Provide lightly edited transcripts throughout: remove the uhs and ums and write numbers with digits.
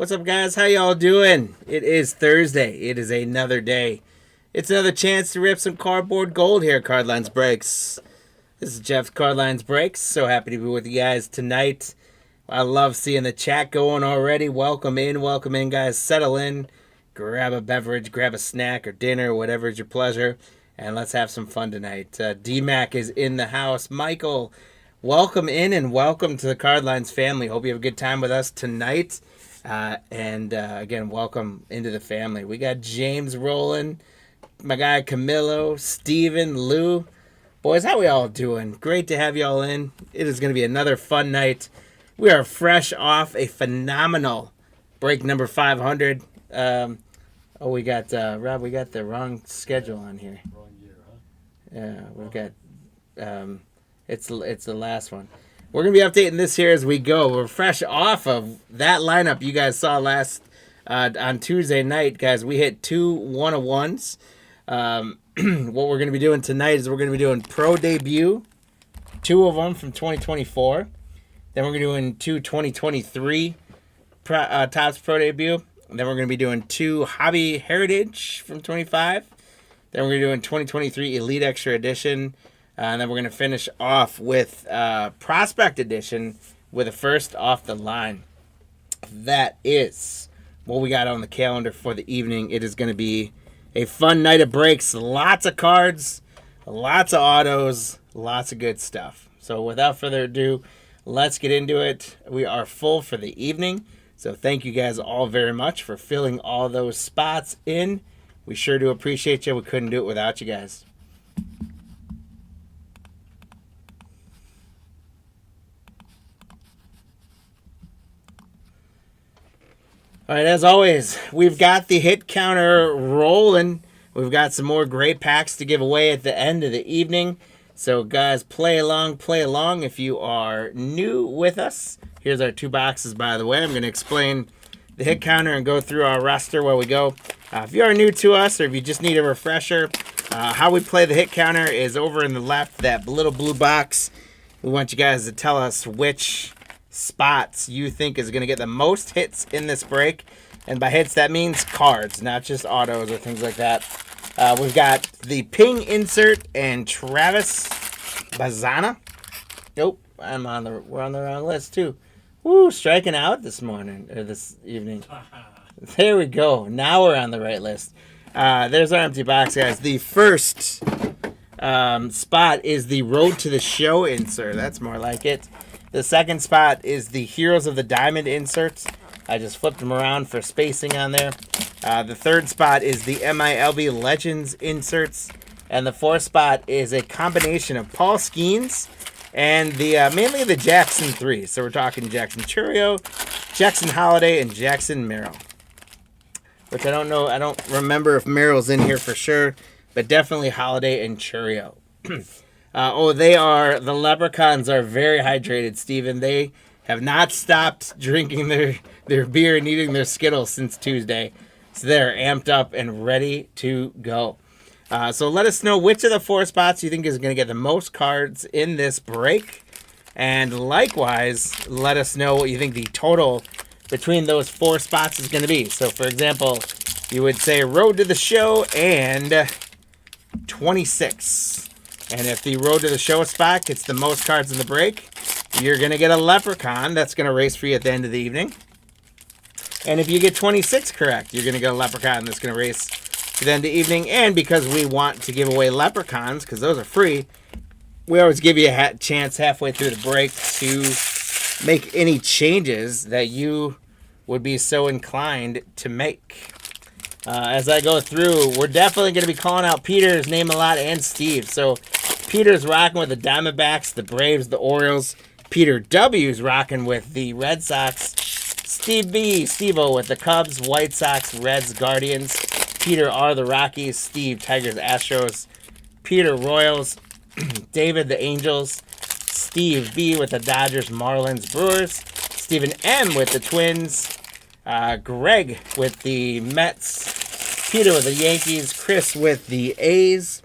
What's up, guys? How y'all doing? It is Thursday. It is another day. It's another chance to rip some cardboard gold here at Cardlines Breaks. This is Jeff Cardlines Breaks. So happy to be with you guys tonight. I love seeing the chat going already. Welcome in, guys. Settle in, grab a beverage, grab a snack or dinner, whatever is your pleasure, and let's have some fun tonight. D-Mac is in the house. Michael, welcome in and welcome to the Cardlines family. Hope you have a good time with us tonight. Again, welcome into the family. We got James rolling, my guy Camilo, Steven, Lou. Boys, how we all doing? Great to have you all in. It is going to be another fun night. We are fresh off a phenomenal break number 500. We got Rob. We got the wrong schedule on here. Wrong year, huh? Yeah, we've got. It's the last one. We're going to be updating this here as we go. We're fresh off of that lineup you guys saw last on Tuesday night, guys. We hit 2 1-of-1s. What we're going to be doing tonight is we're going to be doing pro debut, 2 of them from 2024. Then we're going to be doing 2 2023 Topps Pro Debut. And then we're going to be doing 2 Hobby Heritage from 25. Then we're going to be doing 2023 Elite Extra Edition. And then we're going to finish off with Prospect Edition with a first off the line. That is what we got on the calendar for the evening. It is going to be a fun night of breaks. Lots of cards, lots of autos, lots of good stuff. So without further ado, let's get into it. We are full for the evening. So thank you guys all very much for filling all those spots in. We sure do appreciate you. We couldn't do it without you guys. All right, as always, we've got the hit counter rolling. We've got some more great packs to give away at the end of the evening. So, guys, play along. If you are new with us, here's our 2 boxes, by the way. I'm going to explain the hit counter and go through our roster while we go. If you are new to us or if you just need a refresher, how we play the hit counter is over in the left, that little blue box. We want you guys to tell us which spots you think is going to get the most hits in this break. And by hits, that means cards, not just autos or things like that. We've got the Ping insert and Travis Bazana. Nope, we're on the wrong list too. Woo, striking out this morning or this evening. There we go. Now we're on the right list. There's our empty box, guys. The first spot is the Road to the Show insert. That's more like it. The second spot is the Heroes of the Diamond inserts. I just flipped them around for spacing on there. The third spot is the MILB Legends inserts. And the fourth spot is a combination of Paul Skeens and the mainly the Jackson 3. So we're talking Jackson Churio, Jackson Holiday, and Jackson Merrill. Which I don't know. I don't remember if Merrill's in here for sure. But definitely Holiday and Churio. The Leprechauns are very hydrated, Steven. They have not stopped drinking their beer and eating their Skittles since Tuesday. So they're amped up and ready to go. So let us know which of the 4 spots you think is going to get the most cards in this break. And likewise, let us know what you think the total between those 4 spots is going to be. So, for example, you would say Road to the Show and 26. And if the Road to the Show spot gets the most cards in the break, you're going to get a Leprechaun that's going to race for you at the end of the evening. And if you get 26 correct, you're going to get a Leprechaun that's going to race to the end of the evening. And because we want to give away Leprechauns, because those are free, we always give you a chance halfway through the break to make any changes that you would be so inclined to make. As I go through, we're definitely going to be calling out Peter's name a lot and Steve. So Peter's rocking with the Diamondbacks, the Braves, the Orioles. Peter W's rocking with the Red Sox. Steve-O with the Cubs, White Sox, Reds, Guardians. Peter R, the Rockies. Steve, Tigers, Astros. Peter Royals. David, the Angels. Steve B with the Dodgers, Marlins, Brewers. Stephen M with the Twins. Greg with the Mets. Peter with the Yankees. Chris with the A's.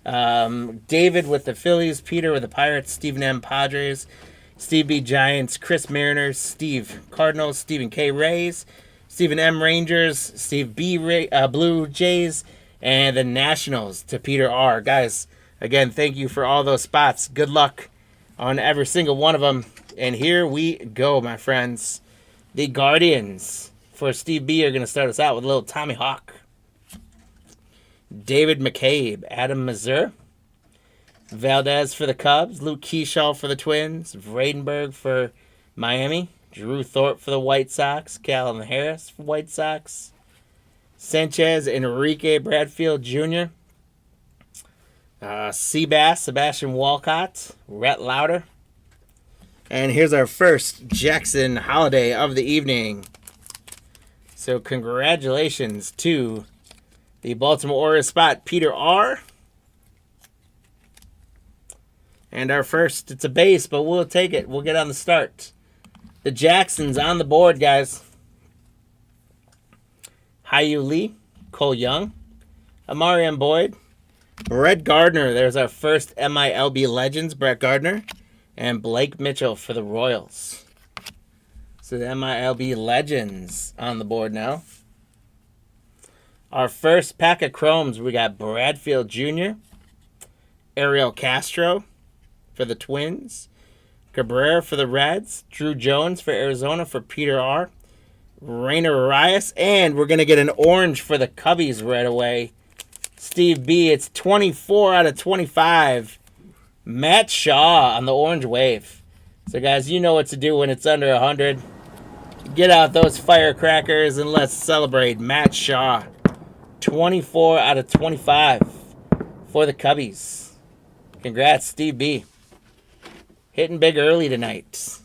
David with the Phillies. Peter with the Pirates. Stephen M, Padres. Steve B, Giants. Chris, Mariners. Steve, Cardinals. Stephen K, Rays. Stephen M. Rangers, Steve B. Blue Jays, and the Nationals to Peter R. Guys, again, thank you for all those spots. Good luck on every single one of them. And here we go, my friends. The Guardians for Steve B are going to start us out with a little Tommy Hawk. David McCabe, Adam Mazur, Valdez for the Cubs, Luke Kershaw for the Twins, Vradenberg for Miami, Drew Thorpe for the White Sox, Callum Harris for White Sox, Sanchez, Enrique Bradfield Jr., Seabass, Sebastian Walcott, Rhett Lauder. And here's our first Jackson Holiday of the evening. So congratulations to the Baltimore Orioles spot, Peter R. And our first, it's a base, but we'll take it. We'll get on the start. The Jacksons on the board, guys. Hyu Lee, Cole Young, Amarian Boyd, Brett Gardner. There's our first MILB Legends, Brett Gardner, and Blake Mitchell for the Royals. So the MILB Legends on the board now. Our first pack of Chromes, we got Bradfield Jr., Ariel Castro for the Twins, Cabrera for the Reds, Drew Jones for Arizona for Peter R., Rainer Arias, and we're going to get an orange for the Cubbies right away. Steve B, it's 24 out of 25. Matt Shaw on the orange wave. So, guys, you know what to do when it's under 100. Get out those firecrackers and let's celebrate Matt Shaw. 24 out of 25 for the Cubbies. Congrats, Steve B. Hitting big early tonight.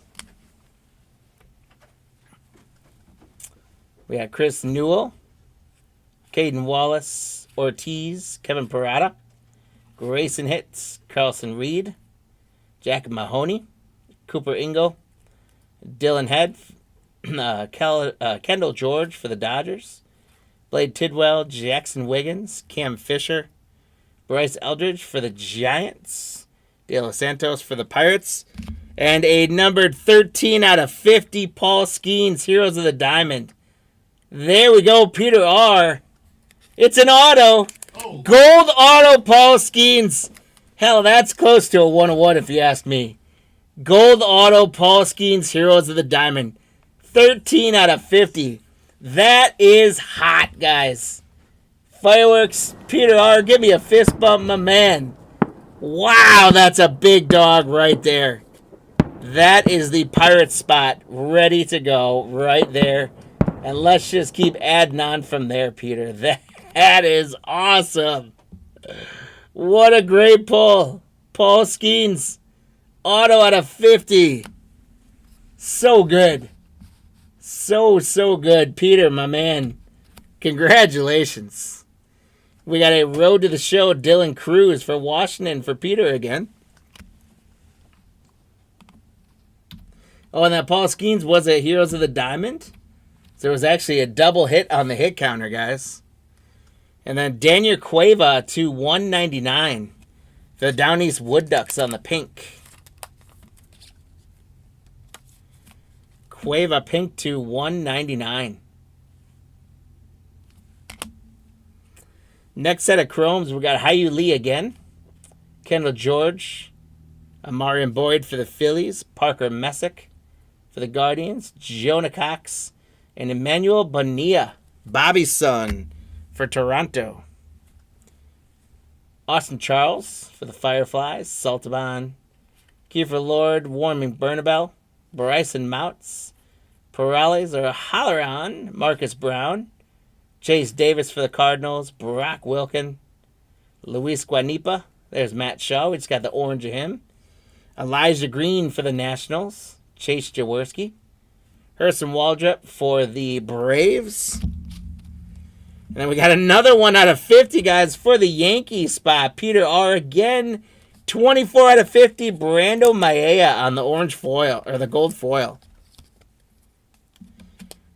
We got Chris Newell, Caden Wallace, Ortiz, Kevin Parada, Grayson Hits, Carlson Reed, Jack Mahoney, Cooper Ingo, Dylan Head, Kendall George for the Dodgers, Blade Tidwell, Jackson Wiggins, Cam Fisher, Bryce Eldridge for the Giants, De Los Santos for the Pirates, and a numbered 13 out of 50 Paul Skeens, Heroes of the Diamond. There we go, Peter R. It's an auto. Oh. Gold auto Paul Skeens. Hell, that's close to a 101 if you ask me. Gold auto Paul Skeens, Heroes of the Diamond. 13 out of 50. That is hot, guys. Fireworks, Peter R. Give me a fist bump, my man. Wow, that's a big dog right there. That is the Pirate spot ready to go right there. And let's just keep adding on from there, Peter. That is awesome. What a great pull. Paul Skeens. Auto out of 50. So good. So good. Peter, my man. Congratulations. We got a road to the show. Dylan Cruz for Washington for Peter again. Oh, and that Paul Skeens was a Heroes of the Diamond. So there was actually a double hit on the hit counter, guys. And then Daniel Cueva to 199. The Down East Wood Ducks on the pink. Cueva pink to 199. Next set of Chromes, we got Hyu Lee again. Kendall George. Amarian Boyd for the Phillies. Parker Messick for the Guardians. Jonah Cox. And Emmanuel Bonilla, Bobby's son, for Toronto. Austin Charles for the Fireflies. Saltaban. Kiefer Lord, Warming Bernabel. Bryson Mounts. Perales or Halloran, Marcus Brown. Chase Davis for the Cardinals. Brock Wilkin. Luis Guanipa. There's Matt Shaw. We just got the orange of him. Elijah Green for the Nationals. Chase Jaworski. Harrison Waldrop for the Braves. And then we got another one out of 50, guys, for the Yankees spot. Peter R. again. 24 out of 50. Brando Maea on the orange foil, or the gold foil.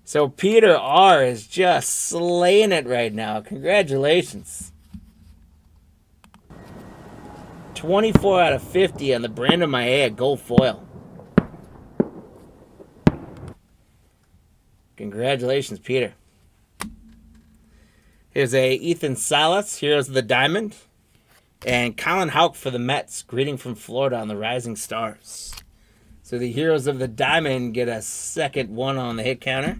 So Peter R. is just slaying it right now. Congratulations. 24 out of 50 on the Brando Maea gold foil. Congratulations, Peter. Here's a Ethan Salas, Heroes of the Diamond. And Colin Houck for the Mets, greeting from Florida on the Rising Stars. So the Heroes of the Diamond get a second one on the hit counter.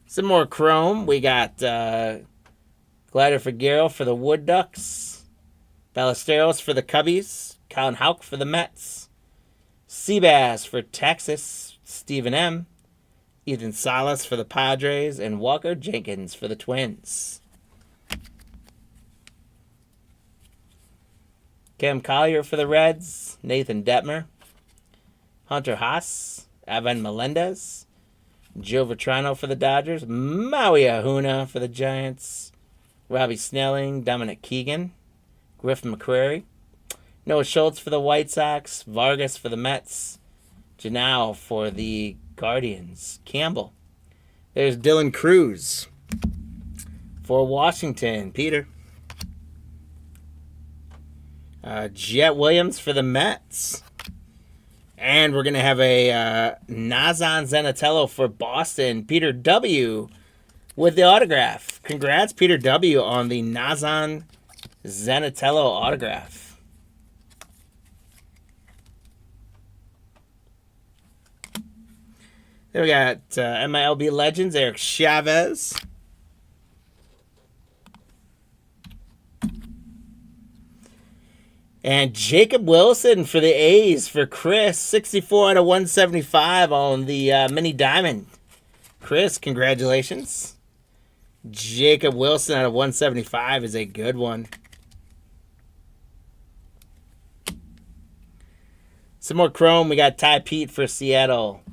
Some more Chrome. We got Glider Figueroa for the Wood Ducks. Ballesteros for the Cubbies. Colin Houck for the Mets. Seabass for Texas. Stephen M. Ethan Salas for the Padres. And Walker Jenkins for the Twins. Cam Collier for the Reds. Nathan Detmer. Hunter Haas. Evan Melendez. Joe Vitrano for the Dodgers. Maui Ahuna for the Giants. Robbie Snelling. Dominic Keegan. Griffin McCrary. Noah Schultz for the White Sox. Vargas for the Mets. Janelle for the Guardians. Campbell. There's Dylan Cruz for Washington. Peter. Jet Williams for the Mets. And we're going to have a Nazan Zanatello for Boston. Peter W. with the autograph. Congrats, Peter W. on the Nazan Zanatello autograph. Then we got MILB Legends, Eric Chavez. And Jacob Wilson for the A's for Chris. 64 out of 175 on the mini diamond. Chris, congratulations. Jacob Wilson out of 175 is a good one. Some more Chrome. We got Ty Pete for Seattle.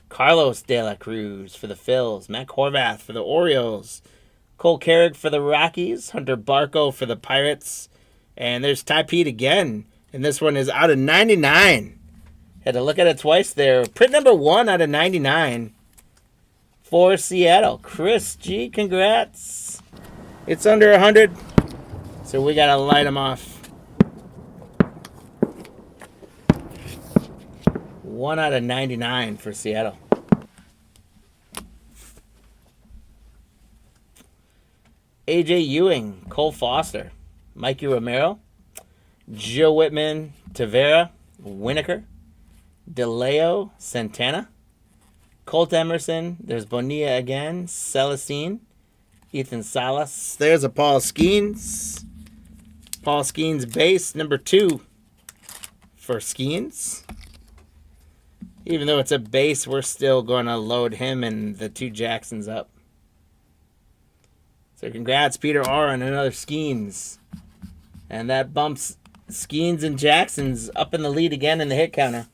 Carlos De La Cruz for the Phils. Matt Horvath for the Orioles. Cole Carrick for the Rockies. Hunter Barco for the Pirates. And there's Ty Pete again. And this one is out of 99. Had to look at it twice there. Print number 1 out of 99 for Seattle. Chris G, congrats. It's under 100. So we got to light them off. 1 out of 99 for Seattle. AJ Ewing, Cole Foster. Mikey Romero, Joe Whitman, Tavera, Winokur, DeLeo, Santana, Colt Emerson, there's Bonilla again, Celestine, Ethan Salas, there's a Paul Skeens. Paul Skeens base, number 2 for Skeens. Even though it's a base, we're still going to load him and the 2 Jacksons up. So congrats, Peter R. on another Skeens. And that bumps Skeens and Jacksons up in the lead again in the hit counter.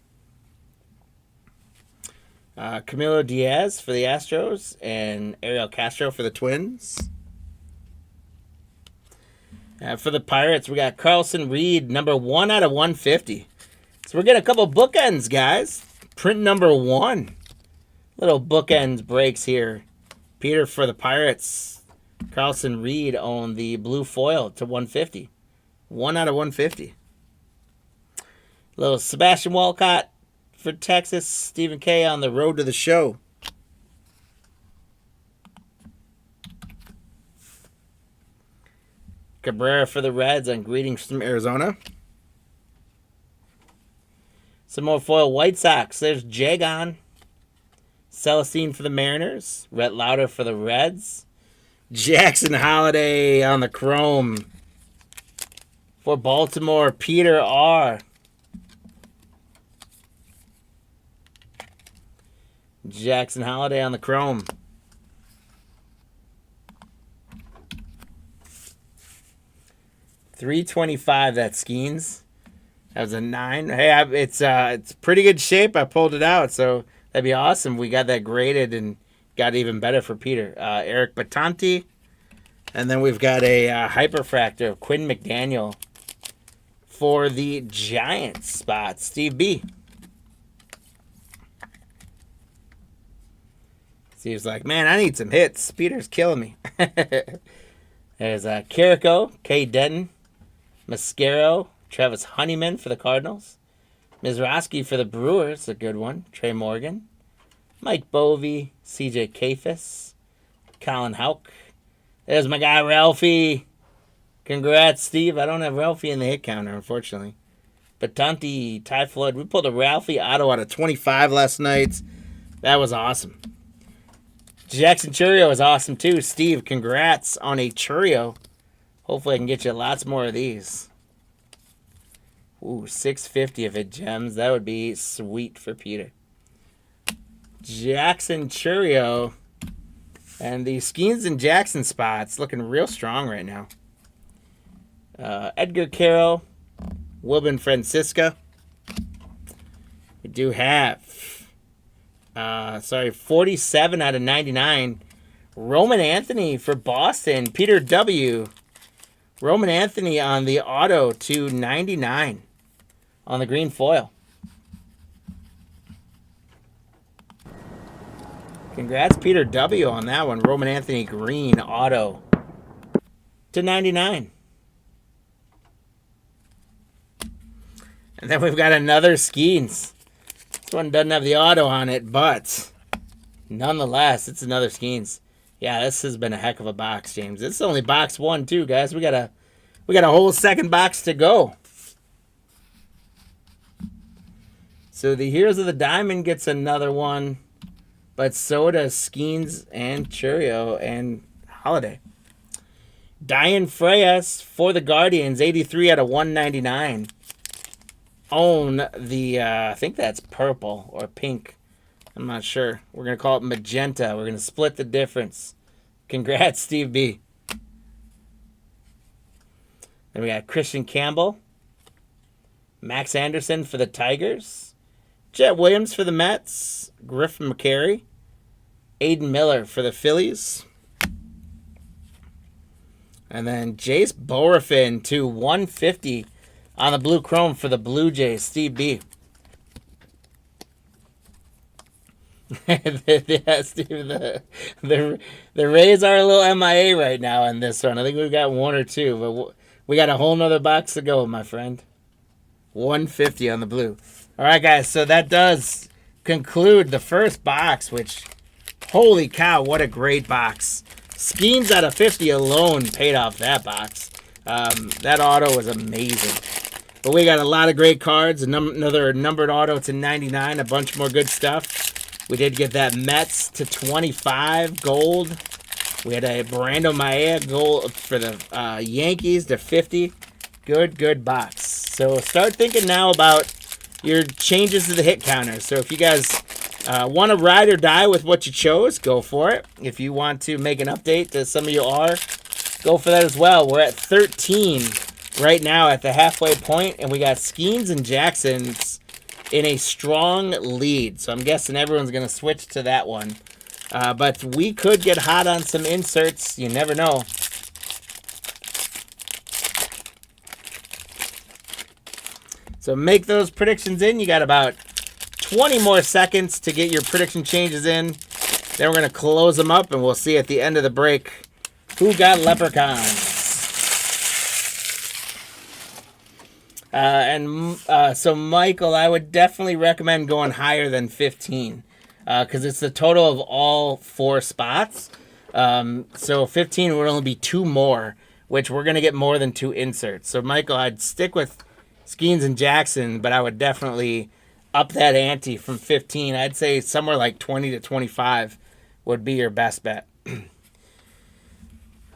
Camilo Diaz for the Astros and Ariel Castro for the Twins. For the Pirates, we got Carlson Reed, number 1 out of 150. So we're getting a couple bookends, guys. Print number 1. Little bookends breaks here. Peter for the Pirates. Carlson Reed on the blue foil to 150. 1 out of 150. Little Sebastian Walcott for Texas. Stephen K. on the road to the show. Cabrera for the Reds on greetings from Arizona. Some more foil White Sox. There's Jagon. Celestine for the Mariners. Rhett Lauder for the Reds. Jackson Holiday on the Chrome. For Baltimore, Peter R. Jackson Holiday on the Chrome. $325, that Skeens. That was a 9. Hey, it's pretty good shape. I pulled it out, so that'd be awesome. We got that graded and got even better for Peter. Eric Batanti. And then we've got a hyperfractor of Quinn McDaniel for the Giants spot. Steve B. Steve's like, man, I need some hits. Peter's killing me. There's Carrico, K. Denton, Mascaro, Travis Honeyman for the Cardinals, Mizraski for the Brewers, a good one. Trey Morgan, Mike Bovey, CJ Kafis, Colin Houck. There's my guy Ralphie. Congrats, Steve. I don't have Ralphie in the hit counter, unfortunately. Batanti, Ty Floyd. We pulled a Ralphie auto out of 25 last night. That was awesome. Jackson Churio is awesome too. Steve, congrats on a Churio. Hopefully I can get you lots more of these. Ooh, 650 if it gems. That would be sweet for Peter. Jackson Churio. And the Skeens and Jackson spots looking real strong right now. Edgar Carroll. Wilbin Francisca. We do have 47 out of 99. Roman Anthony for Boston. Peter W. Roman Anthony on the auto to 99 on the green foil. Congrats, Peter W. on that one. Roman Anthony green auto to 99. And then we've got another Skeens. This one doesn't have the auto on it, but nonetheless, it's another Skeens. Yeah, this has been a heck of a box, James. This is only box 1, too, guys. We got a whole second box to go. So the Heroes of the Diamond gets another one, but so does Skeens and Churio and Holiday. Diane Freyas for the Guardians, 83 out of 199. Own the, I think that's purple or pink. I'm not sure. We're going to call it magenta. We're going to split the difference. Congrats, Steve B. Then we got Christian Campbell. Max Anderson for the Tigers. Jet Williams for the Mets. Griffin McCary. Aiden Miller for the Phillies. And then Jace Borafin to 150 on the blue chrome for the Blue Jays, Steve B. Yeah, Steve, the Rays are a little MIA right now in this one. I think we've got one or two, but we got a whole nother box to go, my friend. 150 on the blue. All right, guys, so that does conclude the first box, which, holy cow, what a great box. Skeens out of 50 alone paid off that box. That auto was amazing. But we got a lot of great cards, another numbered auto to 99, a bunch more good stuff. We did get that Mets to 25 gold. We had a Brando Maia gold for the Yankees to 50. Good box. So start thinking now about your changes to the hit counter. So if you guys want to ride or die with what you chose, go for it. If you want to make an update to some of your R, go for that as well. We're at 13 right now at the halfway point, and we got Skeens and Jacksons in a strong lead. So I'm guessing everyone's going to switch to that one. But we could get hot on some inserts. You never know. So make those predictions in. You got about 20 more seconds to get your prediction changes in. Then we're going to close them up, and we'll see at the end of the break who got leprechauns. So Michael, I would definitely recommend going higher than 15 because it's the total of all 4 spots. So 15 would only be 2 more, which we're going to get more than 2 inserts. So Michael, I'd stick with Skeens and Jackson, but I would definitely up that ante from 15. I'd say somewhere like 20 to 25 would be your best bet.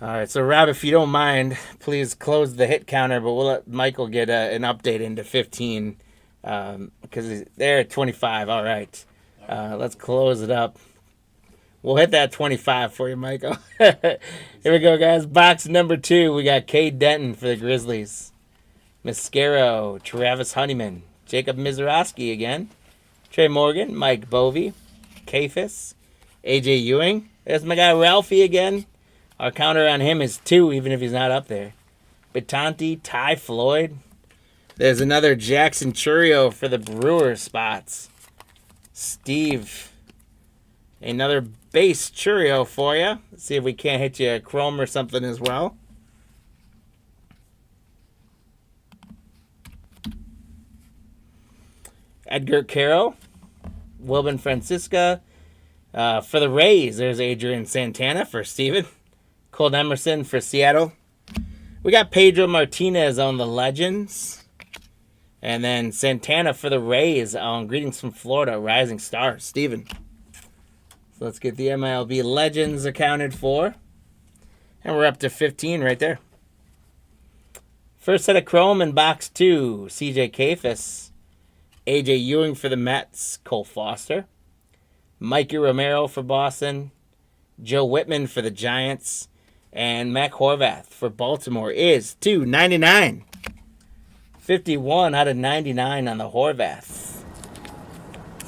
All right, so Rob, if you don't mind, please close the hit counter, but we'll let Michael get an update into 15 because they're at 25. All right, let's close it up. We'll hit that 25 for you, Michael. Here we go, guys. Box number 2, we got Cade Denton for the Grizzlies. Mascaro, Travis Honeyman, Jacob Mizorowski again, Trey Morgan, Mike Bovey, Kafis, AJ Ewing. There's my guy Ralphie again. Our counter on him is 2, even if he's not up there. Batanti, Ty Floyd. There's another Jackson Churio for the Brewers spots. Steve, another base Churio for you. Let's see if we can't hit you a chrome or something as well. Edgar Carroll, Wilbin Francisca, For the Rays, there's Adrian Santana for Steven. Colt Emerson for Seattle. We got Pedro Martinez on the Legends. And then Santana for the Rays on Greetings from Florida, Rising Star, Steven. So let's get the MLB Legends accounted for. And we're up to 15 right there. First set of Chrome in box 2, CJ Kafis. AJ Ewing for the Mets, Cole Foster. Mikey Romero for Boston. Joe Whitman for the Giants. And Mac Horvath for Baltimore is $2.99. 51 out of 99 on the Horvath.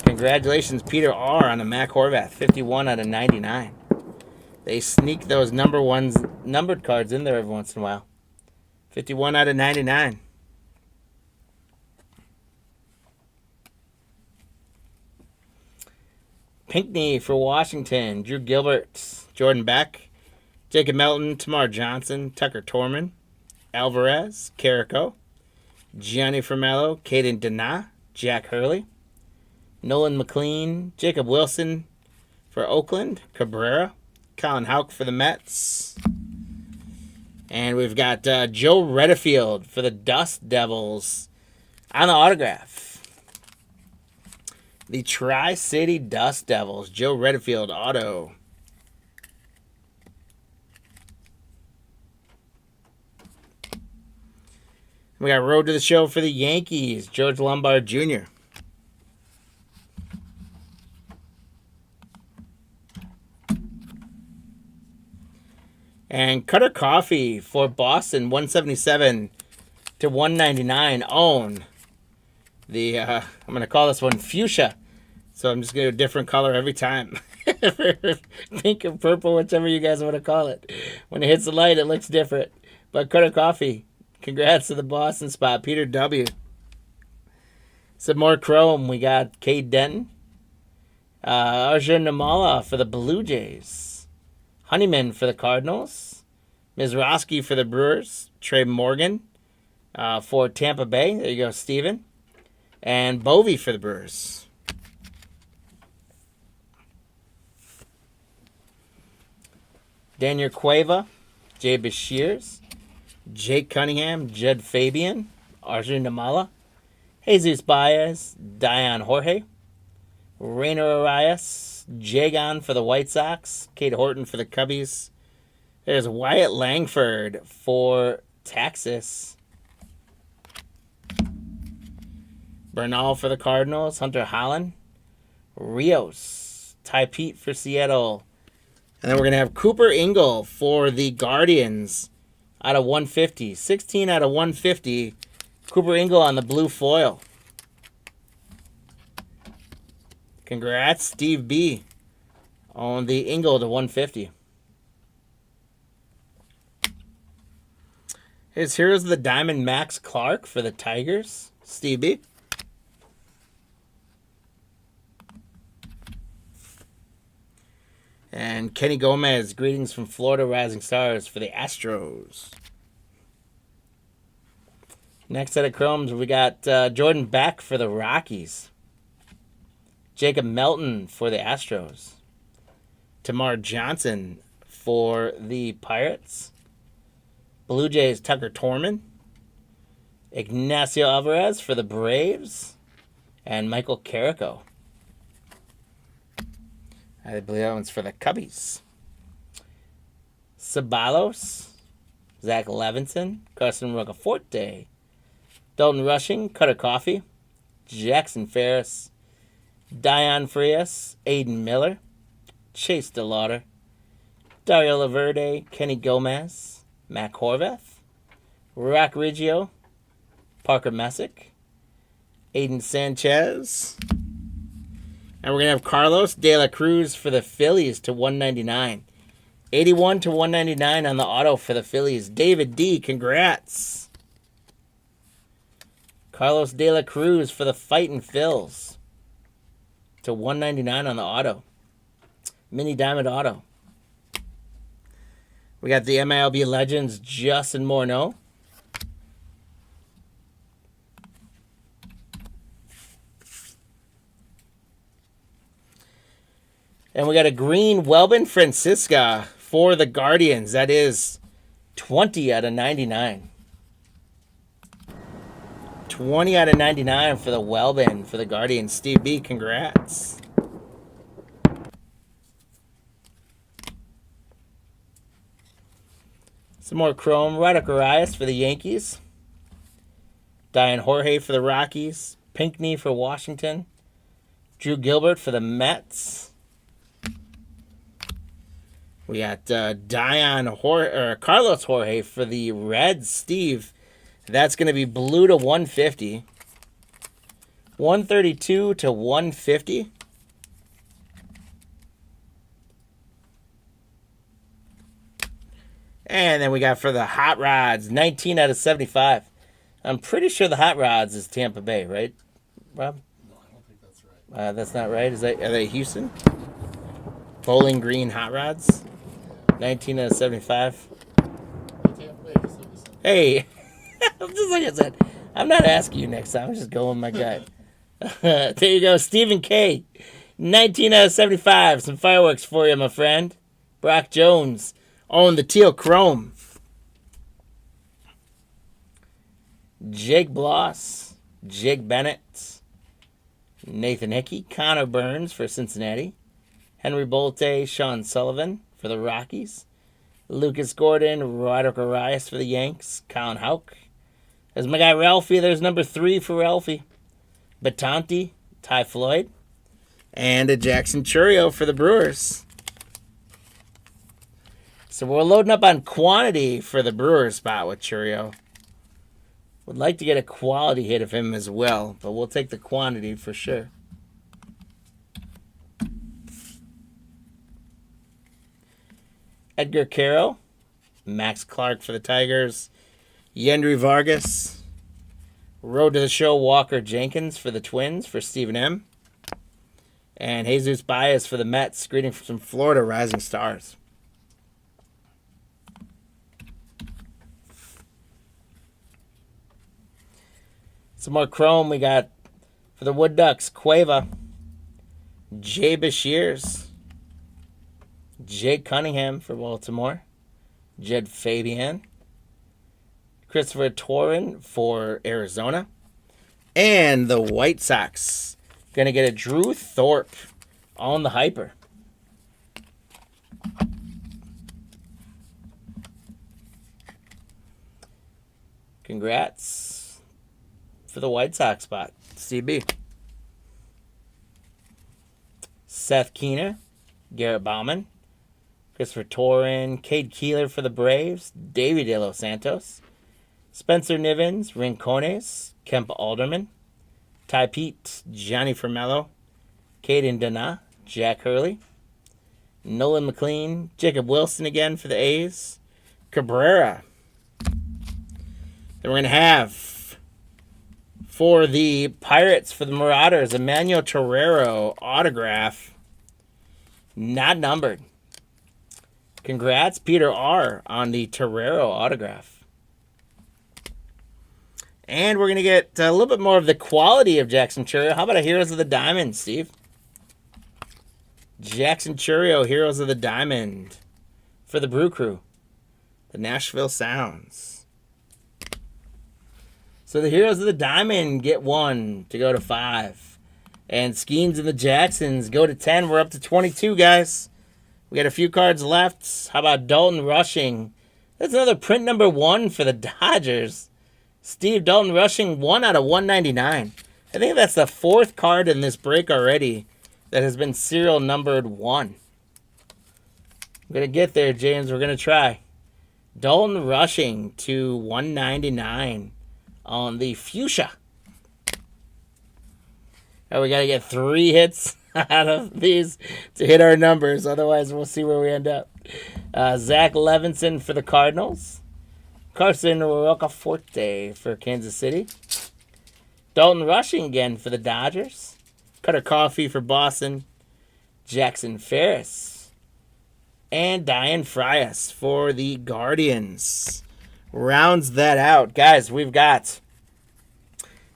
Congratulations, Peter R. on the Mac Horvath. 51 out of 99. They sneak those numbered cards in there every once in a while. 51 out of 99. Pinckney for Washington. Drew Gilbert. Jordan Beck. Jacob Melton. Tamar Johnson. Tucker Torman. Alvarez. Carrico. Gianni Formello. Caden Dana. Jack Hurley. Nolan McLean. Jacob Wilson for Oakland. Cabrera. Colin Houck for the Mets. And we've got Joe Redfield for the Dust Devils on the autograph. The Tri-City Dust Devils. Joe Redfield auto. We got Road to the Show for the Yankees. George Lombard Jr. And Cutter Coffee for Boston, 177 to 199. Own the, I'm going to call this one Fuchsia. So I'm just going to do a different color every time. Pink or purple, whichever you guys want to call it. When it hits the light, it looks different. But Cutter Coffee, congrats to the Boston spot. Peter W. Some more Chrome. We got Cade Denton. Arjun Namala for the Blue Jays. Honeyman for the Cardinals. Mizraski for the Brewers. Trey Morgan for Tampa Bay. There you go, Steven. And Bovey for the Brewers. Daniel Cueva. Jay Bashirs. Jake Cunningham. Jed Fabian. Arjun Namala. Jesus Baez. Dion Jorge. Rainer Arias. Jagon for the White Sox. Kate Horton for the Cubbies. There's Wyatt Langford for Texas. Bernal for the Cardinals. Hunter Holland. Rios. Ty Pete for Seattle. And then we're going to have Cooper Ingle for the Guardians out of 150. 16 out of 150. Cooper Ingle on the blue foil. Congrats, Steve B. on the Ingle to 150. Here's the Diamond Max Clark for the Tigers. Steve B. And Kenny Gomez, Greetings from Florida, Rising Stars for the Astros. Next set of Chromes, we got Jordan Beck for the Rockies. Jacob Melton for the Astros. Tamar Johnson for the Pirates. Blue Jays, Tucker Torman. Ignacio Alvarez for the Braves. And Michael Carrico. I believe that one's for the Cubbies. Ceballos. Zach Levinson. Carson Rocaforte. Dalton Rushing. Cutter Coffee. Jackson Ferris. Dion Frias. Aiden Miller. Chase DeLauder. Dario Laverde. Kenny Gomez. Mac Horvath. Rock Riggio. Parker Messick. Aiden Sanchez. And we're going to have Carlos De La Cruz for the Phillies to 199. 81 to 199 on the auto for the Phillies. David D, congrats. Carlos De La Cruz for the Fightin' Phils to 199 on the auto. Mini Diamond Auto. We got the MILB Legends, Justin Morneau. And we got a green Welbin Francisca for the Guardians. That is 20 out of 99. 20 out of 99 for the Welbin for the Guardians. Steve B, congrats. Some more chrome. Roddick Arias for the Yankees. Diane Jorge for the Rockies. Pinckney for Washington. Drew Gilbert for the Mets. We got Carlos Jorge for the Reds. Steve, that's going to be blue to 150. 132 to 150. And then we got for the Hot Rods, 19 out of 75. I'm pretty sure the Hot Rods is Tampa Bay, right, Rob? No, I don't think that's right. That's not right. Are they Houston? Bowling Green Hot Rods, 19 out of 75. Hey, just like I said, I'm not asking you next time. I'm just going with my gut. There you go, Stephen K. 19 out of 75. Some fireworks for you, my friend. Brock Jones on the teal chrome. Jake Bloss, Jake Bennett, Nathan Hickey, Connor Burns for Cincinnati, Henry Bolte, Sean Sullivan for the Rockies, Lucas Gordon, Roddick Arias for the Yanks, Colin Houck. There's my guy Ralphie. There's number 3 for Ralphie. Batanti, Ty Floyd, and a Jackson Chourio for the Brewers. So we're loading up on quantity for the Brewers spot with Chourio. Would like to get a quality hit of him as well, but we'll take the quantity for sure. Edgar Carroll, Max Clark for the Tigers, Yendry Vargas, Road to the Show Walker Jenkins for the Twins for Stephen M. And Jesus Baez for the Mets, greeting from some Florida Rising Stars. Some more chrome we got for the Wood Ducks, Cueva, Jay Bashirs, Jake Cunningham for Baltimore, Jed Fabian, Christopher Torrin for Arizona, and the White Sox going to get a Drew Thorpe on the Hyper. Congrats for the White Sox spot, CB. Seth Keener, Garrett Bauman, Christopher Torrin, Cade Keeler for the Braves, Davey De Los Santos, Spencer Nivens, Rincones, Kemp Alderman, Ty Pete, Johnny Formello, Caden Dana, Jack Hurley, Nolan McLean, Jacob Wilson again for the A's, Cabrera. Then we're going to have for the Pirates, for the Marauders, Emmanuel Torrero autograph, not numbered. Congrats, Peter R. on the Torrero autograph. And we're going to get a little bit more of the quality of Jackson Chourio. How about a Heroes of the Diamond, Steve? Jackson Chourio, Heroes of the Diamond for the Brew Crew, the Nashville Sounds. So the Heroes of the Diamond get 1 to go to 5. And Skeens and the Jacksons go to 10. We're up to 22, guys. We got a few cards left. How about Dalton Rushing? That's another print number 1 for the Dodgers. Steve, Dalton Rushing, 1 out of 199. I think that's the 4th card in this break already that has been serial numbered 1. I'm going to get there, James. We're going to try. Dalton Rushing to 199 on the Fuchsia. Oh, we got to get 3 hits out of these to hit our numbers. Otherwise, we'll see where we end up. Zach Levinson for the Cardinals. Carson Rocaforte for Kansas City. Dalton Rushing again for the Dodgers. Cutter Coffee for Boston. Jackson Ferris. And Diane Frias for the Guardians. Rounds that out. Guys, we've got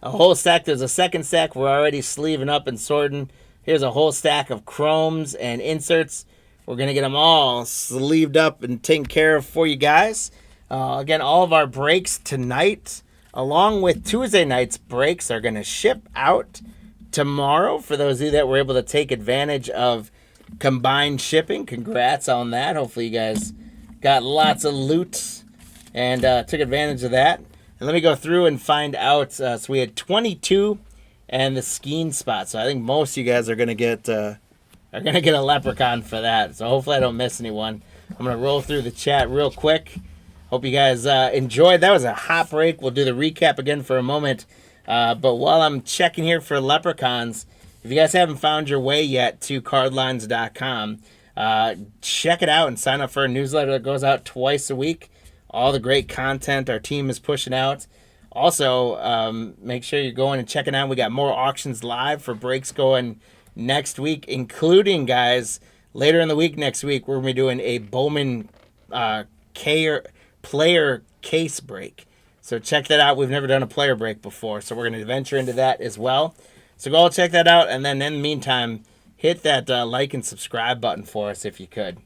a whole stack. There's a second stack we're already sleeving up and sorting. Here's a whole stack of chromes and inserts. We're going to get them all sleeved up and taken care of for you guys. Again, all of our breaks tonight, along with Tuesday night's breaks, are going to ship out tomorrow for those of you that were able to take advantage of combined shipping. Congrats on that. Hopefully you guys got lots of loot and took advantage of that. And let me go through and find out. So we had 22 and the skiing spot. So I think most of you guys are going to get a leprechaun for that. So hopefully I don't miss anyone. I'm going to roll through the chat real quick. Hope you guys enjoyed. That was a hot break. We'll do the recap again for a moment. But while I'm checking here for leprechauns, if you guys haven't found your way yet to cardlines.com, check it out and sign up for a newsletter that goes out twice a week. All the great content our team is pushing out. Also, make sure you're going and checking out. We got more auctions live for breaks going next week, including, guys, later in the week next week, we're going to be doing a Bowman player case break. So check that out. We've never done a player break before, so we're going to venture into that as well. So go check that out, and then in the meantime, hit that like and subscribe button for us if you could.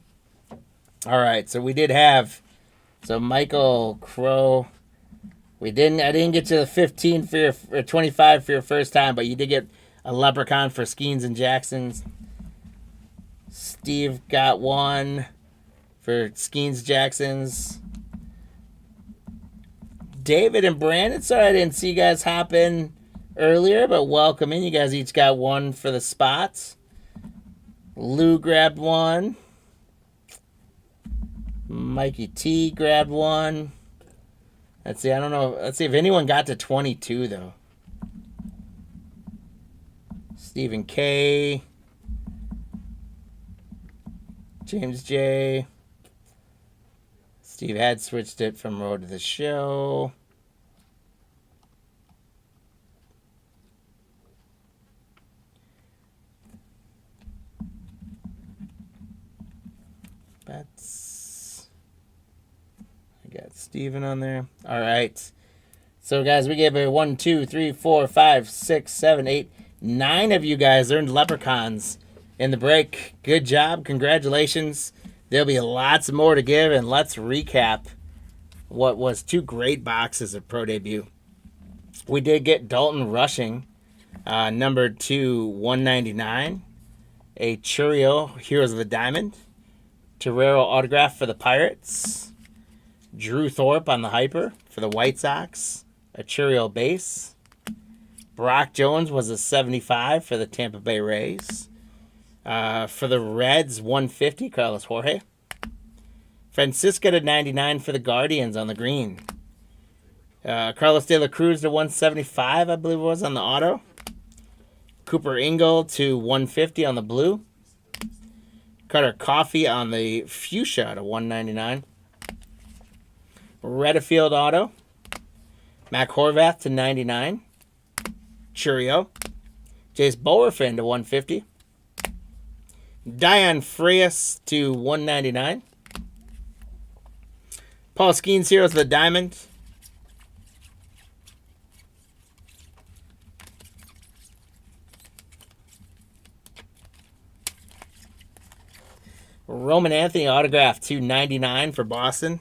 All right, so we did have, so Michael Crow, I didn't get to the 15 for your, or 25 for your first time, but you did get a leprechaun for Skeens and Jacksons. Steve got one for Skeens Jacksons. David and Brandon, sorry I didn't see you guys hop in earlier, but welcome in. You guys each got one for the spots. Lou grabbed one. Mikey T grabbed one. Let's see, I don't know. Let's see if anyone got to 22, though. Stephen K. James J. Steve had switched it from Road to the Show. I got Steven on there. All right. So, guys, we gave a 1, 2, 3, 4, 5, 6, 7, 8, 9 of you guys earned leprechauns in the break. Good job. Congratulations. There'll be lots more to give, and let's recap what was 2 great boxes of Pro Debut. We did get Dalton Rushing, numbered to 199, a Churio Heroes of the Diamond, Torero autograph for the Pirates, Drew Thorpe on the Hyper for the White Sox, a Churio base, Brock Jones was a 75 for the Tampa Bay Rays. For the Reds, 150, Carlos Jorge. Francisco to 99 for the Guardians on the green. Carlos De La Cruz to 175, I believe it was, on the auto. Cooper Ingle to 150 on the blue. Carter Coffey on the fuchsia to 199. Redfield auto. Mac Horvath to 99. Churio. Jace Bowerfin to 150. Dion Frias to 199. Paul Skeens Heroes of the Diamond. Roman Anthony autograph to 99 for Boston.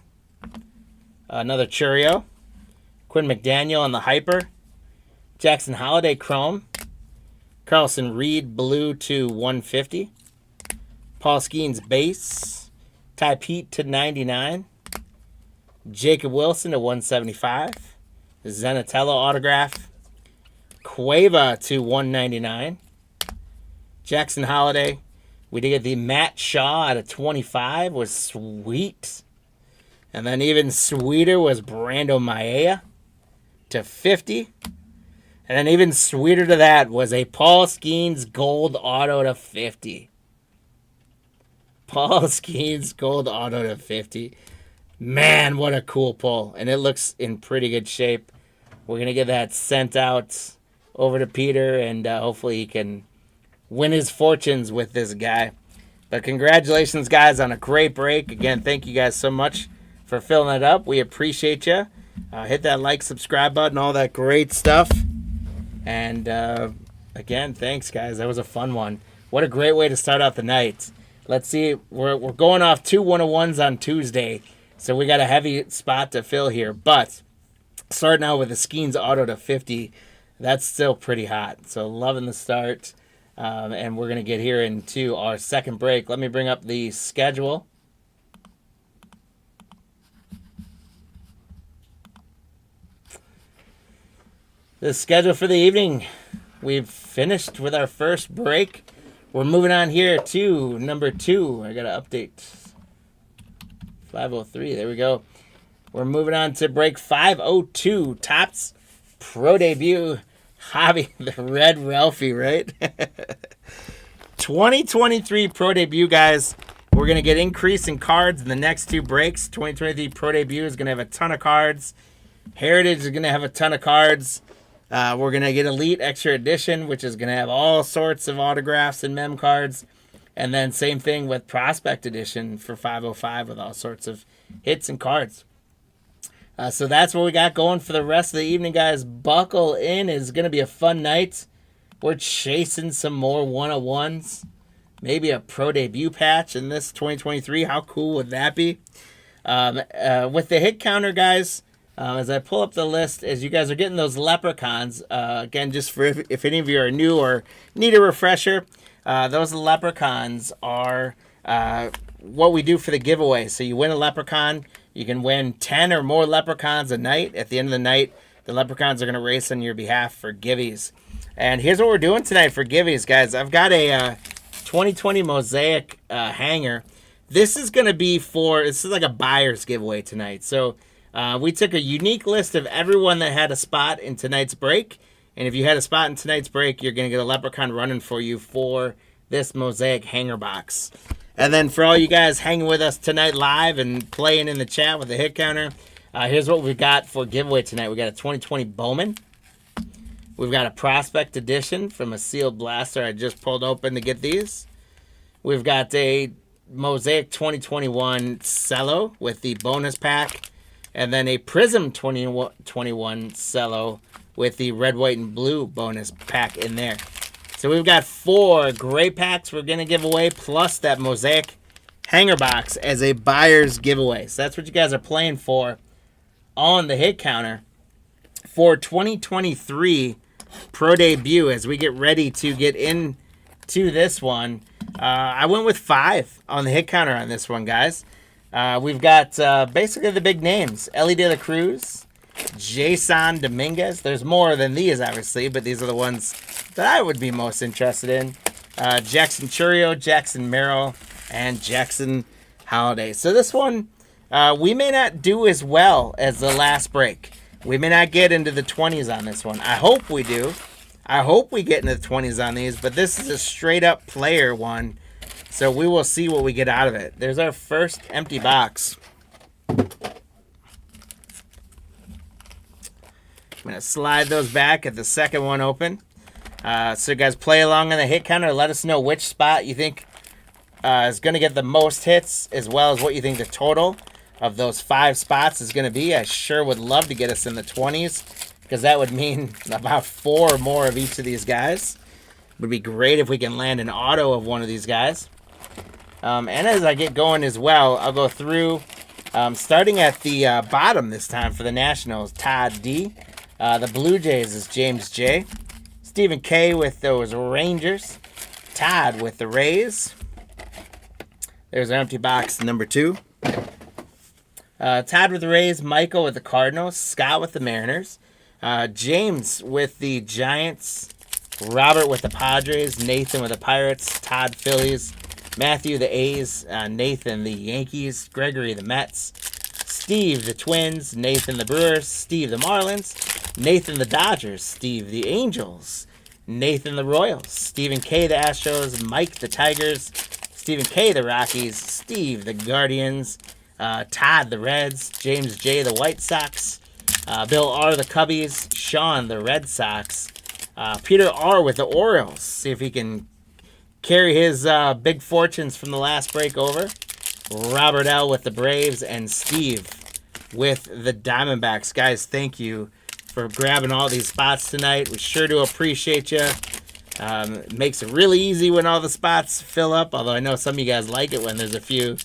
Another Churio. Quinn McDaniel on the Hyper. Jackson Holiday Chrome. Carlson Reed blue to 150. Paul Skeens base. Ty Pete to 99. Jacob Wilson to 175. Zenatello autograph. Cueva to 199. Jackson Holiday. We did get the Matt Shaw out of 25. Was sweet. And then even sweeter was Brando Maea to 50. And then even sweeter to that was a Paul Skeens gold auto to 50. Paul Skeens gold auto to 50. Man, what a cool pull. And it looks in pretty good shape. We're going to get that sent out over to Peter, and hopefully he can win his fortunes with this guy. But congratulations, guys, on a great break. Again, thank you guys so much for filling it up. We appreciate you. Hit that like, subscribe button, all that great stuff. And again, thanks, guys. That was a fun one. What a great way to start out the night. Let's see. We're going off 2 101s on Tuesday, so we got a heavy spot to fill here. But starting out with the Skeens Auto to 50, that's still pretty hot. So loving the start. And we're going to get here into our second break. Let me bring up the schedule. The schedule for the evening. We've finished with our first break. We're moving on here to number 2. I got to update. 503. There we go. We're moving on to break 502. Topps Pro Debut. Hobby, the red Ralphie, right? 2023 Pro Debut, guys. We're going to get increase in cards in the next 2 breaks. 2023 Pro Debut is going to have a ton of cards. Heritage is going to have a ton of cards. We're going to get Elite Extra Edition, which is going to have all sorts of autographs and mem cards. And then same thing with Prospect Edition for 505 with all sorts of hits and cards. So that's what we got going for the rest of the evening, guys. Buckle in. It's going to be a fun night. We're chasing some more 101s. Maybe a Pro Debut patch in this 2023. How cool would that be? With the hit counter, guys, as I pull up the list, as you guys are getting those leprechauns, again, just for if any of you are new or need a refresher, those leprechauns are what we do for the giveaway. So you win a leprechaun. You can win 10 or more leprechauns a night. At the end of the night, the leprechauns are going to race on your behalf for giveaways. And here's what we're doing tonight for giveaways, guys. I've got a 2020 Mosaic hanger. This is going to be this is like a buyer's giveaway tonight. So we took a unique list of everyone that had a spot in tonight's break. And if you had a spot in tonight's break, you're going to get a leprechaun running for you for this Mosaic hanger box. And then for all you guys hanging with us tonight live and playing in the chat with the hit counter, here's what we've got for giveaway tonight. We got a 2020 Bowman. We've got a Prospect Edition from a sealed blaster I just pulled open to get these. We've got a Mosaic 2021 Cello with the bonus pack. And then a Prism 2021 Cello with the red, white, and blue bonus pack in there. So we've got 4 gray packs we're going to give away, plus that Mosaic hanger box as a buyer's giveaway. So that's what you guys are playing for on the hit counter for 2023 Pro Debut as we get ready to get into this one. I went with 5 on the hit counter on this one, guys. We've got basically the big names. Ellie De La Cruz, Jason Dominguez. There's more than these, obviously, but these are the ones that I would be most interested in. Jackson Churio, Jackson Merrill, and Jackson Holiday. So this one, we may not do as well as the last break. We may not get into the 20s on this one. I hope we do. I hope we get into the 20s on these, but this is a straight-up player one, so we will see what we get out of it. There's our first empty box. I'm going to slide those back at the second one open. So guys, play along on the hit counter. Let us know which spot you think is going to get the most hits, as well as what you think the total of those 5 spots is going to be. I sure would love to get us in the 20s, because that would mean about 4 or more of each of these guys. It would be great if we can land an auto of one of these guys. And as I get going as well, I'll go through, starting at the bottom this time for the Nationals, Todd D. The Blue Jays is James J. Stephen K. with those Rangers. Todd with the Rays. There's our empty box number 2. Todd with the Rays. Michael with the Cardinals. Scott with the Mariners. James with the Giants. Robert with the Padres. Nathan with the Pirates. Todd Phillies. Matthew the A's. Nathan the Yankees. Gregory the Mets. Steve the Twins. Nathan the Brewers. Steve the Marlins. Nathan the Dodgers. Steve the Angels. Nathan the Royals. Stephen K. the Astros. Mike the Tigers. Stephen K. the Rockies. Steve the Guardians. Todd the Reds. James J. the White Sox. Bill R. the Cubbies. Sean the Red Sox. Peter R. with the Orioles. See if he can carry his big fortunes from the last break over. Robert L. with the Braves. And Steve with the Diamondbacks. Guys, thank you for grabbing all these spots tonight. We sure do appreciate you. Makes it really easy when all the spots fill up, although I know some of you guys like it when there's a few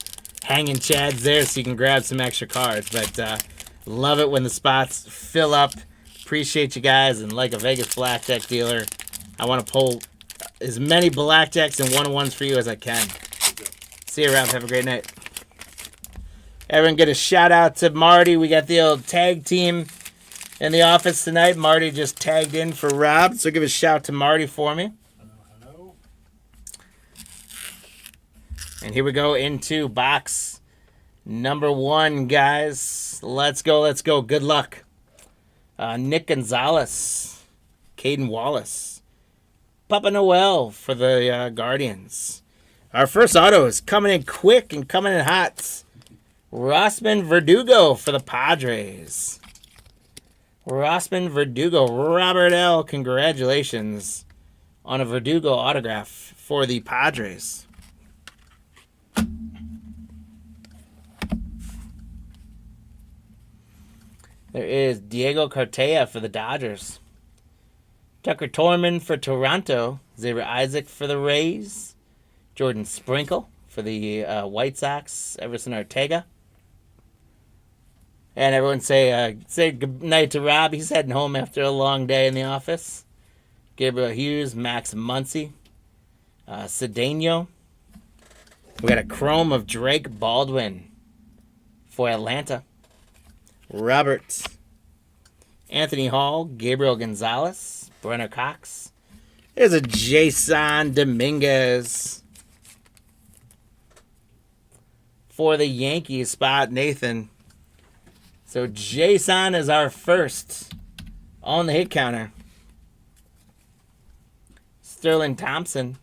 hanging chads there so you can grab some extra cards. But love it when the spots fill up. Appreciate you guys, and like a Vegas blackjack dealer, I want to pull as many blackjacks and one-on-ones for you as I can. See you around. Have a great night. Everyone get a shout out to Marty. We got the old tag team in the office tonight. Marty just tagged in for Rob, so give a shout to Marty for me. Hello. And here we go into box number 1, guys. Let's go, let's go. Good luck. Nick Gonzalez, Caden Wallace, Papa Noel for the Guardians. Our first auto is coming in quick and coming in hot. Rossman Verdugo for the Padres. Rossman Verdugo. Robert L., congratulations on a Verdugo autograph for the Padres. There is Diego Cartaya for the Dodgers. Tucker Torman for Toronto. Xavier Isaac for the Rays. Jordan Sprinkle for the White Sox. Everson Ortega. And everyone say good night to Rob. He's heading home after a long day in the office. Gabriel Hughes, Max Muncy, Cedeno. We got a chrome of Drake Baldwin for Atlanta. Robert. Anthony Hall, Gabriel Gonzalez, Brenner Cox. There's a Jason Dominguez for the Yankees spot, Nathan. So Jason is our first on the hit counter. Sterling Thompson.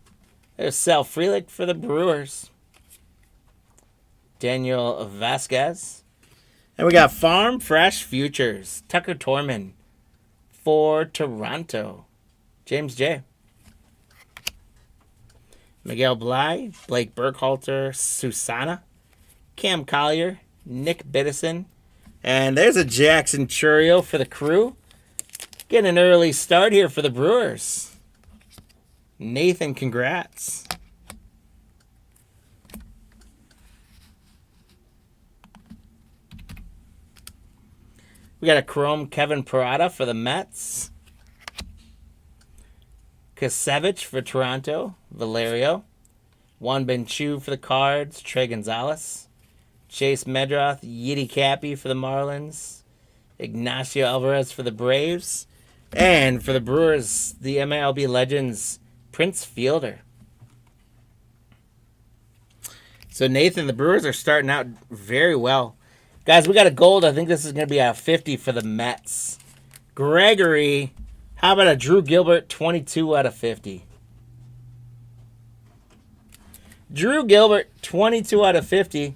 There's Sal Frelick for the Brewers. Daniel Vasquez. And we got Farm Fresh Futures. Tucker Torman for Toronto. James J. Miguel Bly. Blake Burkhalter. Susana. Cam Collier. Nick Biddison. And there's a Jackson Churio for the Crew. Getting an early start here for the Brewers. Nathan, congrats. We got a chrome Kevin Parada for the Mets. Kasevich for Toronto. Valerio. Juan Benchu for the Cards. Trey Gonzalez. Chase Medroth. Yiddy Cappy for the Marlins. Ignacio Alvarez for the Braves. And for the Brewers, the MLB Legends, Prince Fielder. So Nathan, the Brewers are starting out very well. Guys, we got a gold. I think this is going to be a 50 for the Mets. Gregory, how about a Drew Gilbert 22 out of 50? Drew Gilbert 22 out of 50.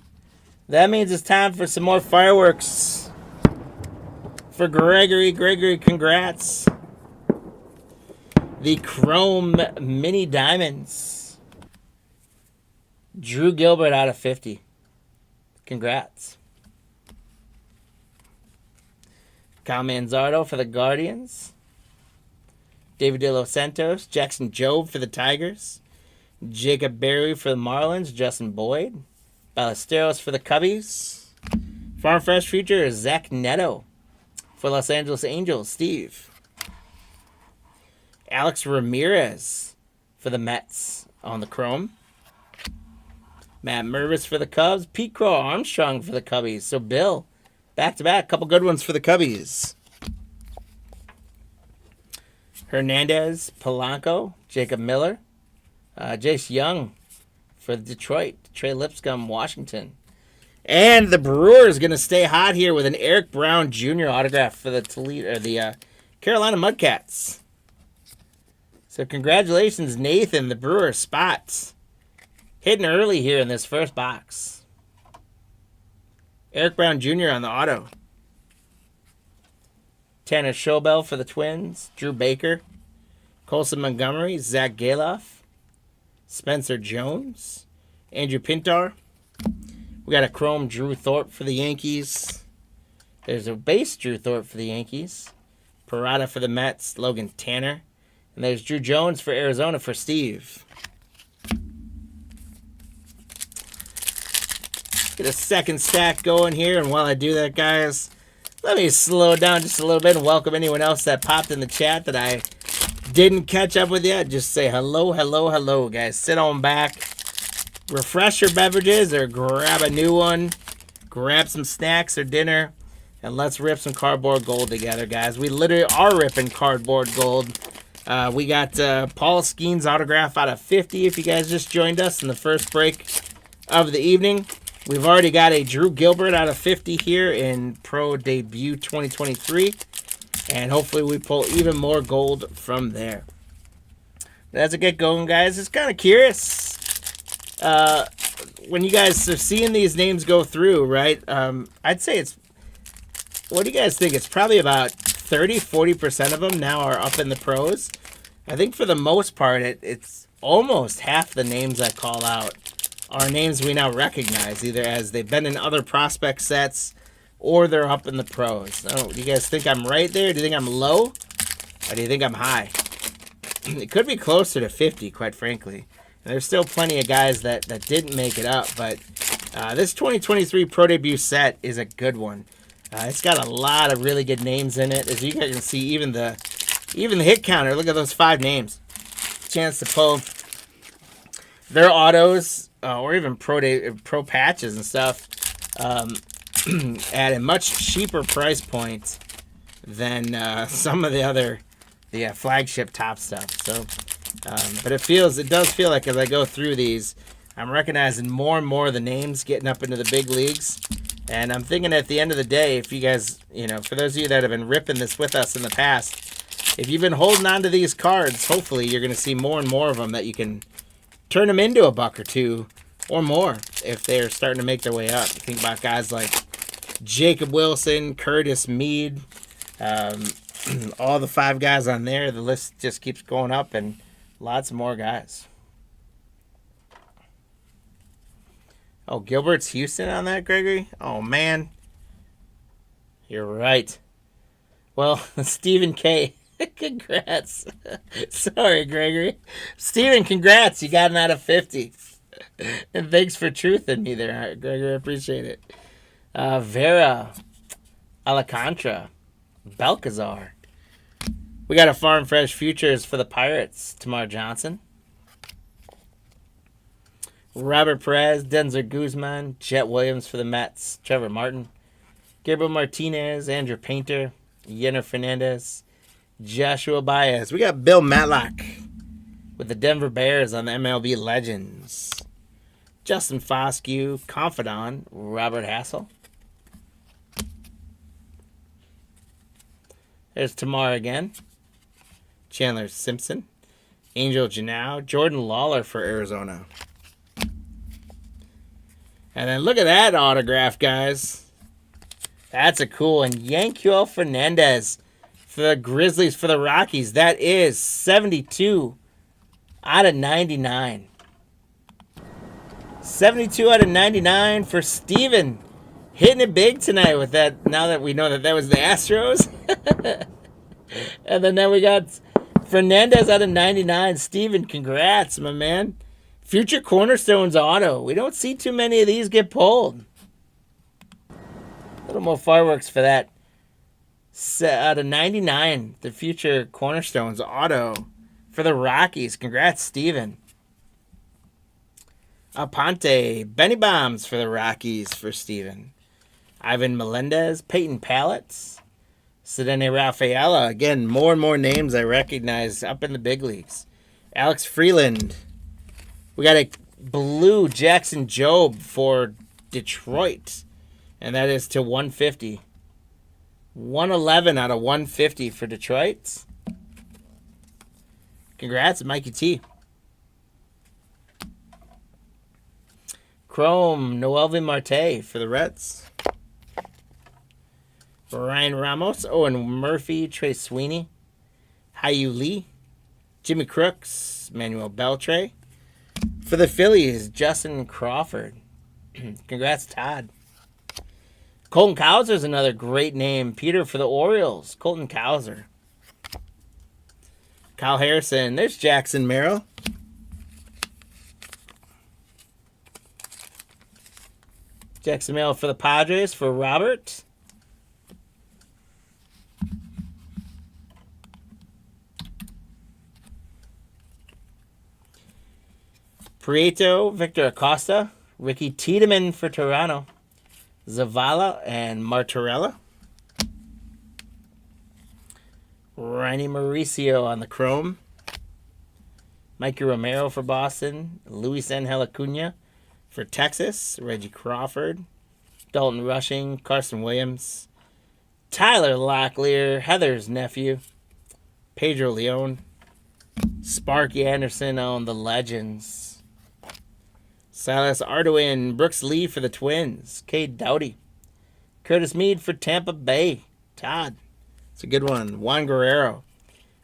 That means it's time for some more fireworks for Gregory. Gregory, congrats. The Chrome Mini Diamonds. Drew Gilbert out of 50. Congrats. Kyle Manzardo for the Guardians. David De Los Santos. Jackson Jobe for the Tigers. Jacob Berry for the Marlins. Justin Boyd. Ballesteros for the Cubbies. Farm Fresh Future is Zach Neto for Los Angeles Angels. Steve. Alex Ramirez for the Mets on the Chrome. Matt Mervis for the Cubs. Pete Crow Armstrong for the Cubbies. So Bill, back-to-back, couple good ones for the Cubbies. Hernandez, Polanco, Jacob Miller. Jace Young for Detroit. Trey Lipscomb, Washington. And the Brewers going to stay hot here with an Eric Brown Jr. autograph for the Carolina Mudcats. So congratulations, Nathan, the Brewer spots. Hitting early here in this first box. Eric Brown Jr. on the auto. Tanner Schobel for the Twins. Drew Baker. Colson Montgomery. Zach Galoff. Spencer Jones. Andrew Pintar. We got a chrome Drew Thorpe for the Yankees. There's a base Drew Thorpe for the Yankees. Parada for the Mets. Logan Tanner. And there's Drew Jones for Arizona for Steve. Get a second stack going here. And while I do that, guys, let me slow it down just a little bit and welcome anyone else that popped in the chat that I didn't catch up with yet. Just say hello, hello, hello, guys. Sit on back. Refresh your beverages or grab a new one. Grab some snacks or dinner. And let's rip some cardboard gold together, guys. We literally are ripping cardboard gold. We got Paul Skeen's autograph out of 50 if you guys just joined us in the first break of the evening. We've already got a Drew Gilbert out of 50 here in Pro Debut 2023. And hopefully we pull even more gold from there. But as I get going, guys, it's kind of curious. When you guys are seeing these names go through, right? I'd say it's... What do you guys think? It's probably about 30-40% of them now are up in the pros. I think for the most part, it's almost half the names I call out are names we now recognize, either as they've been in other prospect sets or they're up in the pros. Do you guys think I'm right there? Do you think I'm low? Or do you think I'm high? It could be closer to 50, quite frankly. And there's still plenty of guys that didn't make it up, but this 2023 Pro Debut set is a good one. It's got a lot of really good names in it. As you guys can see, even the hit counter, look at those 5 names. Chance to pull their autos or even pro patches and stuff at a much cheaper price point than some of the other flagship top stuff. So, but it does feel like as I go through these, I'm recognizing more and more of the names getting up into the big leagues. And I'm thinking at the end of the day, if you guys, for those of you that have been ripping this with us in the past, if you've been holding on to these cards, hopefully you're going to see more and more of them that you can turn them into a buck or two or more if they're starting to make their way up. You think about guys like Jacob Wilson, Curtis Mead, all the 5 guys on there. The list just keeps going up and lots more guys. Oh, Gilbert's Houston on that, Gregory? Oh, man. You're right. Well, Stephen K. Congrats. Sorry, Gregory. Stephen, congrats. You got him out of 50. And thanks for truthing me there, Gregory. I appreciate it. Vera. Alcantara. Belkazar. We got a Farm Fresh Futures for the Pirates. Tamar Johnson. Robert Perez, Denzer Guzman, Jet Williams for the Mets, Trevor Martin, Gabriel Martinez, Andrew Painter, Yenner Fernandez, Joshua Baez. We got Bill Matlock with the Denver Bears on the MLB Legends. Justin Foscue, Confidant, Robert Hassel. There's Tamar again. Chandler Simpson, Angel Janau, Jordan Lawler for Arizona. And then look at that autograph, guys. That's a cool one. Yanquiel Fernandez for the Grizzlies, for the Rockies. That is 72 out of 99. 72 out of 99 for Steven. Hitting it big tonight with that, now that we know that was the Astros. And then we got Fernandez out of 99. Steven, congrats, my man. Future Cornerstones auto. We don't see too many of these get pulled. A little more fireworks for that. Out of 99, the Future Cornerstones auto for the Rockies. Congrats, Steven. Aponte. Benny Bombs for the Rockies for Steven. Ivan Melendez. Peyton Pallets. Sedene Rafaela. Again, more and more names I recognize up in the big leagues. Alex Freeland. We got a blue Jackson Jobe for Detroit. And that is to 150. 111 out of 150 for Detroit. Congrats, Mikey T. Chrome, Noelvi Marte for the Reds. Ryan Ramos, Owen Murphy, Trey Sweeney. Hayu Lee. Jimmy Crooks, Manuel Beltre. For the Phillies, Justin Crawford. Congrats, Todd. Colton Cowser is another great name. Peter for the Orioles, Colton Cowser. Kyle Harrison. There's Jackson Merrill. Jackson Merrill for the Padres for Robert. Prieto, Victor Acosta. Ricky Tiedemann for Toronto. Zavala and Martorella. Ronnie Mauricio on the Chrome. Mikey Romero for Boston. Luis Angel Acuna for Texas. Reggie Crawford. Dalton Rushing. Carson Williams. Tyler Locklear. Heather's nephew. Pedro Leon. Sparky Anderson on the Legends. Silas Ardoin. Brooks Lee for the Twins. Cade Doughty. Curtis Mead for Tampa Bay. Todd. It's a good one. Juan Guerrero.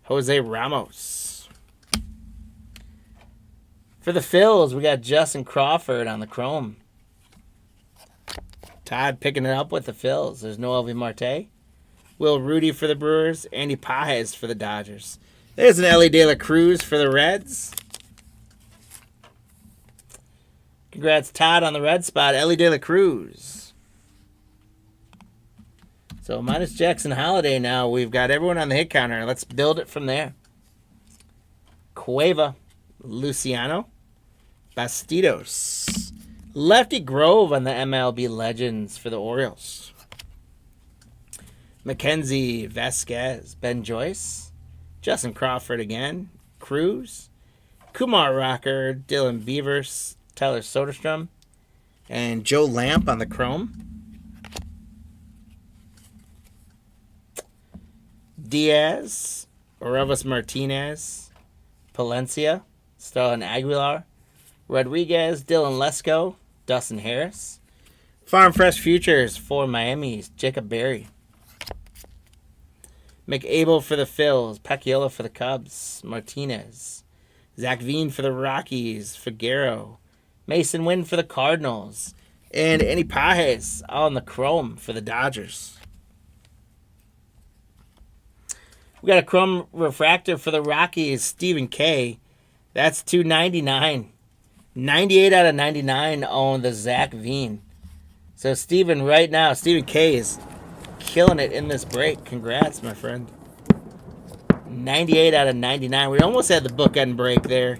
Jose Ramos. For the Phils, we got Justin Crawford on the Chrome. Todd picking it up with the Phils. There's no Elvie Marte. Will Rudy for the Brewers. Andy Pajes for the Dodgers. There's an Ellie De La Cruz for the Reds. Congrats, Todd, on the red spot. Ellie De La Cruz. So minus Jackson Holiday now. We've got everyone on the hit counter. Let's build it from there. Cueva. Luciano. Bastidos. Lefty Grove on the MLB Legends for the Orioles. Mackenzie Vasquez. Ben Joyce. Justin Crawford again. Cruz. Kumar Rocker. Dylan Beavers. Tyler Soderstrom. And Joe Lamp on the Chrome. Diaz. Orelvis Martinez. Palencia. Starlin Aguilar. Rodriguez. Dylan Lesko. Dustin Harris. Farm Fresh Futures for Miami's Jacob Berry. McAble for the Phils. Pacquiao for the Cubs. Martinez. Zach Veen for the Rockies. Figueroa. Mason Wynn for the Cardinals. And Andy Pajes on the Chrome for the Dodgers. We got a Chrome Refractor for the Rockies. Stephen K. That's $299. 98 out of 99 on the Zach Veen. So Stephen right now, Stephen K is killing it in this break. Congrats, my friend. 98 out of 99. We almost had the bookend break there.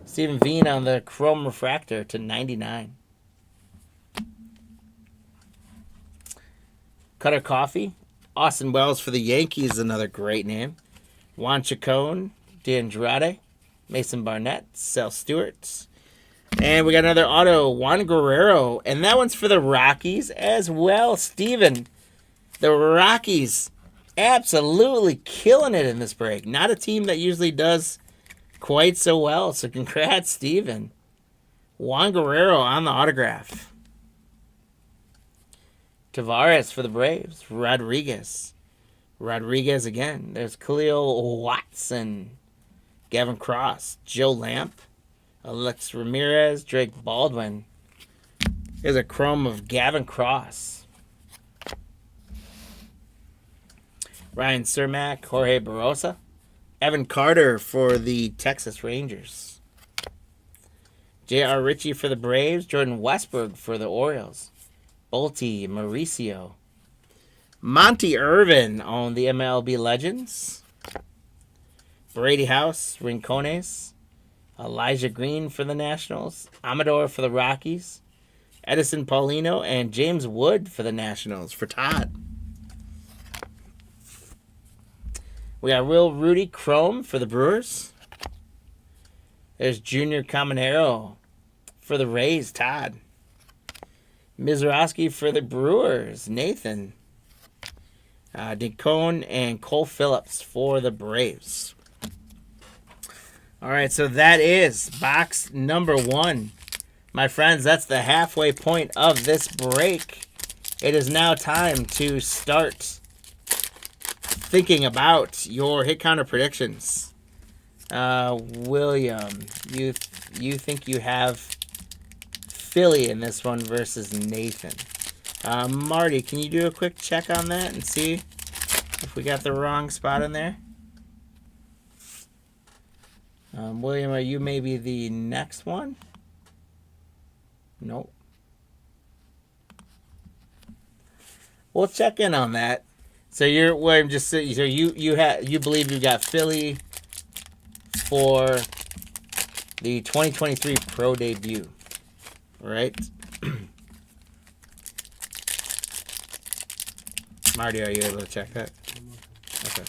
Stephen Veen on the Chrome Refractor to 99. Cutter Coffee. Austin Wells for the Yankees, another great name. Juan Chacon. DeAndrade. Mason Barnett. Sel Stewart. And we got another auto, Juan Guerrero. And that one's for the Rockies as well. Steven, the Rockies absolutely killing it in this break. Not a team that usually does quite so well. So congrats, Steven. Juan Guerrero on the autograph. Tavares for the Braves. Rodriguez. Rodriguez again. There's Khalil Watson. Gavin Cross. Joe Lamp. Alex Ramirez. Drake Baldwin. There's a chrome of Gavin Cross. Ryan Cermak. Jorge Barosa. Evan Carter for the Texas Rangers. J.R. Ritchie for the Braves. Jordan Westberg for the Orioles. Bolte Mauricio. Monty Irvin on the MLB Legends. Brady House, Rincones. Elijah Green for the Nationals. Amador for the Rockies. Edison Paulino and James Wood for the Nationals for Todd. We got Will Rudy Chrome for the Brewers. There's Junior Caminero for the Rays, Todd. Mizrahi for the Brewers, Nathan. DeCone and Cole Phillips for the Braves. All right, so that is box number 1. My friends, that's the halfway point of this break. It is now time to start thinking about your hit counter predictions. William, you think you have Philly in this one versus Nathan. Marty, can you do a quick check on that and see if we got the wrong spot in there? William, are you maybe the next one? Nope. We'll check in on that. So you're William. Just so you believe you got Philly for the 2023 Pro debut, right? Marty, are you able to check that? Okay.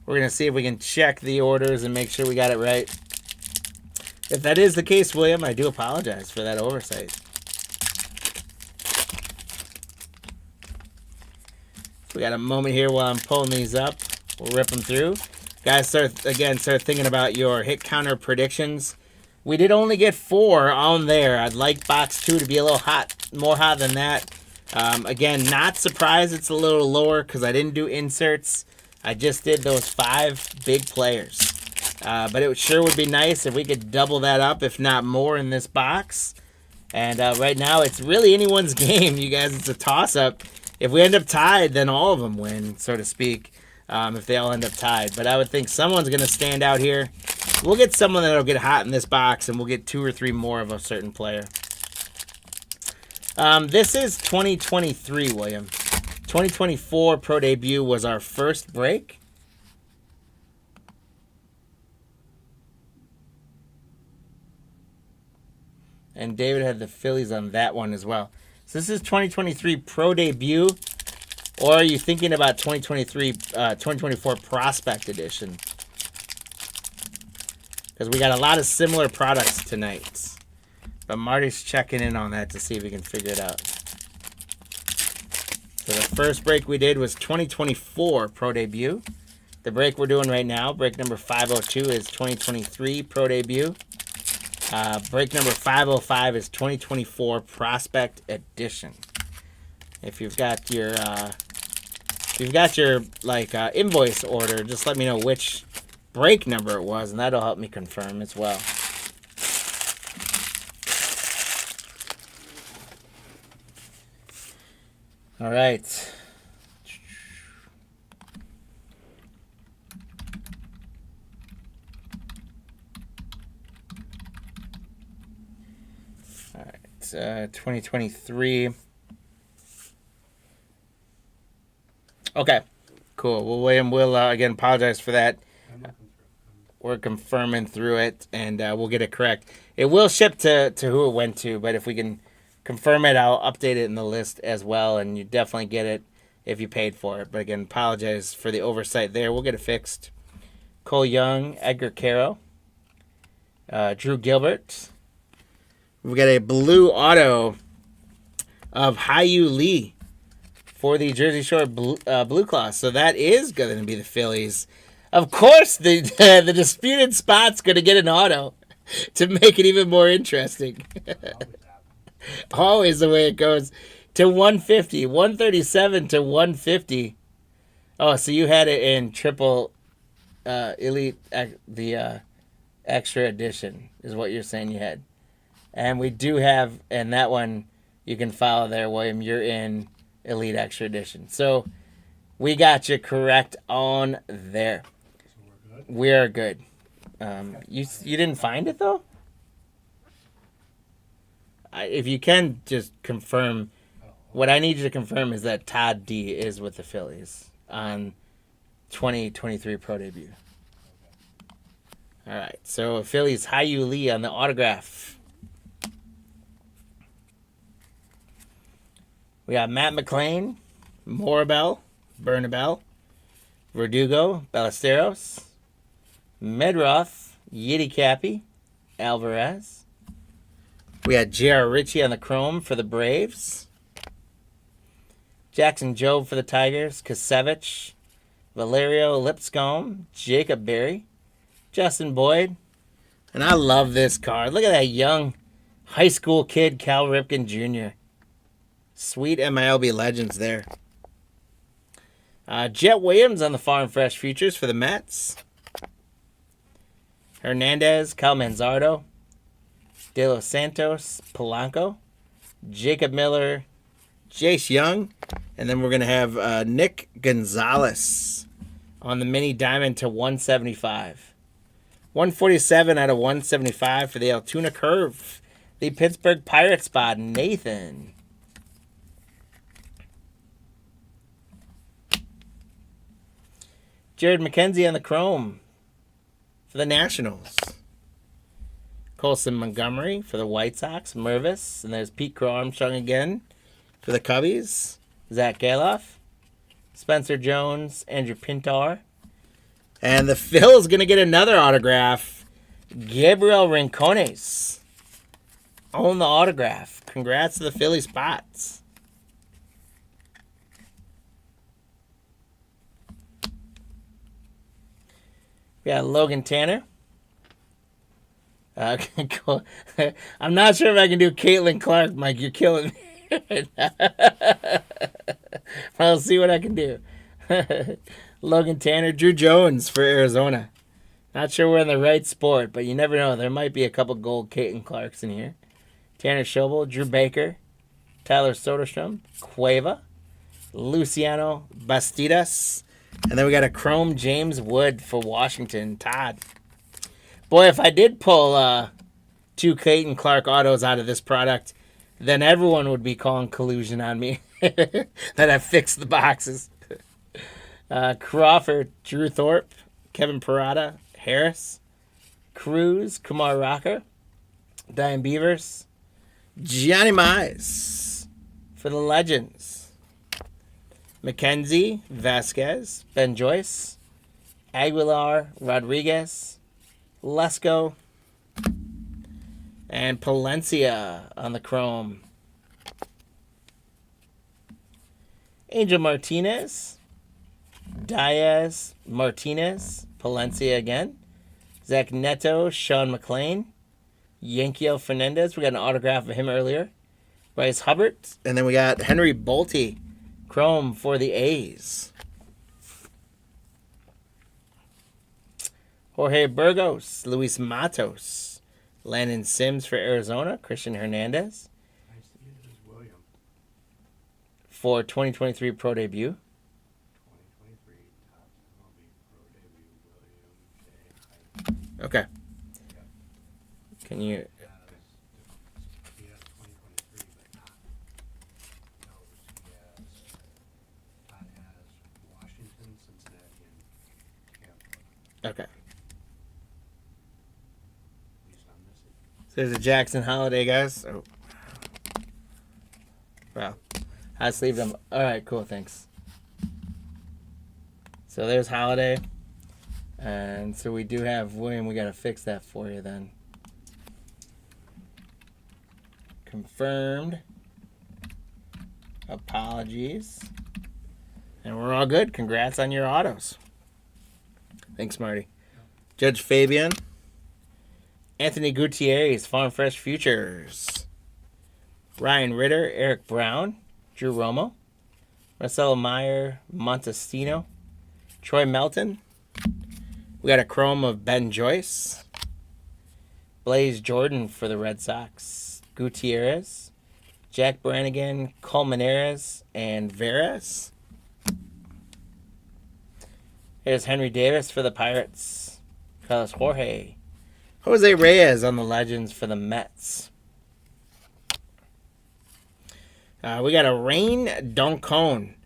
We're going to see if we can check the orders and make sure we got it right. If that is the case, William, I do apologize for that oversight. We got a moment here while I'm pulling these up. We'll rip them through. Guys, start thinking about your hit counter predictions. We did only get 4 on there. I'd like box 2 to be a little more hot than that. Again, not surprised it's a little lower because I didn't do inserts. I just did those 5 big players. But it sure would be nice if we could double that up, if not more, in this box. And right now, it's really anyone's game, you guys. It's a toss-up. If we end up tied, then all of them win, so to speak, if they all end up tied. But I would think someone's going to stand out here. We'll get someone that'll get hot in this box, and we'll get 2 or 3 more of a certain player. This is 2023, William. 2024 Pro Debut was our first break. And David had the Phillies on that one as well. So this is 2023 Pro Debut. Or are you thinking about 2024 Prospect Edition? Because we got a lot of similar products tonight. But Marty's checking in on that to see if we can figure it out. So the first break we did was 2024 Pro Debut. The break we're doing right now, break number 502, is 2023 Pro Debut. Break number 505 is 2024 Prospect Edition. If you've got your invoice order, just let me know which break number it was, and that'll help me confirm as well. All right. All right. 2023. Okay. Cool. Well, William, we'll again apologize for that. We're confirming through it, and we'll get it correct. It will ship to who it went to, but if we can confirm it, I'll update it in the list as well, and you definitely get it if you paid for it. But again, apologize for the oversight there. We'll get it fixed. Cole Young, Edgar Caro, Drew Gilbert. We got a blue auto of Hyu Lee for the Jersey Shore Blue Claws. So that is going to be the Phillies. Of course, the disputed spot's going to get an auto to make it even more interesting. Always the way it goes. To 150. 137 to 150. Oh, so you had it in triple elite, the extra edition is what you're saying you had. And we do have, and that one you can follow there, William. You're in elite extra edition. So we got you correct on there. So we're good. You didn't find it though? If you can just confirm, what I need you to confirm is that Todd D is with the Phillies on 2023 Pro Debut. All right, so Phillies Hyu Lee on the autograph. We got Matt McClain, Morabel, Bernabel, Verdugo, Ballesteros, Medroth, Yiddy Cappy, Alvarez. We had J.R. Ritchie on the chrome for the Braves. Jackson Jobe for the Tigers. Kasevich, Valerio Lipscomb, Jacob Berry, Justin Boyd. And I love this card. Look at that young high school kid, Cal Ripken Jr. Sweet MILB legends there. Jet Williams on the Farm Fresh Futures for the Mets. Hernandez, Cal Manzardo, De Los Santos, Polanco, Jacob Miller, Jace Young, and then we're going to have Nick Gonzalez on the mini diamond to 175. 147 out of 175 for the Altoona Curve. The Pittsburgh Pirates spot, Nathan. Jared McKenzie on the Chrome for the Nationals. Colson Montgomery for the White Sox, Mervis. And there's Pete Crow Armstrong again for the Cubbies. Zach Galoff. Spencer Jones, Andrew Pintar. And the Phil's going to get another autograph. Gabriel Rincones. Own the autograph. Congrats to the Philly spots. We got Logan Tanner. Cool. I'm not sure if I can do Caitlin Clark, Mike. You're killing me. I'll see what I can do. Logan Tanner, Drew Jones for Arizona. Not sure we're in the right sport, but you never know. There might be a couple gold Caitlin Clarks in here. Tanner Schobel, Drew Baker, Tyler Soderstrom, Cueva, Luciano Bastidas, and then we got a Chrome James Wood for Washington. Todd. Boy, if I did pull 2 Caitlin Clark autos out of this product, then everyone would be calling collusion on me that I fixed the boxes. Crawford, Drew Thorpe, Kevin Parada, Harris, Cruz, Kumar Rocker, Diane Beavers, Gianni Mize for the Legends. McKenzie, Vasquez, Ben Joyce, Aguilar, Rodriguez, Lesko, and Palencia on the Chrome. Angel Martinez, Diaz, Martinez, Palencia again, Zach Neto, Sean McLean, Yankiel Fernandez. We got an autograph of him earlier. Bryce Hubbard. And then we got Henry Bolte, Chrome for the A's. Jorge Burgos, Luis Matos, Landon Sims for Arizona, Christian Hernandez. William. For 2023 Pro Debut. 2023 Topps MLB Pro Debut, William J. Okay. Yep. Can you... He has 2023, but not those. Todd has Washington, Cincinnati, and Tampa. Okay. At least I'm missing. So there's a Jackson Holiday, guys. Oh. Wow. I sleeved them. All right, cool. Thanks. So there's Holiday. And so we do have William. We got to fix that for you then. Confirmed. Apologies. And we're all good. Congrats on your autos. Thanks, Marty. Judge Fabian. Anthony Gutierrez, Farm Fresh Futures. Ryan Ritter, Eric Brown, Drew Romo. Marcelo Meyer, Montestino. Troy Melton. We got a chrome of Ben Joyce. Blaze Jordan for the Red Sox. Gutierrez. Jack Brannigan, Colmenares, and Veras. Here's Henry Davis for the Pirates. Carlos Jorge. Jose Reyes on the Legends for the Mets. We got a Rain Doncone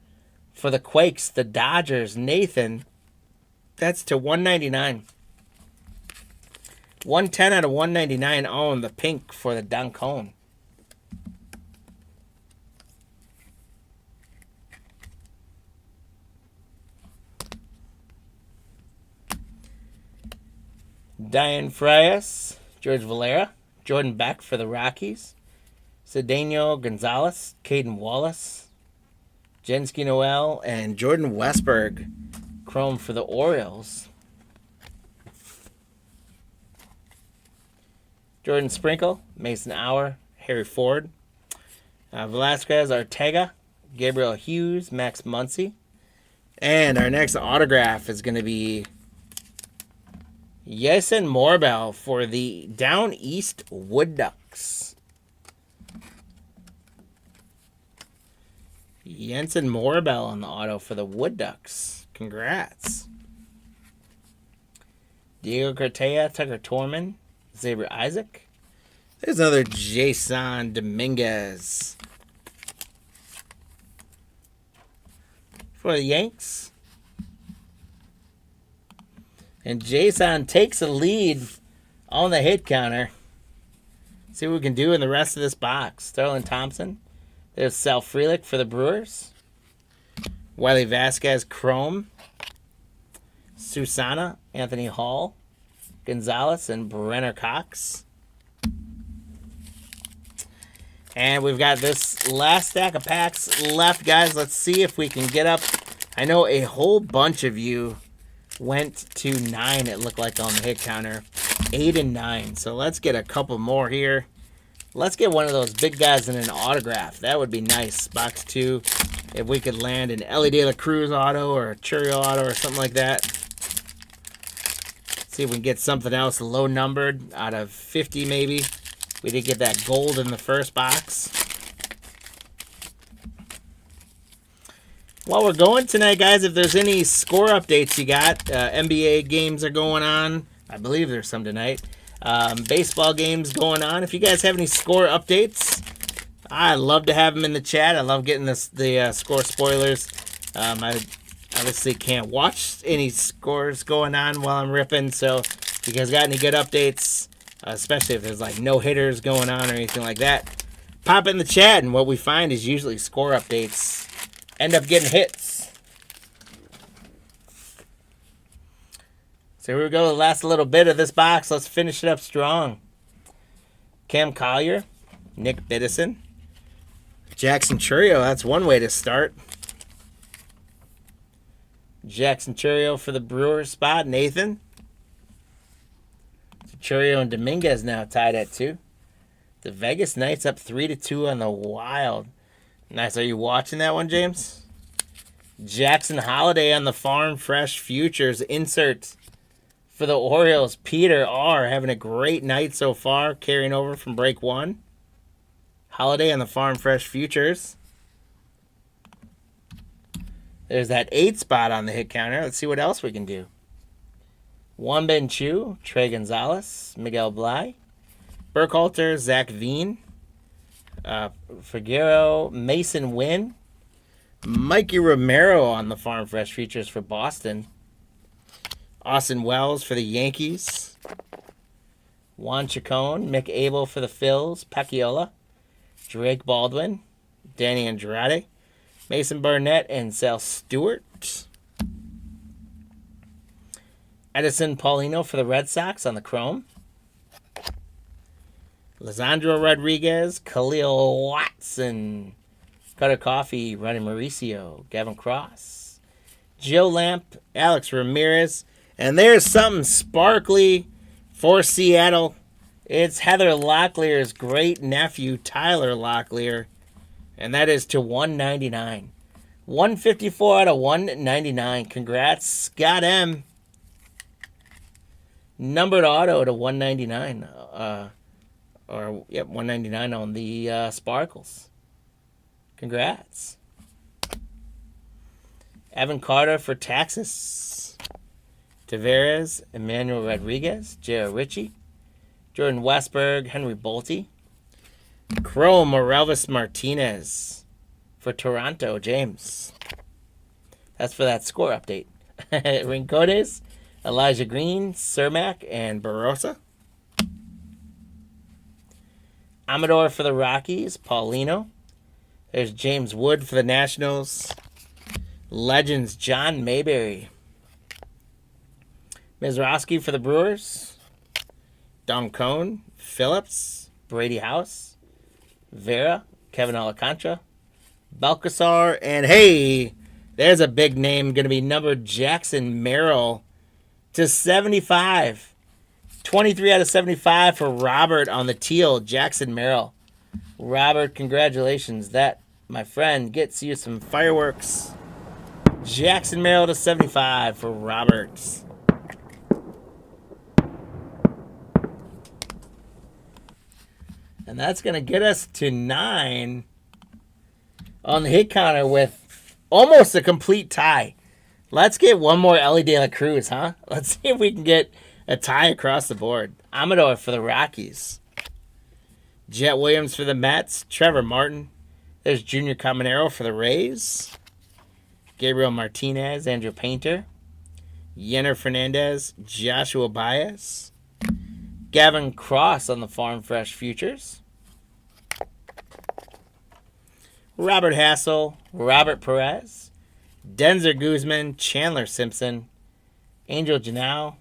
for the Quakes, the Dodgers. Nathan. That's to 199. 110 out of 199 on the pink for the Doncone. Diane Frias, George Valera, Jordan Beck for the Rockies, Cedeno Gonzalez, Caden Wallace, Jensky Noel, and Jordan Westberg, chrome for the Orioles. Jordan Sprinkle, Mason Hour, Harry Ford, Velasquez Ortega, Gabriel Hughes, Max Muncy. And our next autograph is going to be Yesen Morbell for the Down East Wood Ducks. Jensen Morbell on the auto for the Wood Ducks. Congrats. Diego Cortea, Tucker Torman, Xavier Isaac. There's another Jason Dominguez. For the Yanks. And Jason takes a lead on the hit counter. See what we can do in the rest of this box. Sterling Thompson. There's Sal Frelick for the Brewers. Wiley Vasquez Chrome. Susana, Anthony Hall, Gonzalez, and Brenner Cox. And we've got this last stack of packs left, guys. Let's see if we can get up. I know a whole bunch of you went to 9, it looked like, on the hit counter. 8 and 9. So let's get a couple more here. Let's get one of those big guys in an autograph. That would be nice. Box 2. If we could land an Ellie De La Cruz auto or a Churio auto or something like that. See if we can get something else low numbered out of 50 maybe. We did get that gold in the first box. While we're going tonight, guys, if there's any score updates you got, NBA games are going on. I believe there's some tonight. Baseball games going on. If you guys have any score updates, I love to have them in the chat. I love getting the score spoilers. I obviously can't watch any scores going on while I'm ripping, so if you guys got any good updates, especially if there's like no hitters going on or anything like that, pop it in the chat, and what we find is usually score updates end up getting hits. So here we go, the last little bit of this box. Let's finish it up strong. Cam Collier, Nick Biddison, Jackson Churio, that's one way to start. Jackson Churio for the Brewers spot. Nathan. Churio and Dominguez now tied at 2. The Vegas Knights up 3-2 on the Wild. Nice. Are you watching that one, James? Jackson Holiday on the Farm Fresh Futures insert for the Orioles. Peter R. having a great night so far, carrying over from break 1. Holiday on the Farm Fresh Futures. There's that 8 spot on the hit counter. Let's see what else we can do. Womben Chu, Trey Gonzalez, Miguel Bly, Burkhalter, Zach Veen, Figueroa, Mason Wynn, Mikey Romero on the Farm Fresh Futures for Boston, Austin Wells for the Yankees, Juan Chacon, Mick Abel for the Phils, Paciola, Drake Baldwin, Danny Andrade, Mason Burnett, and Sal Stewart. Edison Paulino for the Red Sox on the Chrome. Lisandro Rodriguez, Khalil Watson, Cutter Coffee, Ronnie Mauricio, Gavin Cross, Joe Lamp, Alex Ramirez, and there's something sparkly for Seattle. It's Heather Locklear's great nephew, Tyler Locklear. And that is to 199. 154 out of 199. Congrats, Scott M. Numbered auto to 199. 199 on the Sparkles. Congrats. Evan Carter for Texas. Tavares, Emmanuel Rodriguez, J.R. Ritchie, Jordan Westberg, Henry Bolte. Chrome, Orelvis Martinez for Toronto, James. That's for that score update. Rincones, Elijah Green, Cermak, and Barossa. Amador for the Rockies, Paulino. There's James Wood for the Nationals. Legends, John Mayberry. Mizrowski for the Brewers. Dom Cone, Phillips, Brady House, Vera, Kevin Alcantara, Balcazar, and hey, there's a big name going to be numbered, Jackson Merrill to 75. 23 out of 75 for Robert on the teal, Jackson Merrill. Robert, congratulations. That, my friend, gets you some fireworks. Jackson Merrill to 75 for Roberts. And that's going to get us to 9 on the hit counter with almost a complete tie. Let's get one more Ellie De La Cruz, huh? Let's see if we can get A tie across the board. Amador for the Rockies. Jet Williams for the Mets. Trevor Martin. There's Junior Caminero for the Rays. Gabriel Martinez. Andrew Painter. Yenner Fernandez. Joshua Baez. Gavin Cross on the Farm Fresh Futures. Robert Hassel. Robert Perez. Denzer Guzman. Chandler Simpson. Angel Janau.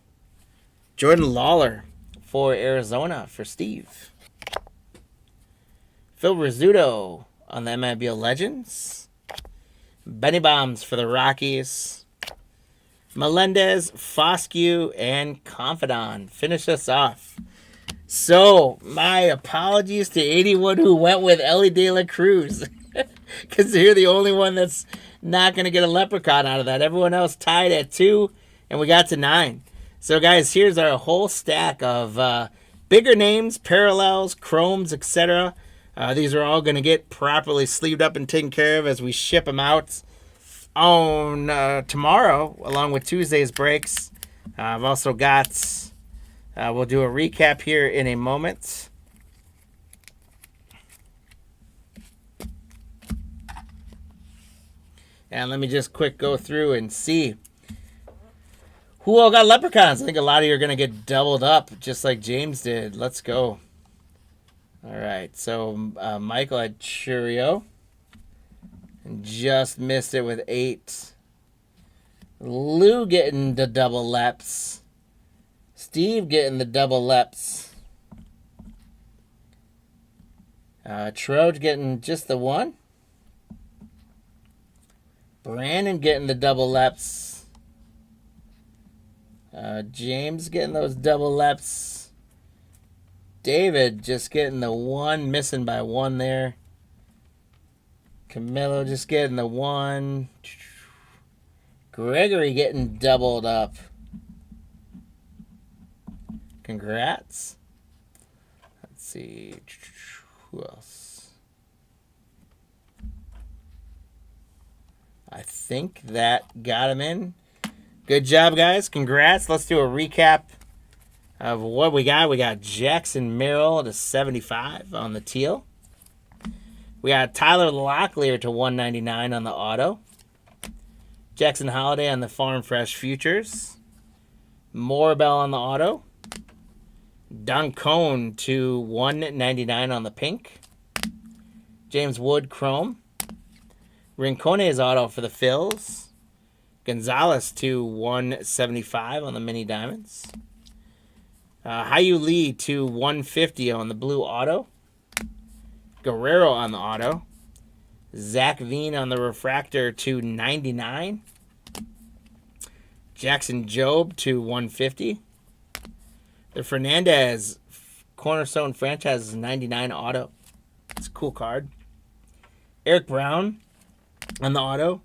Jordan Lawler for Arizona for Steve. Phil Rizzuto on the MLB Legends. Benny Bombs for the Rockies. Melendez, Foscue, and Confidant finish us off. So, my apologies to anyone who went with Ellie De La Cruz. Because you're the only one that's not going to get a leprechaun out of that. Everyone else tied at 2, and we got to 9. So, guys, here's our whole stack of bigger names, parallels, chromes, etc. These are all going to get properly sleeved up and taken care of as we ship them out on tomorrow, along with Tuesday's breaks. I've also got, we'll do a recap here in a moment. And let me just quick go through and see who all got leprechauns. I think a lot of you are going to get doubled up, just like James did. Let's go. All right, so Michael had Churio. And just missed it with 8. Lou getting the double leps. Steve getting the double leps. Troj getting just the 1. Brandon getting the double leps. James getting those double leps. David just getting the 1, missing by 1 there. Camilo just getting the 1. Gregory getting doubled up. Congrats. Let's see. Who else? I think that got him in. Good job, guys. Congrats. Let's do a recap of what we got. We got Jackson Merrill to 75 on the teal. We got Tyler Locklear to 199 on the auto. Jackson Holiday on the Farm Fresh Futures. Morabell on the auto. Doncone to 199 on the pink. James Wood Chrome. Rincone's auto for the Phils. Gonzalez to 175 on the mini diamonds. Hayu Lee to 150 on the blue auto. Guerrero on the auto. Zach Veen on the refractor to 99. Jackson Job to 150. The Fernandez Cornerstone Franchise 99 auto. It's a cool card. Eric Brown on the auto.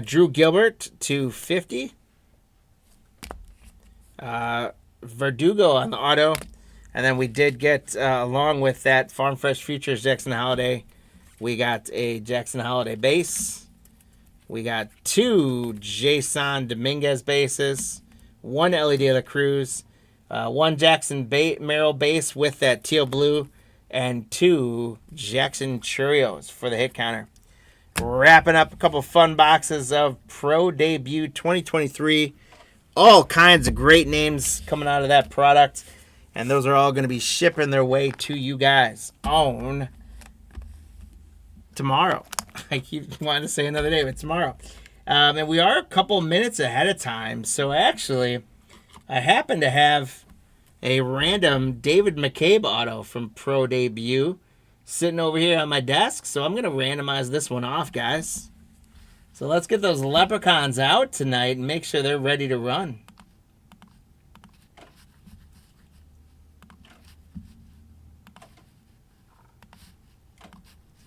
Drew Gilbert to 50. Verdugo on the auto. And then we did get, along with that Farm Fresh Futures Jackson Holiday, we got a Jackson Holiday base. We got 2 Jason Dominguez bases. 1 Ellie De La Cruz. 1 Jackson Merrill base with that teal blue. And 2 Jackson Churios for the hit counter. Wrapping up a couple fun boxes of Pro Debut 2023. All kinds of great names coming out of that product. And those are all going to be shipping their way to you guys on tomorrow. I keep wanting to say another day, but tomorrow. And we are a couple minutes ahead of time. So actually, I happen to have a random David McCabe auto from Pro Debut sitting over here on my desk. So I'm going to randomize this one off, guys. So let's get those leprechauns out tonight and make sure they're ready to run.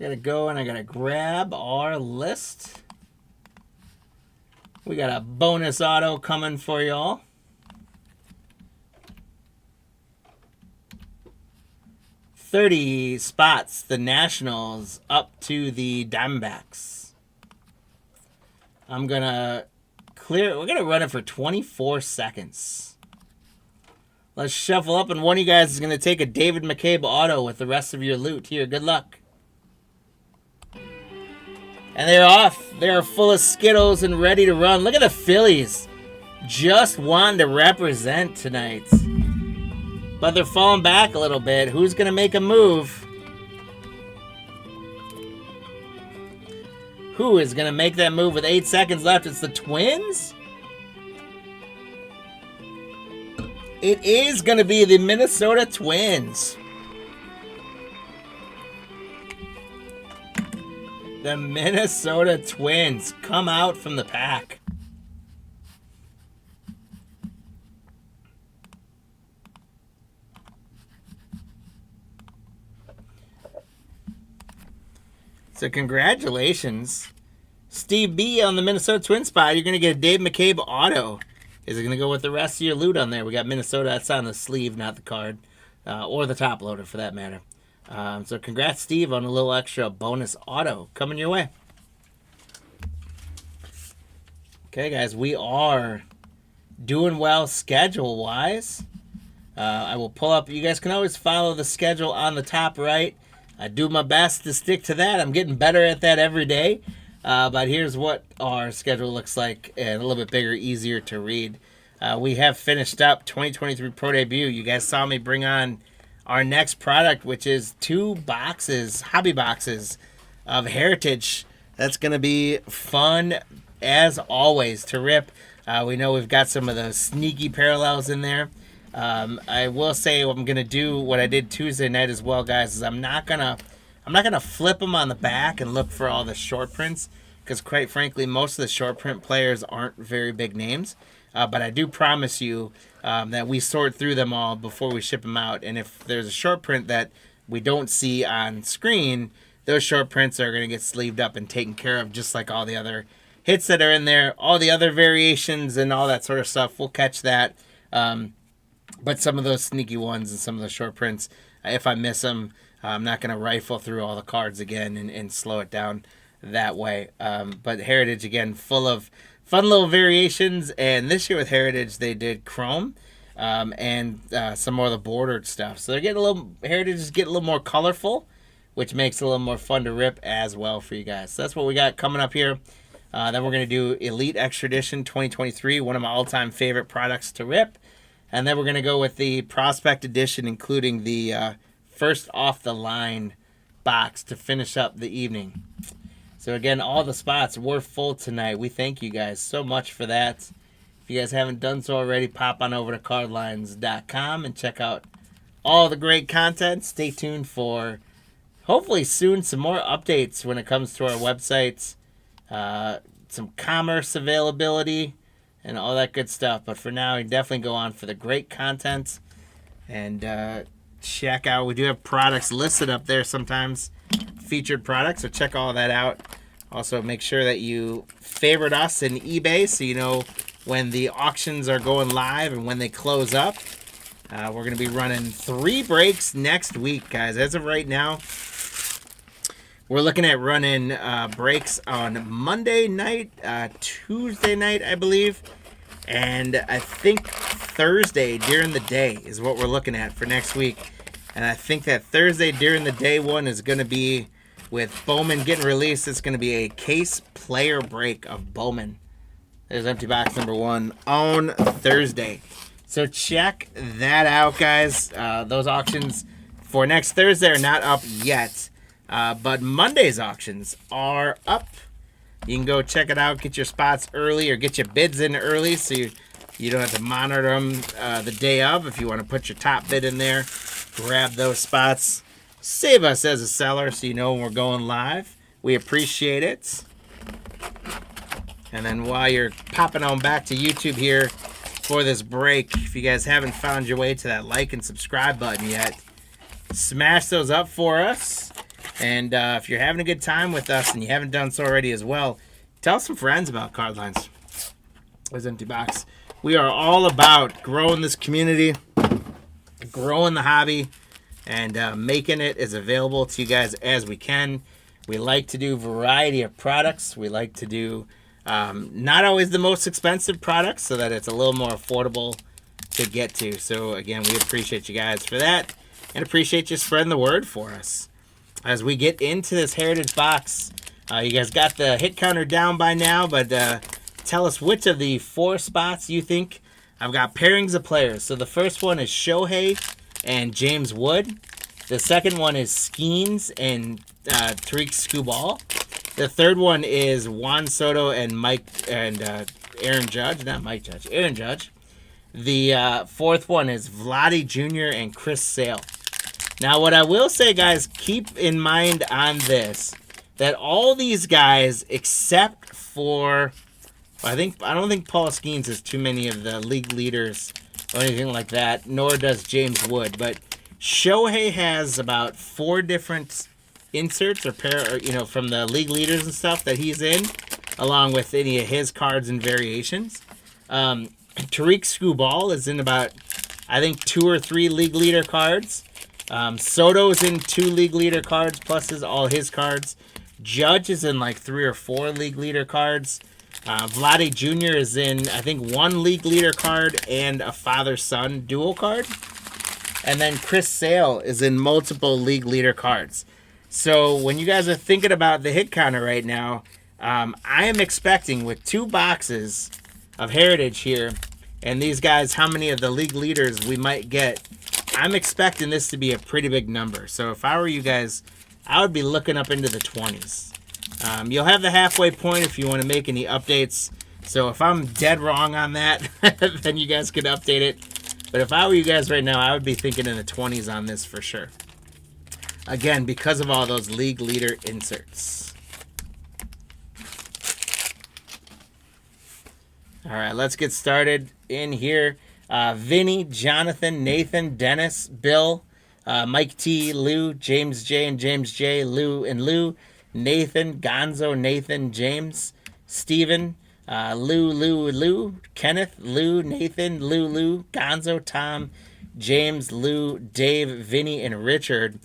Gotta go and I gotta grab our list. We got a bonus auto coming for y'all. $30 spots, the Nationals up to the Diamondbacks. I'm gonna clear, we're gonna run it for 24 seconds. Let's shuffle up, and one of you guys is going to take a David McCabe auto with the rest of your loot. Here, good luck. And they're off. They're full of Skittles and ready to run. Look at the Phillies. Just wanting to represent tonight. But they're falling back a little bit. Who's going to make a move? Who is going to make that move with 8 seconds left? It's the Twins? It is going to be the Minnesota Twins. The Minnesota Twins come out from the pack. So congratulations, Steve B on the Minnesota Twins spot. You're going to get a Dave McCabe auto. Is it going to go with the rest of your loot on there? We got Minnesota. That's on the sleeve, not the card. Or the top loader, for that matter. So congrats, Steve, on a little extra bonus auto coming your way. Okay, guys, we are doing well schedule-wise. I will pull up. You guys can always follow the schedule on the top right. I do my best to stick to that. I'm getting better at that every day. But here's what our schedule looks like, and a little bit bigger, easier to read. We have finished up 2023 Pro Debut. You guys saw me bring on our next product, which is 2 boxes, hobby boxes of Heritage. That's going to be fun, as always, to rip. We know we've got some of those sneaky parallels in there. I will say I'm going to do what I did Tuesday night as well, guys, is I'm not going to flip them on the back and look for all the short prints, because quite frankly, most of the short print players aren't very big names. But I do promise you that we sort through them all before we ship them out. And if there's a short print that we don't see on screen, those short prints are going to get sleeved up and taken care of, just like all the other hits that are in there. All the other variations and all that sort of stuff, we'll catch that. But some of those sneaky ones and some of the short prints, if I miss them, I'm not going to rifle through all the cards again and slow it down that way. But Heritage, again, full of fun little variations. And this year with Heritage, they did Chrome and some more of the bordered stuff. So they're getting Heritage is getting a little more colorful, which makes it a little more fun to rip as well for you guys. So that's what we got coming up here. Then we're going to do Elite Extradition 2023, one of my all-time favorite products to rip. And then we're going to go with the Prospect Edition, including the first off-the-line box to finish up the evening. So again, all the spots were full tonight. We thank you guys so much for that. If you guys haven't done so already, pop on over to cardlines.com and check out all the great content. Stay tuned for, hopefully soon, some more updates when it comes to our websites, some commerce availability, and all that good stuff. But for now, you definitely go on for the great content and check out. We do have products listed up there sometimes, featured products, so check all that out. Also, make sure that you favorite us in eBay so you know when the auctions are going live and when they close up. We're going to be running 3 breaks next week, guys. As of right now, we're looking at running breaks on Monday night, Tuesday night, I believe, and I think Thursday during the day is what we're looking at for next week. And I think that Thursday during the day one is going to be with Bowman getting released. It's going to be a case player break of Bowman. There's empty box number 1 on Thursday. So check that out, guys. Those auctions for next Thursday are not up yet. But Monday's auctions are up. You can go check it out, get your spots early or get your bids in early so you don't have to monitor them the day of. If you want to put your top bid in there, grab those spots. Save us as a seller so you know when we're going live. We appreciate it. And then while you're popping on back to YouTube here for this break, if you guys haven't found your way to that like and subscribe button yet, smash those up for us. And if you're having a good time with us and you haven't done so already as well, tell some friends about Cardlines. There's empty box. We are all about growing this community, growing the hobby, and making it as available to you guys as we can. We like to do variety of products. We like to do not always the most expensive products so that it's a little more affordable to get to. So again, we appreciate you guys for that, and appreciate you spreading the word for us. As we get into this Heritage box, you guys got the hit counter down by now, but tell us which of the 4 spots you think. I've got pairings of players. So the first one is Shohei and James Wood. The second one is Skeens and Tariq Skubal. The third one is Juan Soto and Aaron Judge. Not Mike Judge, Aaron Judge. The fourth one is Vladdy Jr. and Chris Sale. Now, what I will say, guys, keep in mind on this, that all these guys, except for, I don't think Paul Skeens has too many of the league leaders or anything like that, nor does James Wood. But Shohei has about 4 different inserts or from the league leaders and stuff that he's in, along with any of his cards and variations. Tariq Skubal is in about, I think, 2 or 3 league leader cards. Soto's in 2 league leader cards plus all his cards. Judge is in like 3 or 4 league leader cards. Vladdy Jr. is in, I think, 1 league leader card and a father-son dual card. And then Chris Sale is in multiple league leader cards. So when you guys are thinking about the hit counter right now, I am expecting with 2 boxes of Heritage here, and these guys, how many of the league leaders we might get, I'm expecting this to be a pretty big number. So if I were you guys, I would be looking up into the 20s. You'll have the halfway point if you want to make any updates. So if I'm dead wrong on that, then you guys can update it. But if I were you guys right now, I would be thinking in the 20s on this for sure. Again, because of all those league leader inserts. All right, let's get started in here. Vinny, Jonathan, Nathan, Dennis, Bill, Mike T, Lou, James J and James J, Lou and Lou, Nathan, Gonzo, Nathan, James, Steven, Lou, Kenneth, Lou, Nathan, Lou, Gonzo, Tom, James, Lou, Dave, Vinny, and Richard,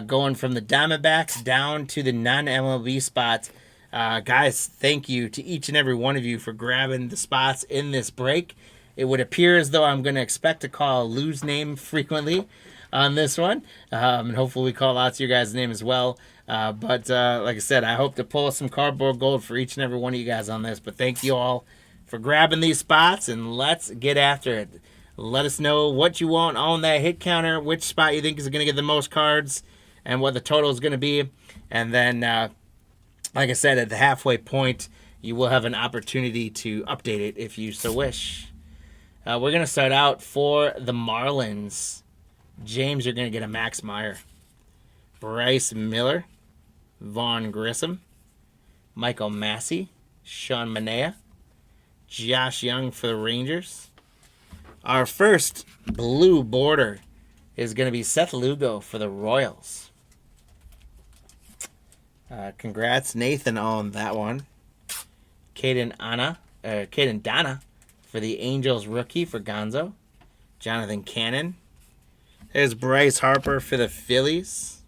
going from the Diamondbacks down to the non-MLB spots. Guys, thank you to each and every one of you for grabbing the spots in this break. It would appear as though I'm going to expect to call Lou's name frequently on this one. And hopefully we call out to your guys' name as well. But like I said, I hope to pull some cardboard gold for each and every one of you guys on this. But thank you all for grabbing these spots, and let's get after it. Let us know what you want on that hit counter, which spot you think is going to get the most cards, and what the total is going to be. And then, like I said, at the halfway point, you will have an opportunity to update it if you so wish. We're going to start out for the Marlins. James, you're going to get a Max Meyer. Bryce Miller. Vaughn Grissom. Michael Massey. Sean Manaea. Josh Young for the Rangers. Our first blue border is going to be Seth Lugo for the Royals. Congrats, Nathan, on that one. Caden Donna for the Angels rookie for Gonzo. Jonathan Cannon. There's Bryce Harper for the Phillies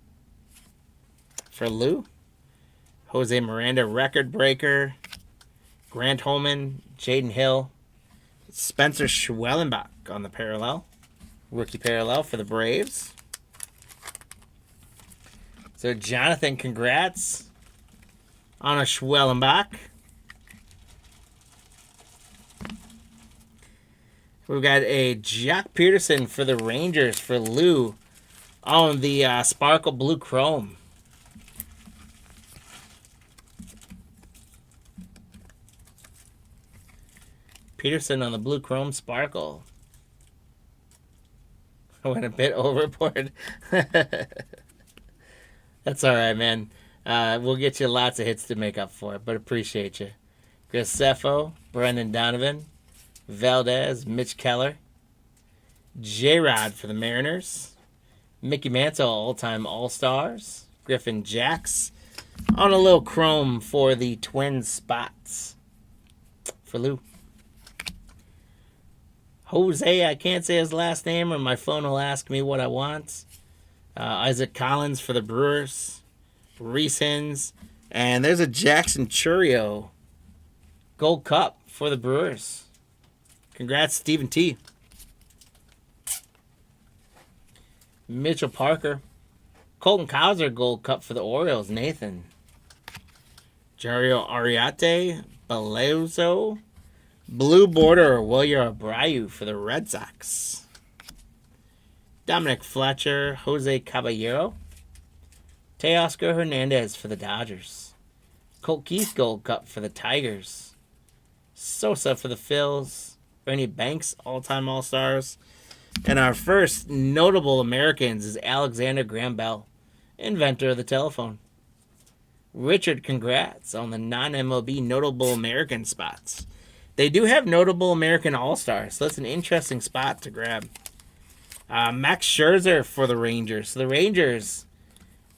for Lou. Jose Miranda, record breaker. Grant Holman, Jaden Hill. Spencer Schwellenbach on the parallel. Rookie parallel for the Braves. So Jonathan, congrats on a Schwellenbach. We've got a Jack Peterson for the Rangers for Lou on the Sparkle Blue Chrome. Peterson on the Blue Chrome Sparkle. I went a bit overboard. That's all right, man. We'll get you lots of hits to make up for it, but appreciate you. Graceffo, Brendan Donovan, Valdez, Mitch Keller, J-Rod for the Mariners, Mickey Mantle, all-time All-Stars, Griffin Jacks, on a little chrome for the Twin Spots for Lou. Jose, I can't say his last name or my phone will ask me what I want. Isaac Collins for the Brewers, Reese Hins, and there's a Jackson Churio Gold Cup for the Brewers. Congrats, Stephen T. Mitchell Parker. Colton Cowser Gold Cup for the Orioles, Nathan. Jario Ariete, Belezo. Blue border, Wilyer Abreu for the Red Sox. Dominic Fletcher, Jose Caballero. Teoscar Hernandez for the Dodgers. Colt Keith Gold Cup for the Tigers. Sosa for the Phils. Ernie Banks, all-time All-Stars. And our first notable Americans is Alexander Graham Bell, inventor of the telephone. Richard, congrats on the non-MLB notable American spots. They do have notable American All-Stars, so that's an interesting spot to grab. Max Scherzer for the Rangers. So the Rangers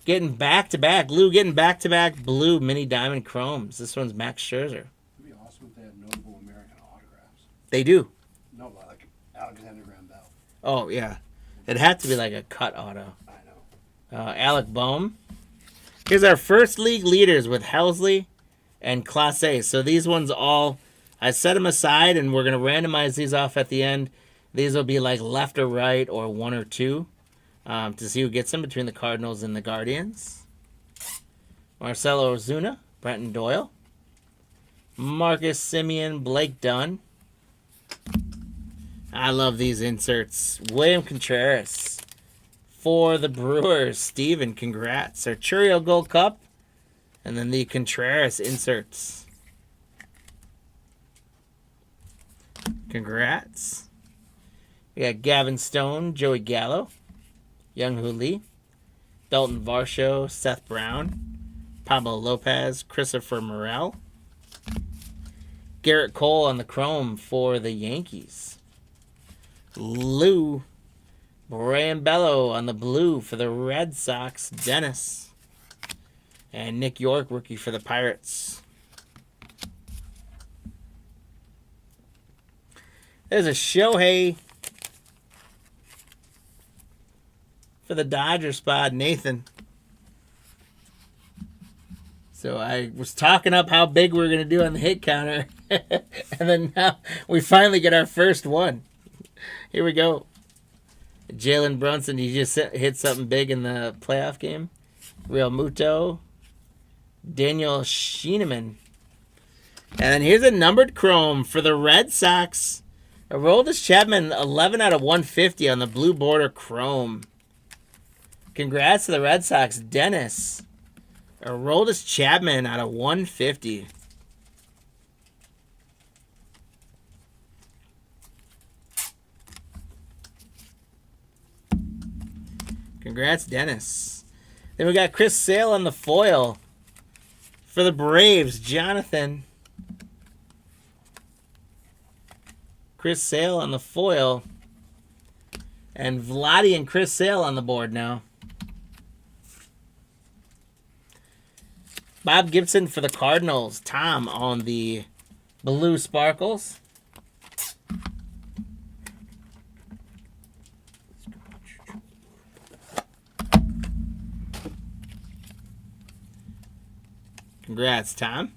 getting back-to-back. Lou getting back-to-back blue mini diamond chromes. This one's Max Scherzer. It'd be awesome if they had notable American autographs. They do. No, like Alexander Graham Bell. Oh, yeah. It had to be like a cut auto. I know. Alec Boehm. Here's our first league leaders with Helsley and Class A. So these ones all, I set them aside, and we're going to randomize these off at the end. These will be like left or right or 1 or 2 to see who gets them between the Cardinals and the Guardians. Marcelo Ozuna, Brenton Doyle. Marcus Simeon, Blake Dunn. I love these inserts. William Contreras. For the Brewers, Steven, congrats. Arturo Gold Cup. And then the Contreras inserts. Congrats. We got Gavin Stone, Joey Gallo, Young Hoo Lee, Dalton Varsho, Seth Brown, Pablo Lopez, Christopher Morel, Garrett Cole on the chrome for the Yankees. Lou Brambello on the blue for the Red Sox, Dennis. And Nick York, rookie for the Pirates. There's a Shohei for the Dodger spot, Nathan. So I was talking up how big we were going to do on the hit counter. And then now we finally get our first one. Here we go. Jalen Brunson, he just hit something big in the playoff game. Real Muto. Daniel Schieneman. And then here's a numbered chrome for the Red Sox. Aroldis Chapman, 11 out of 150 on the blue border chrome. Congrats to the Red Sox, Dennis. Aroldis Chapman out of 150. Congrats, Dennis. Then we got Chris Sale on the foil for the Braves, Jonathan. Chris Sale on the foil. And Vladdy and Chris Sale on the board now. Bob Gibson for the Cardinals. Tom on the blue sparkles. Congrats, Tom.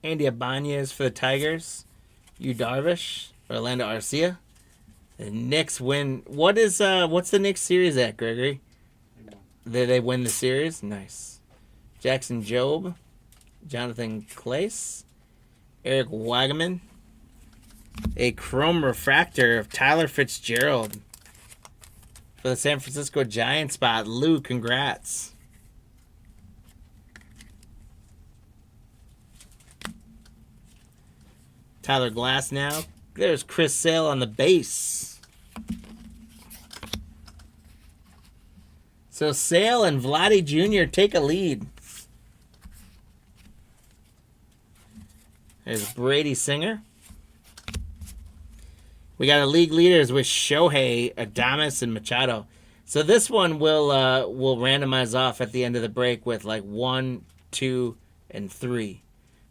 Andy Ibanez for the Tigers. Yu Darvish, Orlando Arcia. The Knicks win. What's the Knicks series at, Gregory? They win the series? Nice. Jackson Jobe. Jonathan Clace. Eric Wagaman. A chrome refractor of Tyler Fitzgerald. For the San Francisco Giants spot. Lou, congrats. Tyler Glass now. There's Chris Sale on the base. So Sale and Vladdy Jr. take a lead. There's Brady Singer. We got a league leaders with Shohei, Adames, and Machado. So this one will randomize off at the end of the break with like 1, 2, and 3.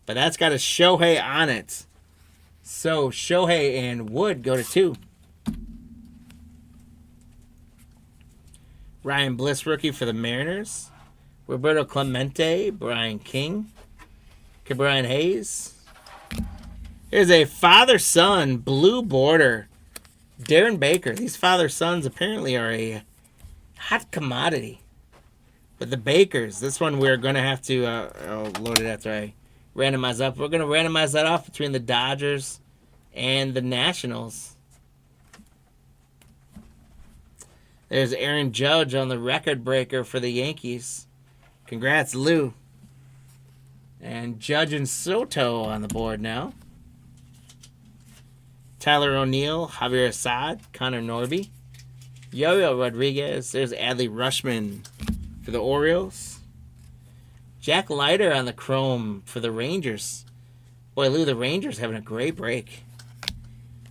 But that's got a Shohei on it. So Shohei and Wood go to 2. Ryan Bliss, rookie for the Mariners. Roberto Clemente, Brian King, Ke'Bryan Hayes. Here's a father-son blue border. Darren Baker. These father-sons apparently are a hot commodity. But the Bakers, this one we're going to have to... I'll load it after I randomize up. We're going to randomize that off between the Dodgers and the Nationals. There's Aaron Judge on the record breaker for the Yankees. Congrats, Lou. And Judge and Soto on the board now. Tyler O'Neill, Javier Assad, Connor Norby. Yo-Yo Rodriguez. There's Adley Rutschman for the Orioles. Jack Leiter on the chrome for the Rangers. Boy, Lou, the Rangers having a great break.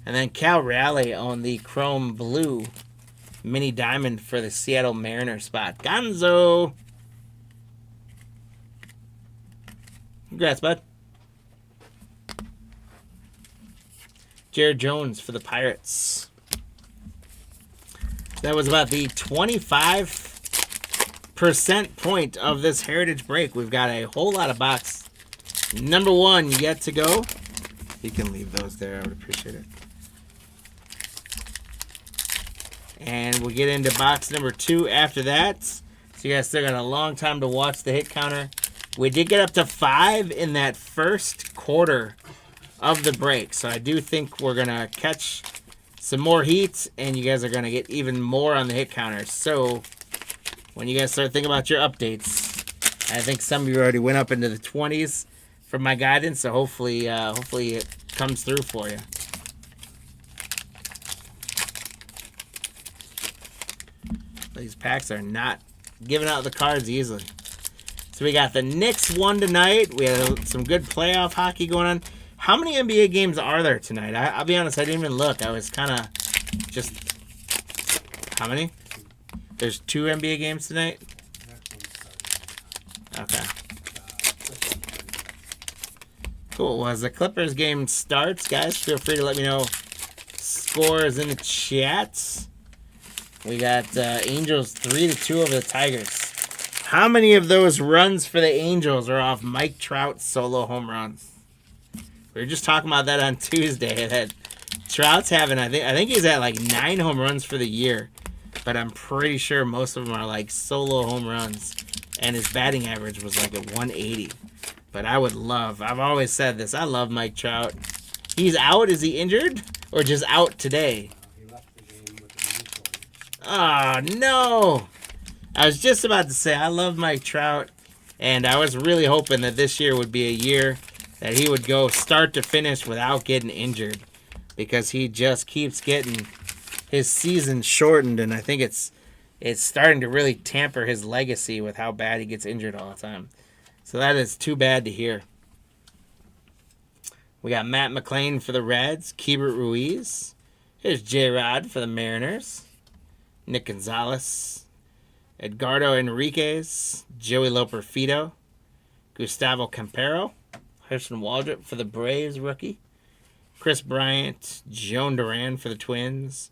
And then Cal Raleigh on the chrome blue mini diamond for the Seattle Mariners spot. Gonzo. Congrats, bud. Jared Jones for the Pirates. That was about the 25% point of this Heritage break. We've got a whole lot of box. Number 1 yet to go. You can leave those there. I would appreciate it. And we'll get into box number 2 after that. So you guys still got a long time to watch the hit counter. We did get up to 5 in that first quarter of the break. So I do think we're going to catch some more heat, and you guys are going to get even more on the hit counter. So when you guys start thinking about your updates, I think some of you already went up into the 20s from my guidance. So hopefully it comes through for you. These packs are not giving out the cards easily. So we got the Knicks one tonight. We had some good playoff hockey going on. How many NBA games are there tonight? I'll be honest, I didn't even look. I was kind of just... How many? There's 2 NBA games tonight? Okay. Cool. Well, as the Clippers game starts, guys, feel free to let me know scores in the chats. We got Angels 3-2 over the Tigers. How many of those runs for the Angels are off Mike Trout's solo home runs? We were just talking about that on Tuesday. That Trout's having, I think he's at like 9 home runs for the year. But I'm pretty sure most of them are like solo home runs. And his batting average was like at 180. But I've always said this, I love Mike Trout. He's out? Is he injured? Or just out today? He left the game with the knee Oh, injury. no. I was just about to say, I love Mike Trout. And I was really hoping that this year would be a year that he would go start to finish without getting injured, because he just keeps getting his season shortened, and I think it's starting to really tamper his legacy with how bad he gets injured all the time. So that is too bad to hear. We got Matt McClain for the Reds, Keibert Ruiz. Here's J-Rod for the Mariners, Nick Gonzalez, Edgardo Enriquez, Joey Loperfido, Gustavo Campero, Harrison Waldrop for the Braves rookie, Chris Bryant, Joan Duran for the Twins,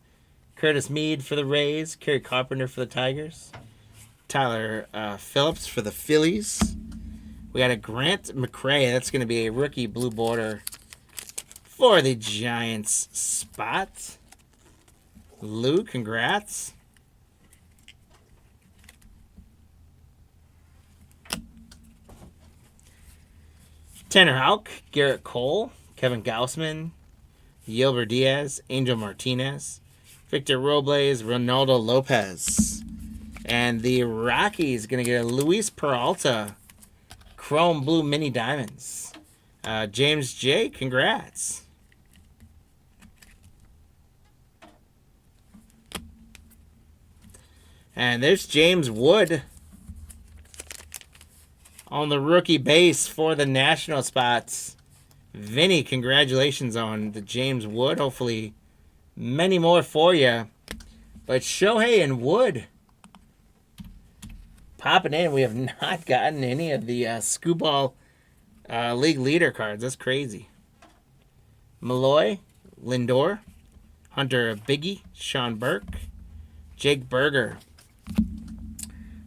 Curtis Mead for the Rays, Kerry Carpenter for the Tigers, Tyler Phillips for the Phillies. We got a Grant McCray. That's going to be a rookie blue border for the Giants spot. Lou, congrats. Tanner Houck, Garrett Cole, Kevin Gausman, Yelber Diaz, Angel Martinez, Victor Robles, Ronaldo Lopez. And the Rockies going to get a Luis Peralta Chrome Blue Mini Diamonds. James J., congrats. And there's James Wood on the rookie base for the national spots. Vinny, congratulations on the James Wood. Hopefully many more for you. But Shohei and Wood popping in. We have not gotten any of the Scooball League Leader cards. That's crazy. Malloy, Lindor, Hunter Biggie, Sean Burke, Jake Berger.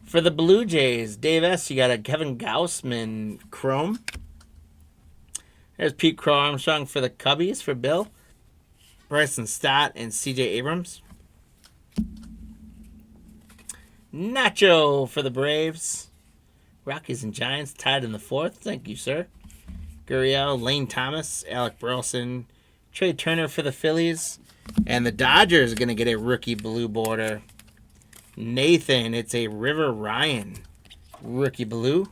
For the Blue Jays, Dave S., you got a Kevin Gausman Chrome. There's Pete Crow Armstrong for the Cubbies for Bill. Bryson Stott and CJ Abrams. Nacho for the Braves. Rockies and Giants tied in the 4th. Thank you, sir. Gurriel, Lane Thomas, Alec Burleson, Trey Turner for the Phillies. And the Dodgers are going to get a rookie blue border. Nathan, it's a River Ryan rookie blue.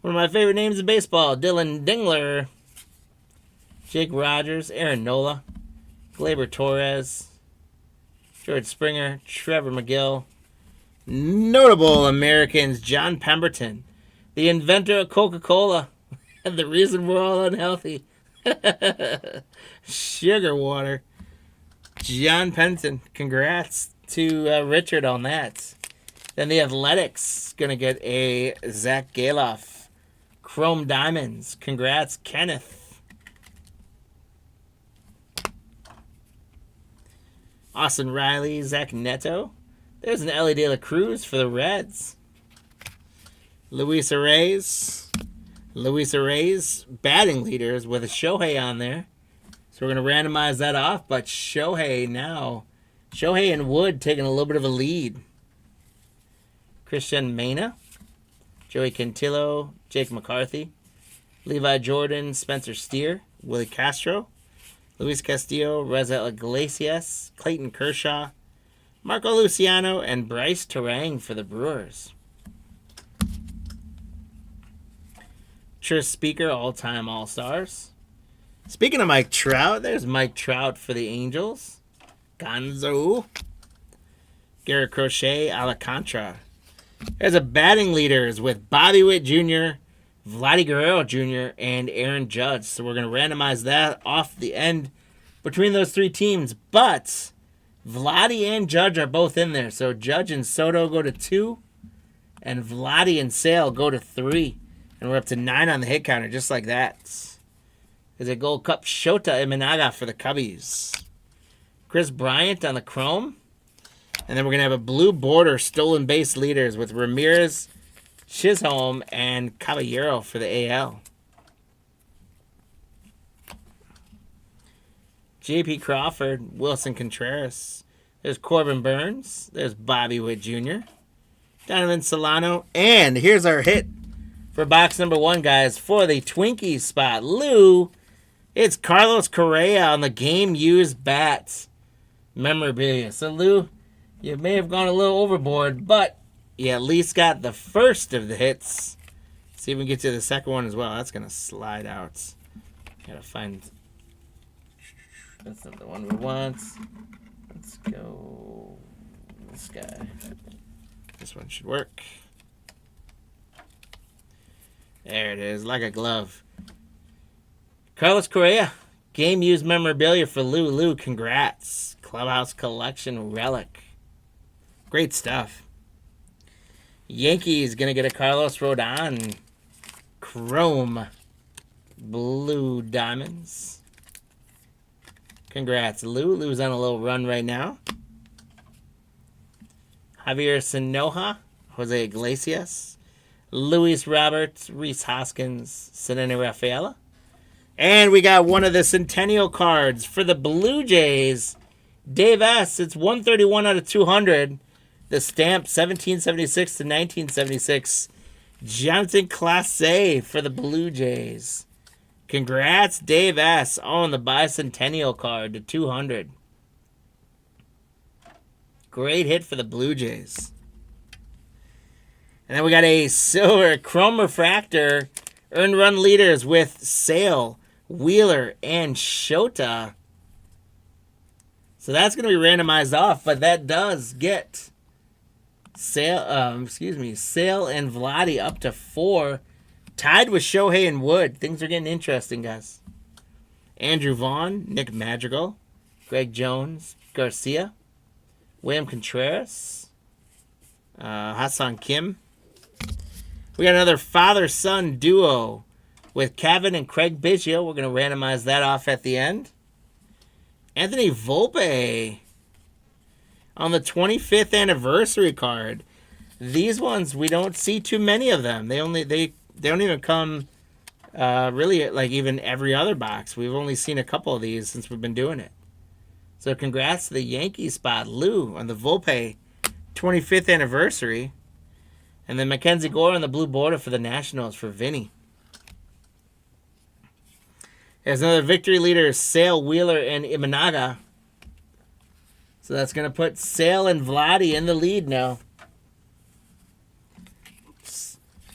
One of my favorite names in baseball, Dylan Dingler. Jake Rogers, Aaron Nola, Gleyber Torres, George Springer, Trevor McGill. Notable Americans, John Pemberton, the inventor of Coca-Cola, and the reason we're all unhealthy. Sugar water. John Pemberton, congrats to Richard on that. Then the Athletics going to get a Zach Galoff. Chrome Diamonds, congrats, Kenneth. Austin Riley, Zach Neto. There's an Ellie De La Cruz for the Reds. Luis Arraez, batting leaders with a Shohei on there. So we're going to randomize that off, but Shohei and Wood taking a little bit of a lead. Christian Mena, Joey Cantillo, Jake McCarthy, Levi Jordan, Spencer Steer, Willie Castro, Luis Castillo, Reza Iglesias, Clayton Kershaw, Marco Luciano, and Bryce Terang for the Brewers. Tris Speaker, all-time All-Stars. Speaking of Mike Trout, there's Mike Trout for the Angels. Gonzo. Garrett Crochet, Alcantara. There's a batting leaders with Bobby Witt Jr., Vladdy Guerrero Jr., and Aaron Judge. So we're going to randomize that off the end between those 3 teams. But Vladdy and Judge are both in there. So Judge and Soto go to 2, and Vladdy and Sale go to 3. And we're up to 9 on the hit counter, just like that. There's a Gold Cup Shota Imanaga for the Cubbies. Chris Bryant on the Chrome. And then we're going to have a blue border stolen base leaders with Ramirez, Chisholm, and Caballero for the AL. J.P. Crawford, Wilson Contreras. There's Corbin Burns. There's Bobby Witt Jr. Donovan Solano. And here's our hit for box number 1, guys, for the Twinkie spot. Lou, it's Carlos Correa on the game-used bats memorabilia. So, Lou, you may have gone a little overboard, but you at least got the first of the hits. See if we can get to the second one as well. That's going to slide out. Gotta find... That's not the one we want. Let's go... This guy. This one should work. There it is, like a glove. Carlos Correa, game-used memorabilia for Lou. Lou, congrats. Clubhouse Collection Relic. Great stuff. Yankees going to get a Carlos Rodon Chrome Blue Diamonds. Congrats, Lou. Lou's on a little run right now. Javier Sinoja, Jose Iglesias, Luis Roberts, Reese Hoskins, Senene Rafaela. And we got one of the Centennial cards for the Blue Jays. Dave S. It's 131 out of 200. The stamp 1776 to 1976. Jonathan Clase for the Blue Jays. Congrats, Dave S. on the bicentennial card to 200. Great hit for the Blue Jays. And then we got a silver Chrome Refractor earned run leaders with Sale, Wheeler, and Shota. So that's going to be randomized off, but that does get Sale and Vladdy up to 4. Tied with Shohei and Wood. Things are getting interesting, guys. Andrew Vaughn, Nick Madrigal, Greg Jones, Garcia, William Contreras, Hassan Kim. We got another father-son duo with Kevin and Craig Biggio. We're going to randomize that off at the end. Anthony Volpe on the 25th anniversary card. These ones, we don't see too many of them. They don't even come really like even every other box. We've only seen a couple of these since we've been doing it. So congrats to the Yankee spot, Lou, on the Volpe 25th anniversary. And then Mackenzie Gore on the blue border for the Nationals for Vinny. There's another victory leader, Sale, Wheeler, and Imanaga. So that's going to put Sale and Vladdy in the lead now.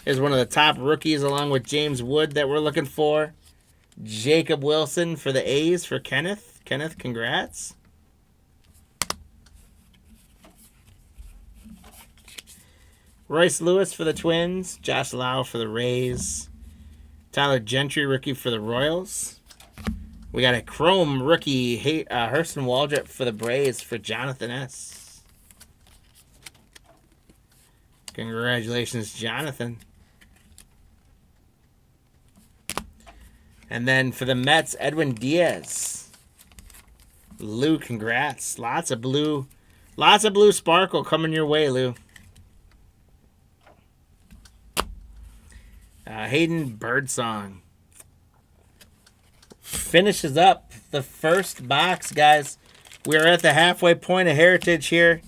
Here's one of the top rookies along with James Wood that we're looking for. Jacob Wilson for the A's for Kenneth. Kenneth, congrats. Royce Lewis for the Twins. Josh Lau for the Rays. Tyler Gentry, rookie for the Royals. We got a chrome rookie, Hurston Waldrop for the Braves for Jonathan S. Congratulations, Jonathan. And then for the Mets, Edwin Diaz. Lou, congrats. Lots of blue sparkle coming your way, Lou. Hayden Birdsong finishes up the first box, guys. We're at the halfway point of Heritage here.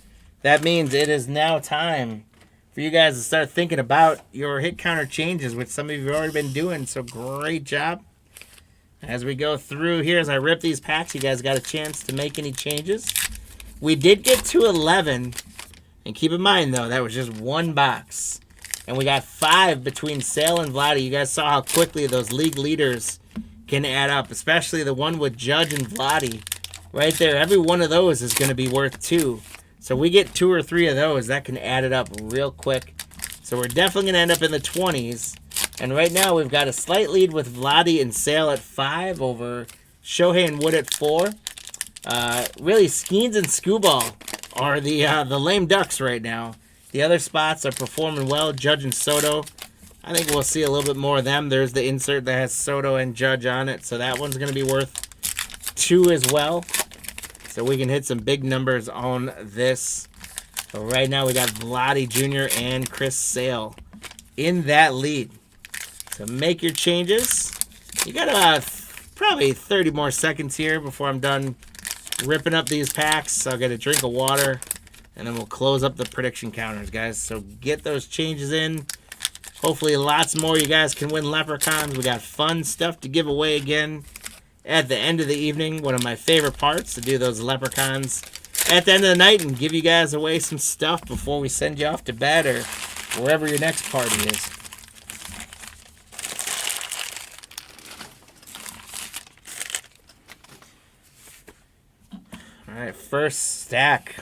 That means it is now time for you guys to start thinking about your hit counter changes, which some of you have already been doing, so great job. As we go through here, as I rip these packs, you guys got a chance to make any changes. We did get to 11, and keep in mind, though, that was just one box. And we got 5 between Sale and Vladdy. You guys saw how quickly those league leaders can add up, especially the one with Judge and Vladdy. Right there, every one of those is going to be worth 2. So we get 2 or 3 of those, that can add it up real quick. So we're definitely going to end up in the 20s. And right now we've got a slight lead with Vladdy and Sale at 5 over Shohei and Wood at 4. Really, Skeens and Scooball are the lame ducks right now. The other spots are performing well. Judge and Soto, I think we'll see a little bit more of them. There's the insert that has Soto and Judge on it, so that one's going to be worth 2 as well. So we can hit some big numbers on this. So right now we got Vladdy Jr. and Chris Sale in that lead. So make your changes. You got probably 30 more seconds here before I'm done ripping up these packs. I'll get a drink of water, and then we'll close up the prediction counters, guys. So get those changes in. Hopefully lots more you guys can win leprechauns. We got fun stuff to give away again at the end of the evening. One of my favorite parts, to do those leprechauns at the end of the night and give you guys away some stuff before we send you off to bed or wherever your next party is. All right, first stack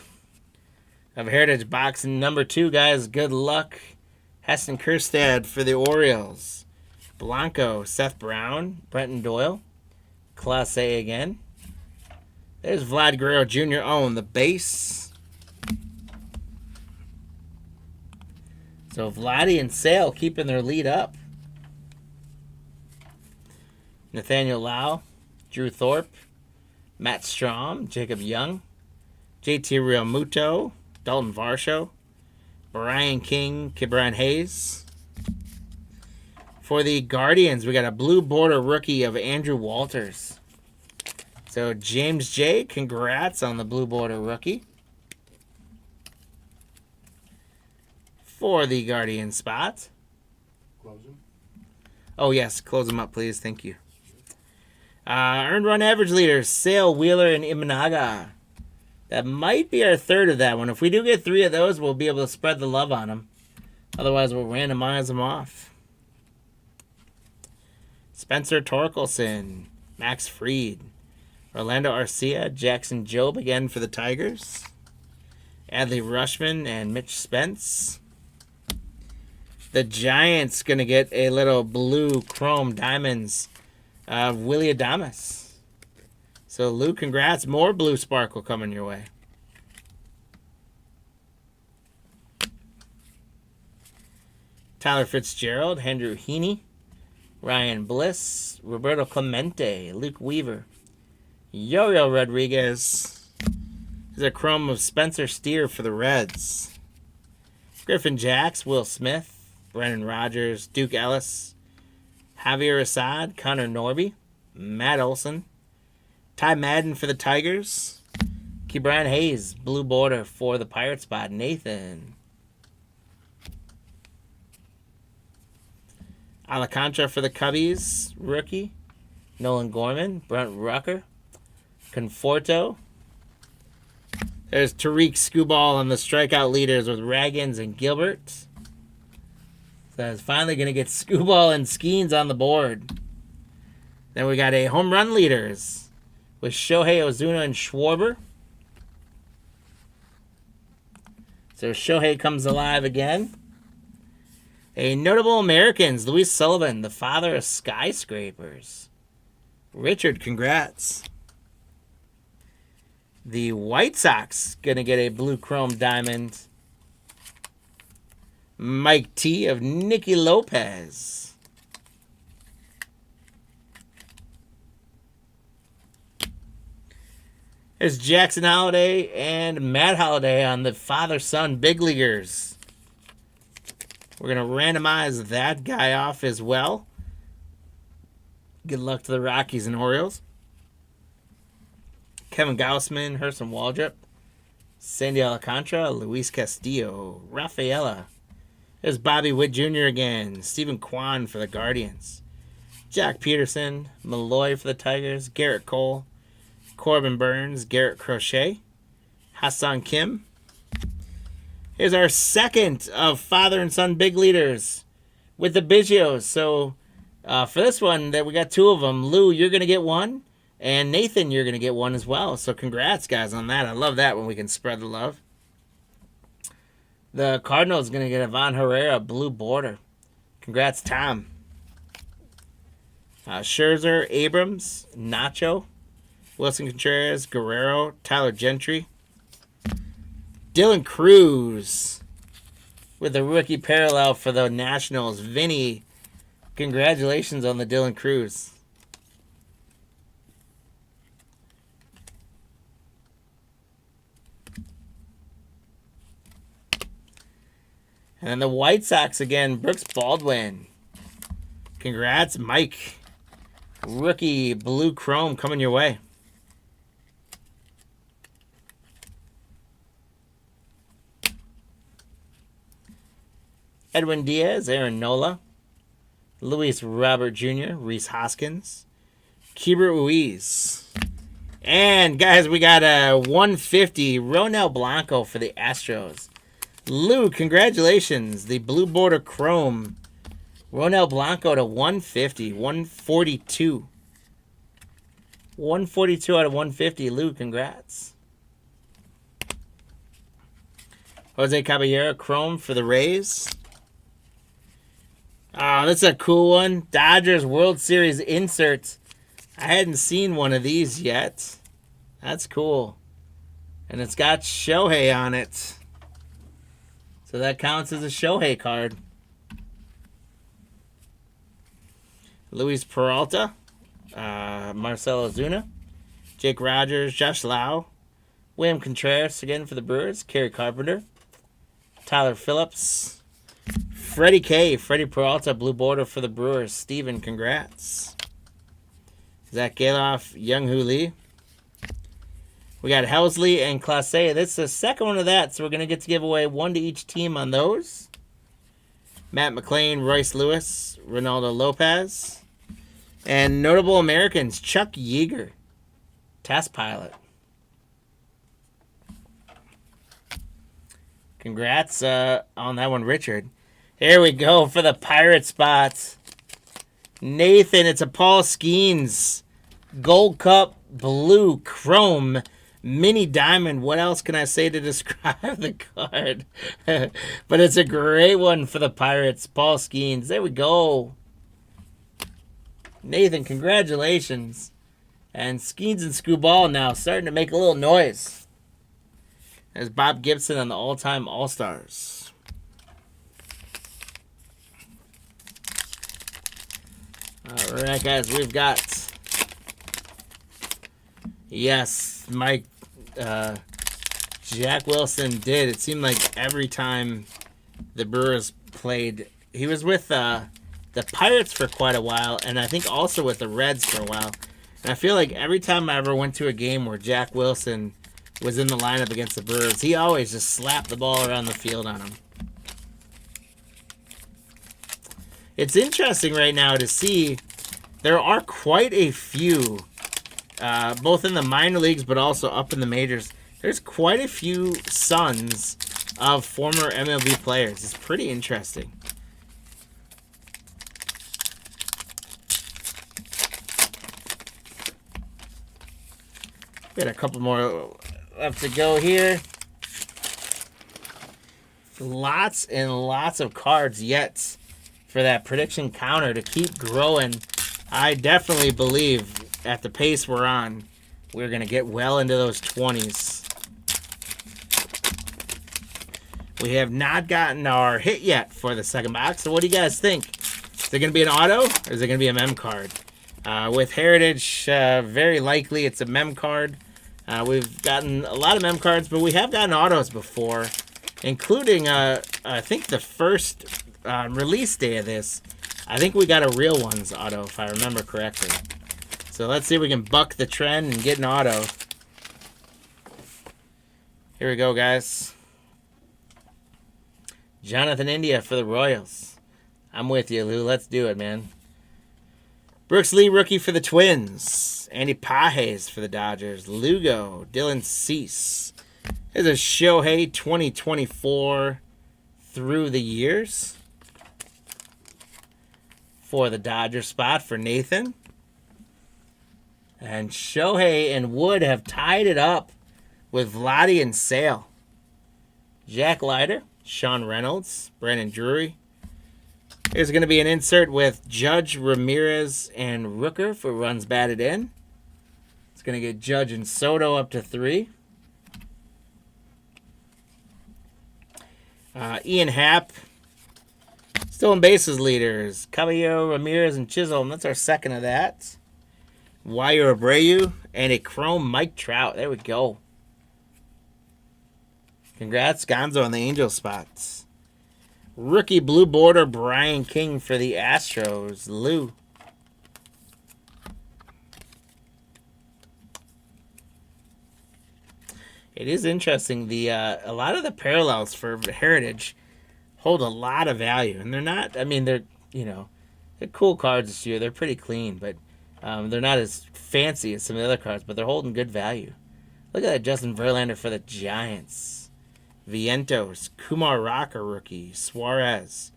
of Heritage Boxing number 2, guys. Good luck. Heston Kjerstad for the Orioles. Blanco, Seth Brown, Brenton Doyle. Class A again. There's Vlad Guerrero Jr. on the base. So Vladdy and Sale keeping their lead up. Nathaniel Lau, Drew Thorpe, Matt Strom, Jacob Young, JT Realmuto, Dalton Varsho, Brian King, Kibran Hayes. For the Guardians, we got a blue border rookie of Andrew Walters. So James J., congrats on the blue border rookie. For the Guardian spot. Close them. Oh, yes. Close them up, please. Thank you. Earned run average leaders, Sale, Wheeler, and Imanaga. That might be our third of that one. If we do get 3 of those, we'll be able to spread the love on them. Otherwise, we'll randomize them off. Spencer Torkelson, Max Fried, Orlando Arcia, Jackson Jobe again for the Tigers. Adley Rushman and Mitch Spence. The Giants going to get a little blue chrome diamonds of Willie Adames. So, Lou, congrats. More blue sparkle coming your way. Tyler Fitzgerald, Andrew Heaney, Ryan Bliss, Roberto Clemente, Luke Weaver, Yo-Yo Rodriguez. There's a chrome of Spencer Steer for the Reds. Griffin Jacks, Will Smith, Brennan Rodgers, Duke Ellis, Javier Assad, Connor Norby, Matt Olson, Ty Madden for the Tigers, Ke'Bryan Hayes, blue border for the Pirate spot, Nathan. Alcantara for the Cubbies, rookie, Nolan Gorman, Brent Rucker, Conforto. There's Tariq Skubal on the strikeout leaders with Raggins and Gilbert. So it's finally going to get Skubal and Skeens on the board. Then we got a home run leaders with Shohei Ozuna and Schwarber. So Shohei comes alive again. A notable Americans, Luis Sullivan, the father of skyscrapers. Richard, congrats. The White Sox going to get a blue chrome diamond. Mike T of Nicky Lopez. There's Jackson Holliday and Matt Holliday on the father-son big leaguers. We're going to randomize that guy off as well. Good luck to the Rockies and Orioles. Kevin Gausman, Herson Waldrop, Sandy Alcantara, Luis Castillo, Rafaela. There's Bobby Witt Jr. again. Stephen Kwan for the Guardians. Jack Peterson, Malloy for the Tigers. Garrett Cole, Corbin Burns, Garrett Crochet, Hassan Kim. Here's our second of father and son big leaders with the Biggios. So for this one, that we got two of them. Lou, you're going to get one. And Nathan, you're going to get one as well. So congrats, guys, on that. I love that when we can spread the love. The Cardinals going to get Ivan Herrera, blue border. Congrats, Tom. Scherzer, Abrams, Nacho, Wilson Contreras, Guerrero, Tyler Gentry. Dylan Cruz with the rookie parallel for the Nationals. Vinny, congratulations on the Dylan Cruz. And then the White Sox again, Brooks Baldwin. Congrats, Mike. Rookie blue chrome coming your way. Edwin Diaz, Aaron Nola, Luis Robert Jr., Reese Hoskins, Keibert Ruiz. And, guys, we got a 150 Ronel Blanco for the Astros. Lou, congratulations. The blue border chrome. Ronel Blanco to 150. 142. 142 out of 150. Lou, congrats. Jose Caballero chrome for the Rays. Oh, that's a cool one. Dodgers World Series insert. I hadn't seen one of these yet. That's cool. And it's got Shohei on it. So that counts as a Shohei card. Luis Peralta, Marcelo Ozuna, Jake Rogers, Josh Lau, William Contreras again for the Brewers, Kerry Carpenter, Tyler Phillips, Freddie K, Freddie Peralta, blue border for the Brewers. Steven, congrats. Zach Galoff, Young-Hoo Lee. We got Helsley and Clase. This is the second one of that, so we're going to get to give away one to each team on those. Matt McClain, Royce Lewis, Ronaldo Lopez. And notable Americans, Chuck Yeager, test pilot. Congrats on that one, Richard. Here we go for the Pirate spots. Nathan, it's a Paul Skeens Gold Cup Blue Chrome Mini Diamond. What else can I say to describe the card? But it's a great one for the Pirates. Paul Skeens. There we go. Nathan, congratulations. And Skeens and Skubal now starting to make a little noise. There's Bob Gibson on the all-time All-Stars. All right, guys, we've got... Yes, Mike, Jack Wilson did. It seemed like every time the Brewers played. He was with the Pirates for quite a while, and I think also with the Reds for a while. And I feel like every time I ever went to a game where Jack Wilson was in the lineup against the Brewers, he always just slapped the ball around the field on him. It's interesting right now to see there are quite a few, both in the minor leagues but also up in the majors. There's quite a few sons of former MLB players. It's pretty interesting. Got a couple more left to go here. Lots and lots of cards yet for that prediction counter to keep growing. I definitely believe at the pace we're on, we're going to get well into those 20s. We have not gotten our hit yet for the second box. So what do you guys think? Is it going to be an auto or is it going to be a mem card? With Heritage, very likely it's a mem card. We've gotten a lot of mem cards, but we have gotten autos before, including, I think, the first release day of this. I think we got a real ones auto, if I remember correctly. So let's see if we can buck the trend and get an auto. Here we go, guys. Jonathan India for the Royals. I'm with you, Lou. Let's do it, man. Brooks Lee, rookie for the Twins. Andy Pages for the Dodgers. Lugo. Dylan Cease. There's a Shohei 2024 through the years for the Dodger spot for Nathan. And Shohei and Wood have tied it up with Vladdy and Sale. Jack Leiter, Sean Reynolds, Brandon Drury. There's going to be an insert with Judge, Ramirez, and Rooker for runs batted in. It's going to get Judge and Soto up to 3. Ian Happ, stolen bases leaders. Cabello, Ramirez, and Chisholm. That's our second of that. Wire Abreu, and a chrome Mike Trout. There we go. Congrats, Gonzo, on the Angel spots. Rookie blue border Brian King for the Astros. Lou. It is interesting. A lot of the parallels for Heritage hold a lot of value, and they're not. I mean, they're cool cards this year. They're pretty clean, but they're not as fancy as some of the other cards. But they're holding good value. Look at that, Justin Verlander for the Giants. Vientos, Kumar Rocker rookie, Suarez,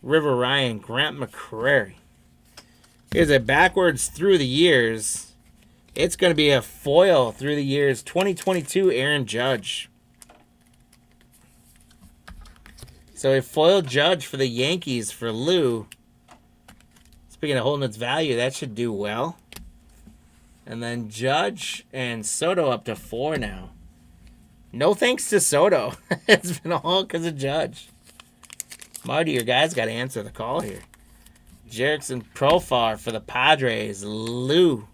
River Ryan, Grant McCrary. Here's a backwards through the years. It's going to be a foil through the years. 2022 Aaron Judge. So a foil Judge for the Yankees for Lou. Speaking of holding its value, that should do well. And then Judge and Soto up to 4 now. No thanks to Soto. It's been all because of Judge. Marty, your guys got to answer the call here. Jerickson Profar for the Padres. Lou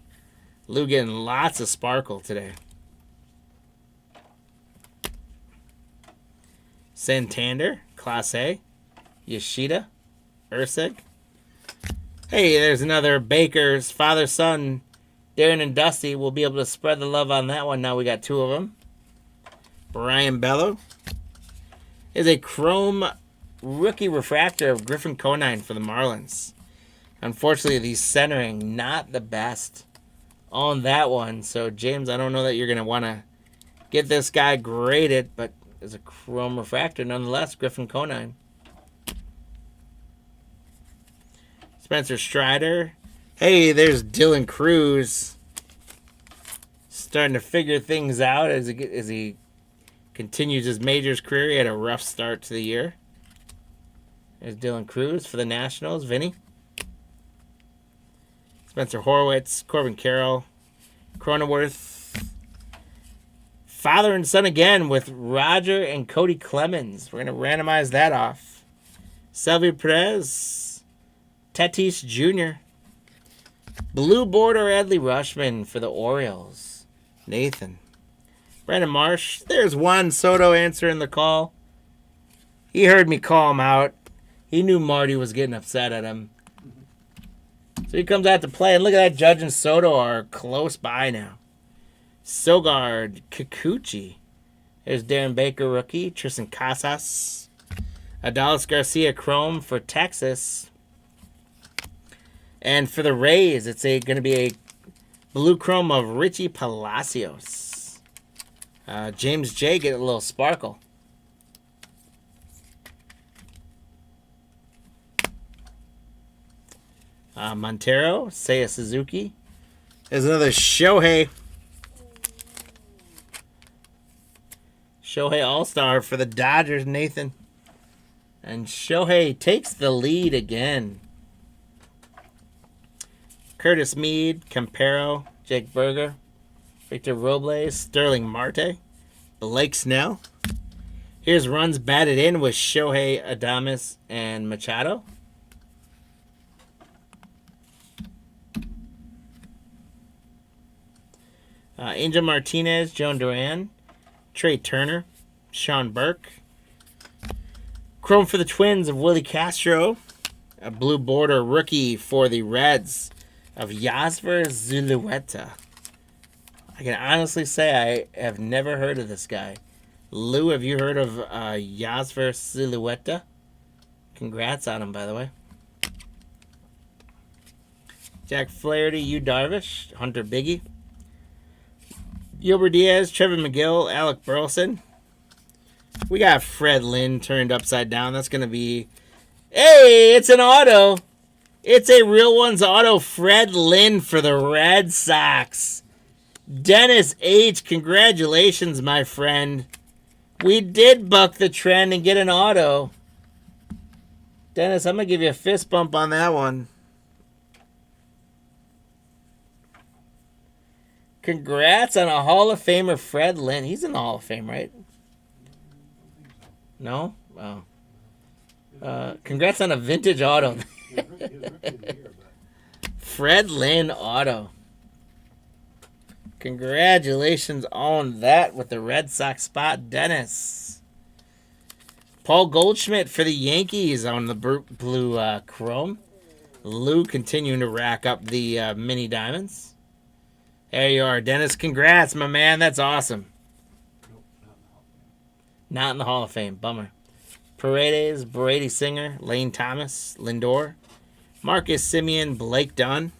getting lots of sparkle today. Santander, Class A. Yoshida, Ursig. Hey, there's another Baker's father-son. Darren and Dusty will be able to spread the love on that one. Now we got 2 of them. Brian Bello is a chrome rookie refractor of Griffin Conine for the Marlins. Unfortunately, the centering not the best on that one. So, James, I don't know that you're going to want to get this guy graded, but it's a chrome refractor nonetheless. Griffin Conine. Spencer Strider. Hey, there's Dylan Cruz. Starting to figure things out as he continues his majors career. He had a rough start to the year. There's Dylan Cruz for the Nationals. Vinny. Spencer Horwitz. Corbin Carroll. Cronenworth. Father and son again with Roger and Cody Clemens. We're going to randomize that off. Salvi Perez. Tatis Jr. Blue border Adley Rushman for the Orioles. Nathan. Brandon Marsh. There's Juan Soto answering the call. He heard me call him out. He knew Marty was getting upset at him. So he comes out to play, and look at that. Judge and Soto are close by now. Sogard, Kikuchi. There's Darren Baker, rookie. Tristan Casas. Adalis Garcia, chrome for Texas. And for the Rays, it's going to be a blue chrome of Richie Palacios. James J. get a little sparkle. Montero, Seiya Suzuki. There's another Shohei. Shohei All-Star for the Dodgers, Nathan. And Shohei takes the lead again. Curtis Mead, Campero, Jake Berger, Victor Robles, Sterling Marte, Blake Snell. Here's runs batted in with Shohei Adames and Machado. Angel Martinez, Joan Duran, Trey Turner, Sean Burke. Chrome for the Twins of Willie Castro. A blue border rookie for the Reds of Yasver Zulueta. I can honestly say I have never heard of this guy. Lou, have you heard of Yasver Zulueta? Congrats on him, by the way. Jack Flaherty, Yu Darvish, Hunter Biggie. Gilbert Diaz, Trevor McGill, Alec Burleson. We got Fred Lynn turned upside down. That's going to be... Hey, it's an auto. It's a real one's auto. Fred Lynn for the Red Sox. Dennis H., congratulations, my friend. We did buck the trend and get an auto. Dennis, I'm going to give you a fist bump on that one. Congrats on a Hall of Famer, Fred Lynn. He's in the Hall of Fame, right? No? Oh. Congrats on a vintage auto. Fred Lynn auto. Congratulations on that with the Red Sox spot, Dennis. Paul Goldschmidt for the Yankees on the blue chrome. Lou continuing to rack up the mini diamonds. There you are, Dennis. Congrats, my man. That's awesome. Not in the Hall of Fame. Bummer. Paredes, Brady Singer, Lane Thomas, Lindor, Marcus Simeon, Blake Dunn.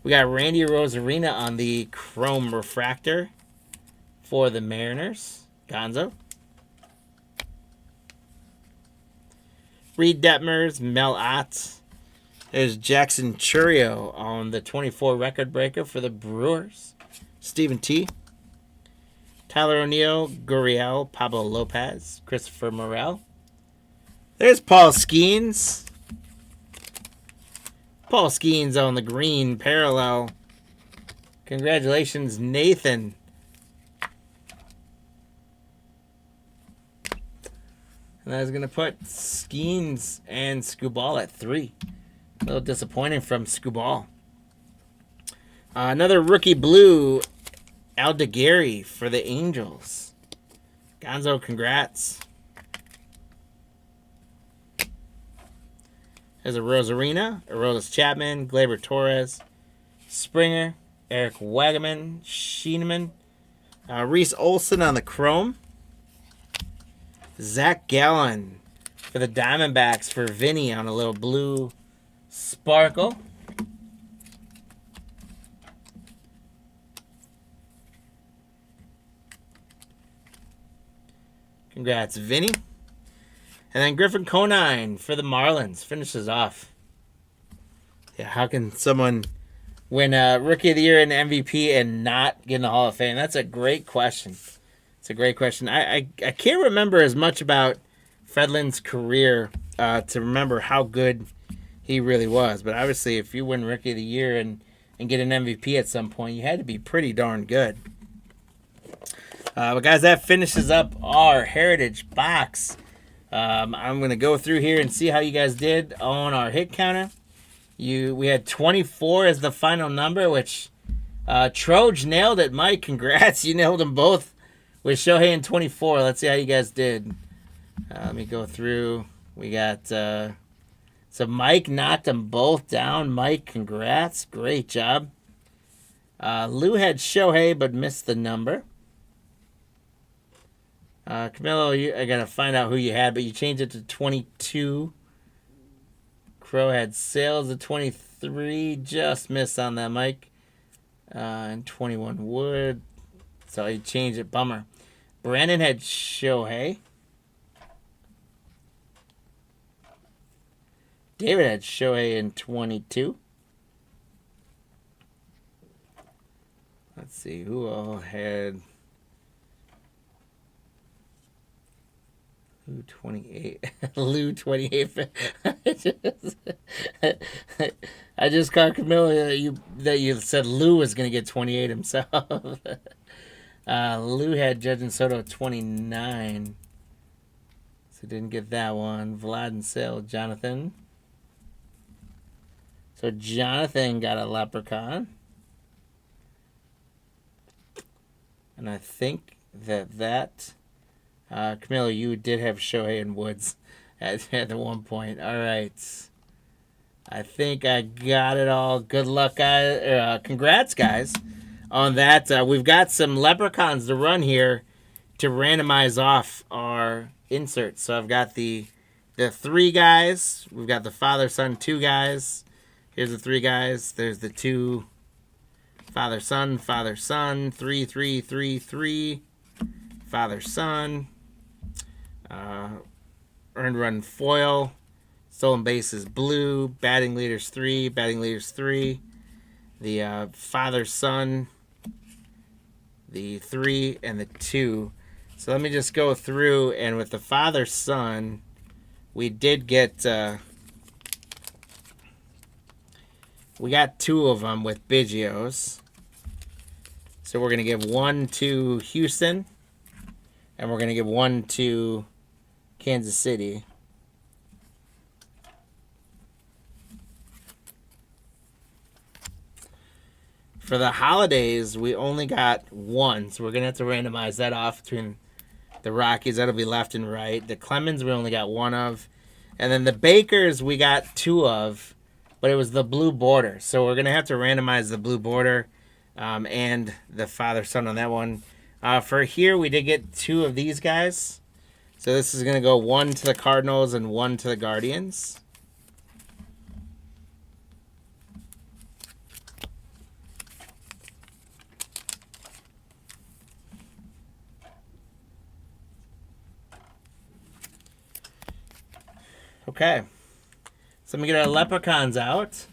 We got Randy Rosarina on the chrome refractor for the Mariners. Gonzo. Reed Detmers, Mel Ott. There's Jackson Churio on the 24 record breaker for the Brewers. Stephen T. Tyler O'Neill, Gurriel, Pablo Lopez, Christopher Morel. There's Paul Skeens. Paul Skeens on the green parallel. Congratulations, Nathan. And I was going to put Skeens and Skubal at 3. A little disappointing from Skubal. Another rookie blue, Aldegari for the Angels. Gonzo, congrats. There's a Rosarina, Aroldis Chapman, Gleyber Torres, Springer, Eric Wagaman, Schieneman, Reese Olson on the chrome. Zach Gallen for the Diamondbacks for Vinny on a little blue sparkle. Congrats, Vinny. And then Griffin Conine for the Marlins finishes off. Yeah, how can someone win Rookie of the Year and MVP and not get in the Hall of Fame? That's a great question. It's a great question. I can't remember as much about Fred Lynn's career to remember how good he really was. But obviously, if you win Rookie of the Year and get an MVP at some point, you had to be pretty darn good. But guys, that finishes up our Heritage box. I'm going to go through here and see how you guys did on our hit counter. We had 24 as the final number, which Troj nailed it. Mike, congrats. You nailed them both with Shohei and 24. Let's see how you guys did. Let me go through. We got so Mike knocked them both down. Mike, congrats, great job. Lou had Shohei but missed the number. Camilo, I gotta find out who you had, but you changed it to 22. Crow had Sales at 23, just missed on that, Mike. And 21 Wood, so he changed it. Bummer. Brandon had Shohei. David had Shohei in 22. Let's see who all had Lou 28. Lou 28. I just caught Camilla that you said Lou was going to get 28 himself. Lou had Judge and Soto 29. So didn't get that one. Vlad and Sale, Jonathan. So Jonathan got a Leprechaun. And I think that Camilo, you did have Shohei and Woods at one point. All right. I think I got it all. Good luck, guys. Congrats, guys, on that. We've got some Leprechauns to run here to randomize off our inserts. So I've got the 3 guys. We've got the father, son, 2 guys. Here's the 3 guys. There's the 2 father, son, 3, 3, 3, 3. Father, son. Earned run foil. Stolen bases blue. Batting leaders 3. Batting leaders 3. The father, son. The 3 and the 2. So let me just go through, and with the father, son, we did get we got 2 of them with Biggio's. So we're going to give 1 to Houston, and we're going to give 1 to Kansas City. For the holidays, we only got 1, so we're going to have to randomize that off between the Rockies. That'll be left and right. The Clemens, we only got 1 of. And then the Bakers, we got 2 of, but it was the blue border. So we're going to have to randomize the blue border and the father-son on that one. For here, we did get 2 of these guys. So this is going to go 1 to the Cardinals and 1 to the Guardians. Okay. So let me get our Leprechauns out.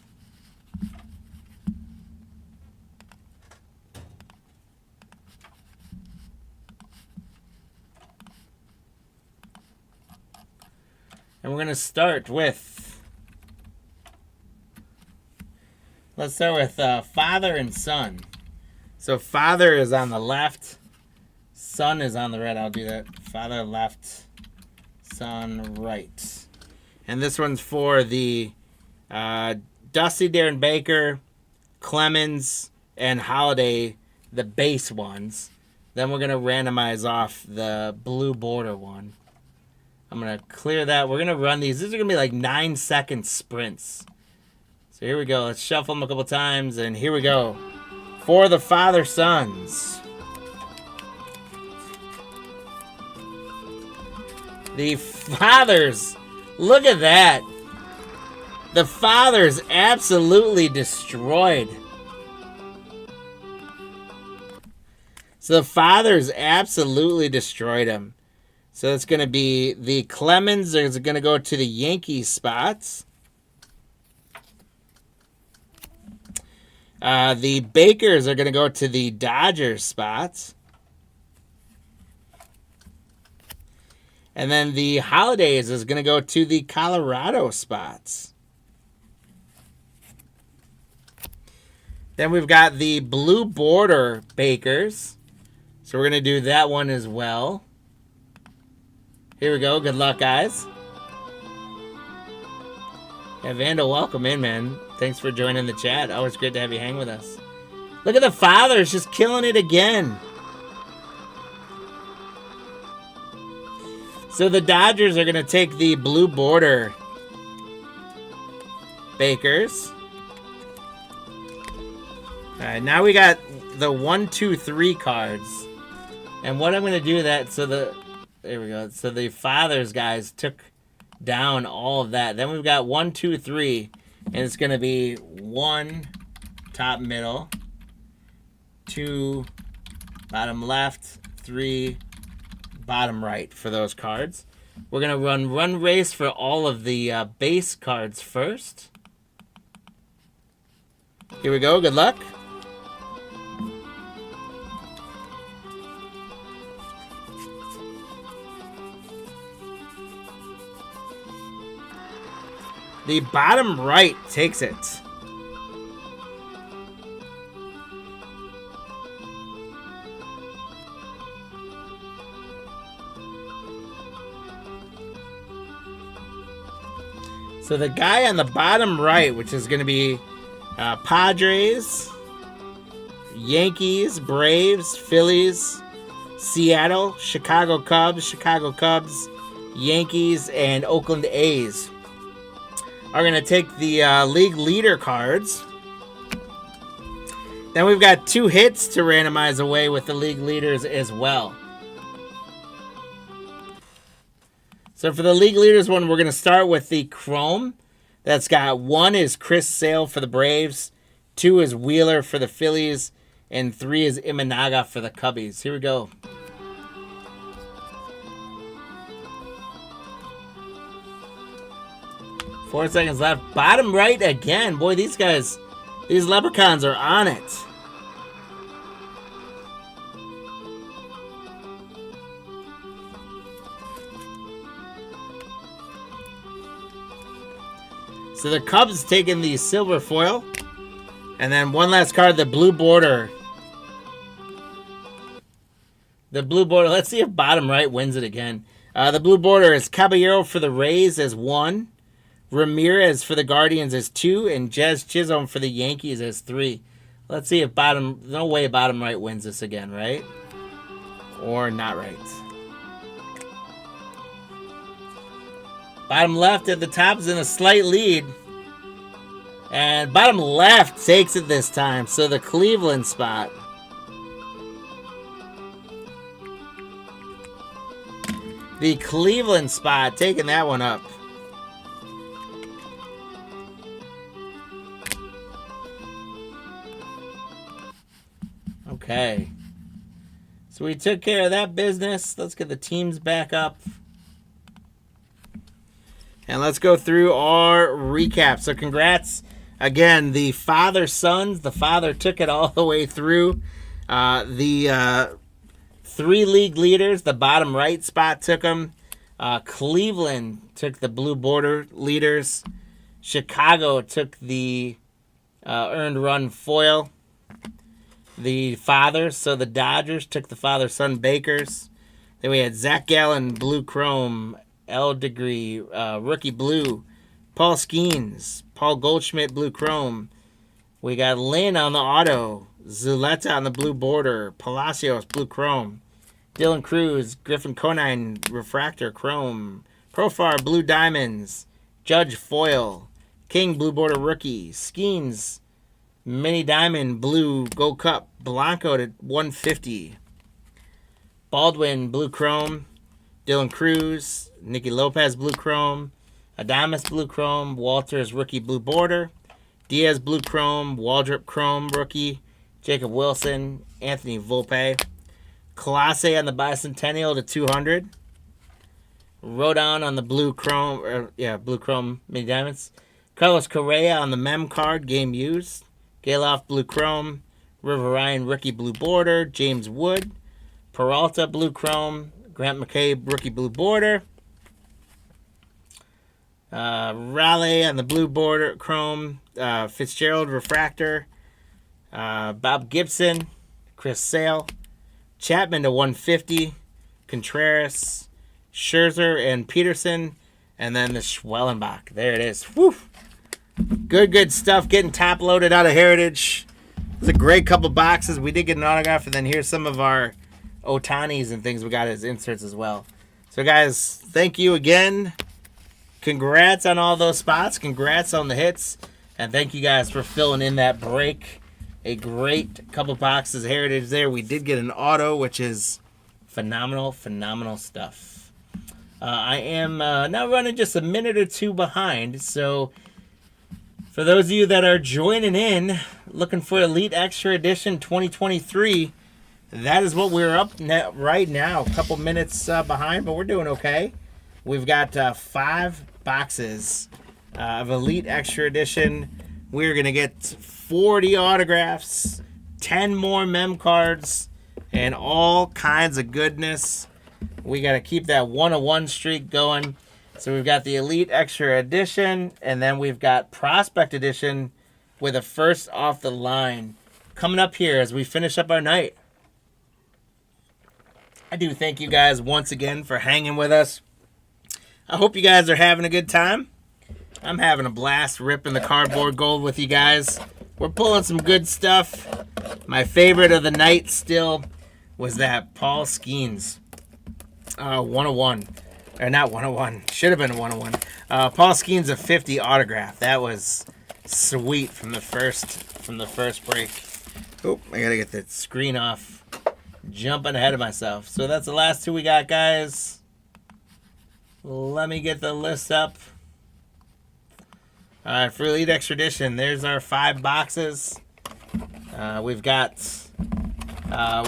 And we're going to start with, let's start with father and son. So father is on the left, son is on the right. I'll do that. Father left, son right. And this one's for the Dusty, Darren Baker, Clemens, and Holiday, the base ones. Then we're going to randomize off the blue border one. I'm going to clear that. We're going to run these. These are going to be like 9-second sprints. So here we go. Let's shuffle them a couple times. And here we go. For the father-sons. The fathers. Look at that. The fathers absolutely destroyed. So the fathers absolutely destroyed him. So it's going to be the Clemens is going to go to the Yankees spots. The Bakers are going to go to the Dodgers spots. And then the Holidays is going to go to the Colorado spots. Then we've got the blue border Bakers. So we're going to do that one as well. Here we go. Good luck, guys. Yeah, Vanda, welcome in, man. Thanks for joining the chat. Always great to have you hang with us. Look at the fathers just killing it again. So the Dodgers are going to take the blue border Bakers. All right, now we got the 1, 2, 3 cards. And what I'm going to do that, there we go. So the Fathers guys took down all of that. Then we've got 1, 2, 3. And it's going to be 1 top middle, 2 bottom left, 3 bottom right for those cards. We're going to run race for all of the base cards first. Here we go. Good luck. The bottom right takes it. So the guy on the bottom right, which is going to be Padres, Yankees, Braves, Phillies, Seattle, Chicago Cubs, Yankees, and Oakland A's, are going to take the league leader cards. Then we've got 2 hits to randomize away with the league leaders as well. So for the league leaders one, we're going to start with the Chrome. That's got 1 is Chris Sale for the Braves, 2 is Wheeler for the Phillies, and 3 is Imanaga for the Cubbies. Here we go. Four seconds left. Bottom right again. Boy, these leprechauns are on it. So the Cubs taking the silver foil. And then one last card, the blue border. The blue border. Let's see if bottom right wins it again. The blue border is Caballero for the Rays as 1. Ramirez for the Guardians as 2. And Jez Chisholm for the Yankees as 3. Let's see if no way bottom right wins this again, right? Or not right. Bottom left at the top is in a slight lead. And bottom left takes it this time. So the Cleveland spot. The Cleveland spot taking that one up. Okay. So we took care of that business. Let's get the teams back up. And let's go through our recap. So congrats. Again, the father-sons. The father took it all the way through. The 3 league leaders. The bottom right spot took them. Cleveland took the blue border leaders. Chicago took the earned run foil. The fathers, so the Dodgers took the father-son Bakers. Then we had Zach Gallen, blue chrome. L. Degree, rookie blue. Paul Skeens, Paul Goldschmidt, blue chrome. We got Lynn on the auto. Zuleta on the blue border. Palacios, blue chrome. Dylan Cruz, Griffin Conine, refractor chrome. Profar, blue diamonds. Judge foil. King, blue border rookie. Skeens, mini diamond, blue gold cup. Blanco to 150. Baldwin, blue chrome. Dylan Cruz, Nicky Lopez, blue chrome. Adames, blue chrome. Walters, rookie, blue border. Diaz, blue chrome. Waldrop, chrome, rookie. Jacob Wilson, Anthony Volpe. Colase on the bicentennial to 200. Rodon on the blue chrome, blue chrome mini diamonds. Carlos Correa on the mem card, game used. Galoff, blue chrome. River Ryan, rookie, blue border. James Wood. Peralta, blue chrome. Grant McCabe, rookie blue border. Raleigh on the blue border, chrome. Fitzgerald, refractor. Bob Gibson, Chris Sale. Chapman to 150. Contreras, Scherzer, and Peterson. And then the Schwellenbach. There it is. Whew. Good stuff. Getting top loaded out of Heritage. It's a great couple boxes. We did get an autograph, and then here's some of our Otanis and things we got as inserts as well. So, guys, thank you again. Congrats on all those spots. Congrats on the hits. And thank you guys for filling in that break. A great couple boxes of Heritage there. We did get an auto, which is phenomenal, phenomenal stuff. I am now running just a minute or two behind. So, for those of you that are joining in, looking for Elite Extra Edition 2023, that is what we're up right now. A couple minutes behind, but we're doing okay. We've got 5 boxes of Elite Extra Edition. We're going to get 40 autographs, 10 more mem cards, and all kinds of goodness. We got to keep that 101 streak going. So we've got the Elite Extra Edition, and then we've got Prospect Edition with a first off the line coming up here as we finish up our night. I do thank you guys once again for hanging with us. I hope you guys are having a good time. I'm having a blast ripping the cardboard gold with you guys. We're pulling some good stuff. My favorite of the night still was that Paul Skeens 101. Or not 101. Should have been a 101. Paul Skeens a 50 autograph. That was sweet from the first break. Oh, I gotta get the screen off. Jumping ahead of myself. So that's the last 2 we got, guys. Let me get the list up. All right, for Elite Extra Edition, there's our 5 boxes. We've got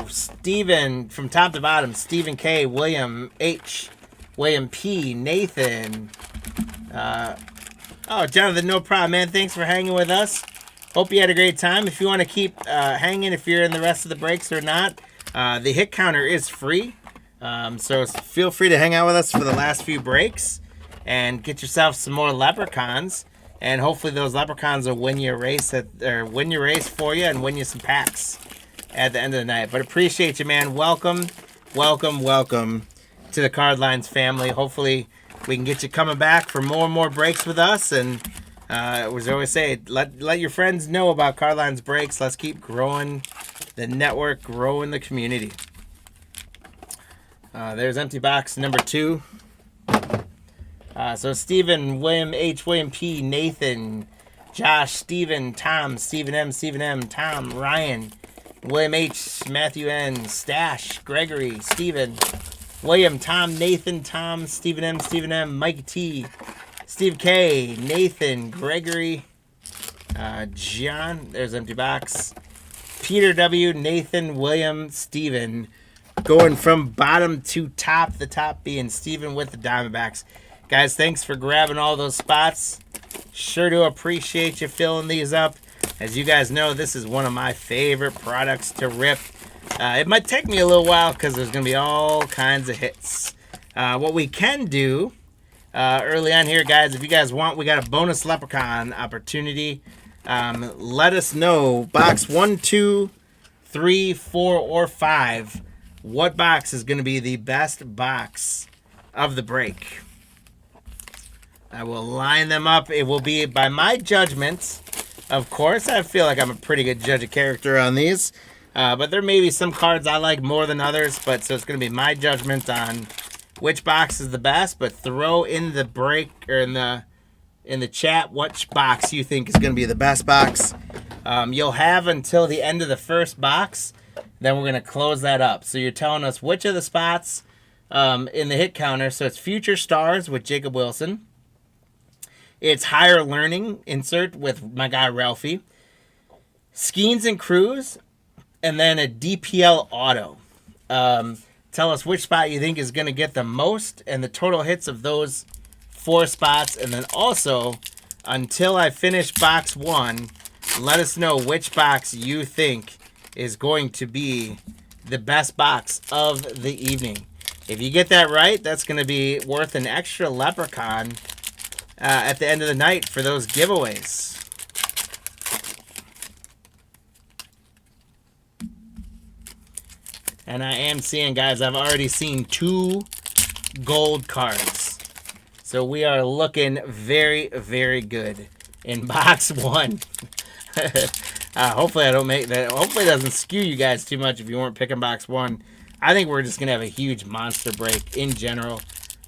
Steven, from top to bottom, Stephen K, William H, William P, Nathan. Jonathan, no problem, man. Thanks for hanging with us. Hope you had a great time. If you want to keep hanging, if you're in the rest of the breaks or not, the hit counter is free. So feel free to hang out with us for the last few breaks and get yourself some more leprechauns. And hopefully those leprechauns will win your race for you and win you some packs at the end of the night. But appreciate you, man. Welcome to the Card Lines family. Hopefully we can get you coming back for more and more breaks with us. And as I always say, let your friends know about Card Lines breaks. Let's keep growing the network, growing the community. There's empty box number 2. So Stephen, William H, William P, Nathan, Josh, Stephen, Tom, Stephen M, Tom, Ryan, William H, Matthew N, Stash, Gregory, Stephen, William, Tom, Nathan, Tom, Stephen M, Mike T, Steve K, Nathan, Gregory, John, there's empty box, Peter W, Nathan, William, Stephen, going from bottom to top, the top being Stephen with the Diamondbacks. Guys, thanks for grabbing all those spots. Sure do appreciate you filling these up. As you guys know, this is one of my favorite products to rip. It might take me a little while because there's going to be all kinds of hits. What we can do early on here, guys, if you guys want, we got a bonus Leprechaun opportunity. Let us know, box 1, 2, 3, 4, or 5, what box is going to be the best box of the break. I will line them up. It will be by my judgment. Of course, I feel like I'm a pretty good judge of character on these. But there may be some cards I like more than others. But so it's going to be my judgment on which box is the best. But throw in the break or in the chat which box you think is going to be the best box. You'll have until the end of the first box. Then we're going to close that up. So you're telling us which of the spots in the hit counter. So it's Future Stars with Jacob Wilson. It's Higher Learning insert with my guy Ralphie. Skeens and Cruz. And then a DPL auto. Tell us which spot you think is going to get the most and the total hits of those 4 spots. And then also, until I finish box 1, let us know which box you think is going to be the best box of the evening. If you get that right, that's going to be worth an extra Leprechaun at the end of the night for those giveaways. And I am seeing, guys, I've already seen 2 gold cards. So we are looking very, very good in box 1. Hopefully I don't make that. Hopefully it doesn't skew you guys too much if you weren't picking box 1. I think we're just going to have a huge monster break in general.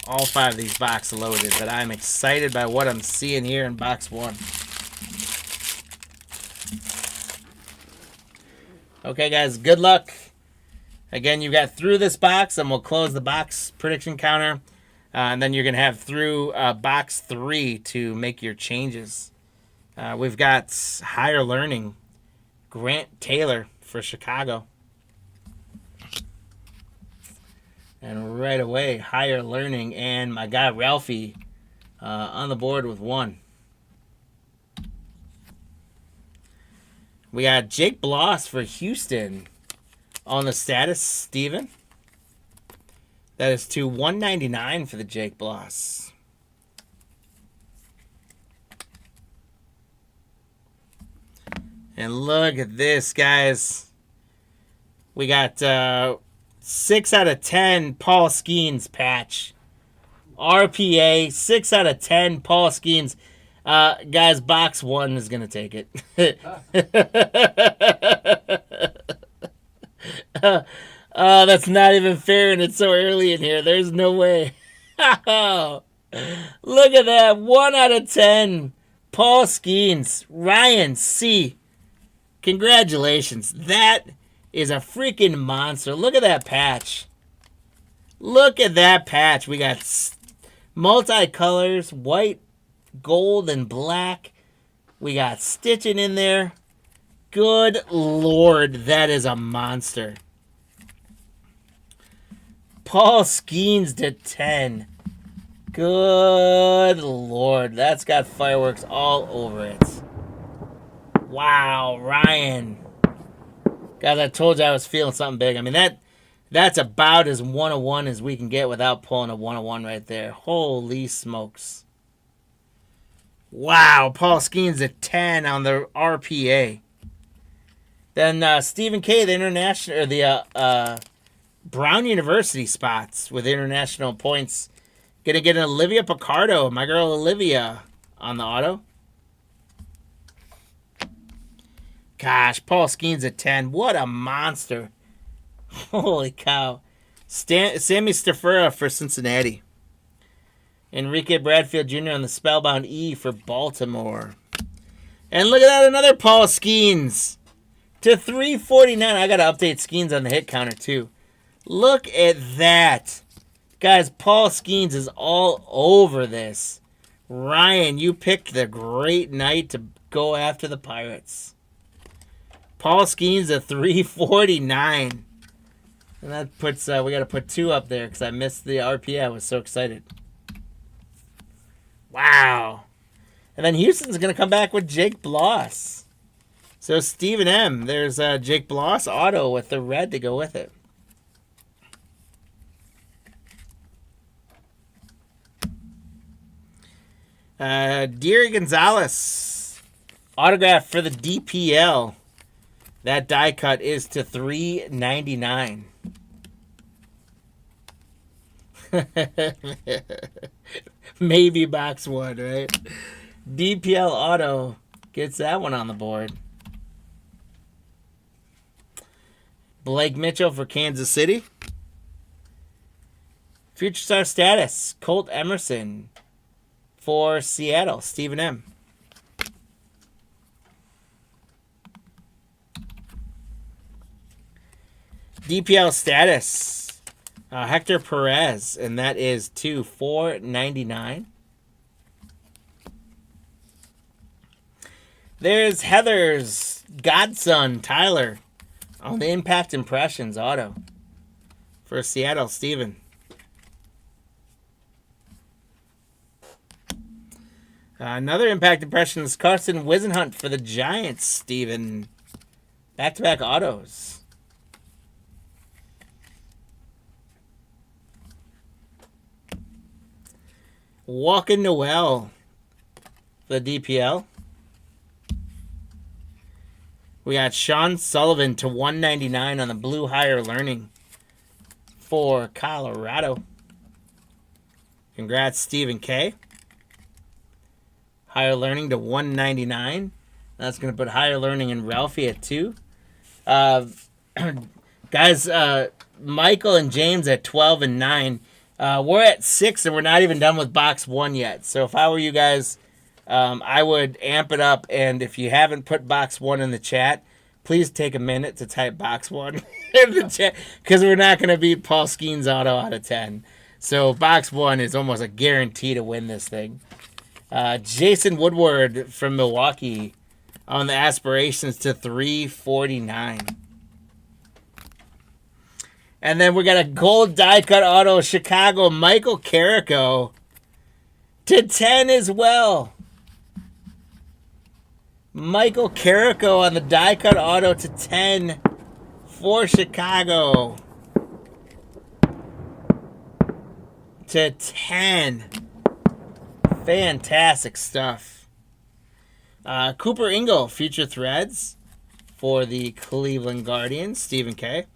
all 5 of these boxes loaded, but I'm excited by what I'm seeing here in box 1. Okay, guys, good luck. Again, you got through this box, and we'll close the box prediction counter. And then you're going to have through box 3 to make your changes. We've got Higher Learning, Grant Taylor for Chicago. And right away, Higher Learning and my guy Ralphie on the board with 1. We got Jake Bloss for Houston on the status, Steven. That is to 199 for the Jake Bloss. And look at this, guys. We got 6 out of 10 Paul Skeens patch. RPA, 6 out of 10 Paul Skeens. Guys, box 1 is going to take it. That's not even fair, and it's so early in here. There's no way. Look at that. 1 out of 10. Paul Skeens. Ryan C. Congratulations. That is a freaking monster. Look at that patch. Look at that patch. We got multicolors, white, gold, and black. We got stitching in there. Good Lord, that is a monster. Paul Skeens to 10. Good Lord, that's got fireworks all over it. Wow, Ryan. Guys, I told you I was feeling something big. I mean, that's about as 101 as we can get without pulling a 101 right there. Holy smokes. Wow, Paul Skeens at 10 on the RPA. Then Stephen K, the international, or the Brown University spots with international points. Gonna get an Olivia Picardo, my girl Olivia, on the auto. Gosh, Paul Skeens at 10. What a monster. Holy cow. Sammy Stafura for Cincinnati. Enrique Bradfield Jr. on the Spellbound E for Baltimore. And look at that, another Paul Skeens to 349. I got to update Skeens on the hit counter, too. Look at that. Guys, Paul Skeens is all over this. Ryan, you picked the great night to go after the Pirates. Paul Skeens at 349. And that puts, we got to put 2 up there because I missed the RPA. I was so excited. Wow. And then Houston's going to come back with Jake Bloss. So Stephen M. There's Jake Bloss auto with the red to go with it. Deary Gonzalez. Autograph for the DPL. That die cut is to $3.99. Maybe box 1, right? DPL Auto gets that one on the board. Blake Mitchell for Kansas City. Future Star Status, Colt Emerson for Seattle, Stephen M. DPL Status, Hector Perez, and that is to $4.99. There's Heather's godson, Tyler, on the Impact Impressions auto for Seattle, Steven. Another Impact Impressions, Carson Wisenhunt for the Giants, Steven. Back-to-back autos. Walker Noel for the DPL. We got Sean Sullivan to $199 on the Blue Higher Learning for Colorado. Congrats, Stephen K. Higher Learning to $199. That's going to put Higher Learning and Ralphie at 2. Guys, Michael and James at 12 and 9. We're at 6, and we're not even done with box 1 yet. So if I were you guys, I would amp it up. And if you haven't put box 1 in the chat, please take a minute to type box 1 in the chat, because we're not going to beat Paul Skeens auto out of 10. So box 1 is almost a guarantee to win this thing. Jason Woodward from Milwaukee on the aspirations to 349. And then we got a gold die cut auto Chicago Michael Carrico to 10 as well. Michael Carrico on the die cut auto to 10 for Chicago. To 10. Fantastic stuff. Cooper Ingle, Future Threads for the Cleveland Guardians, Stephen K.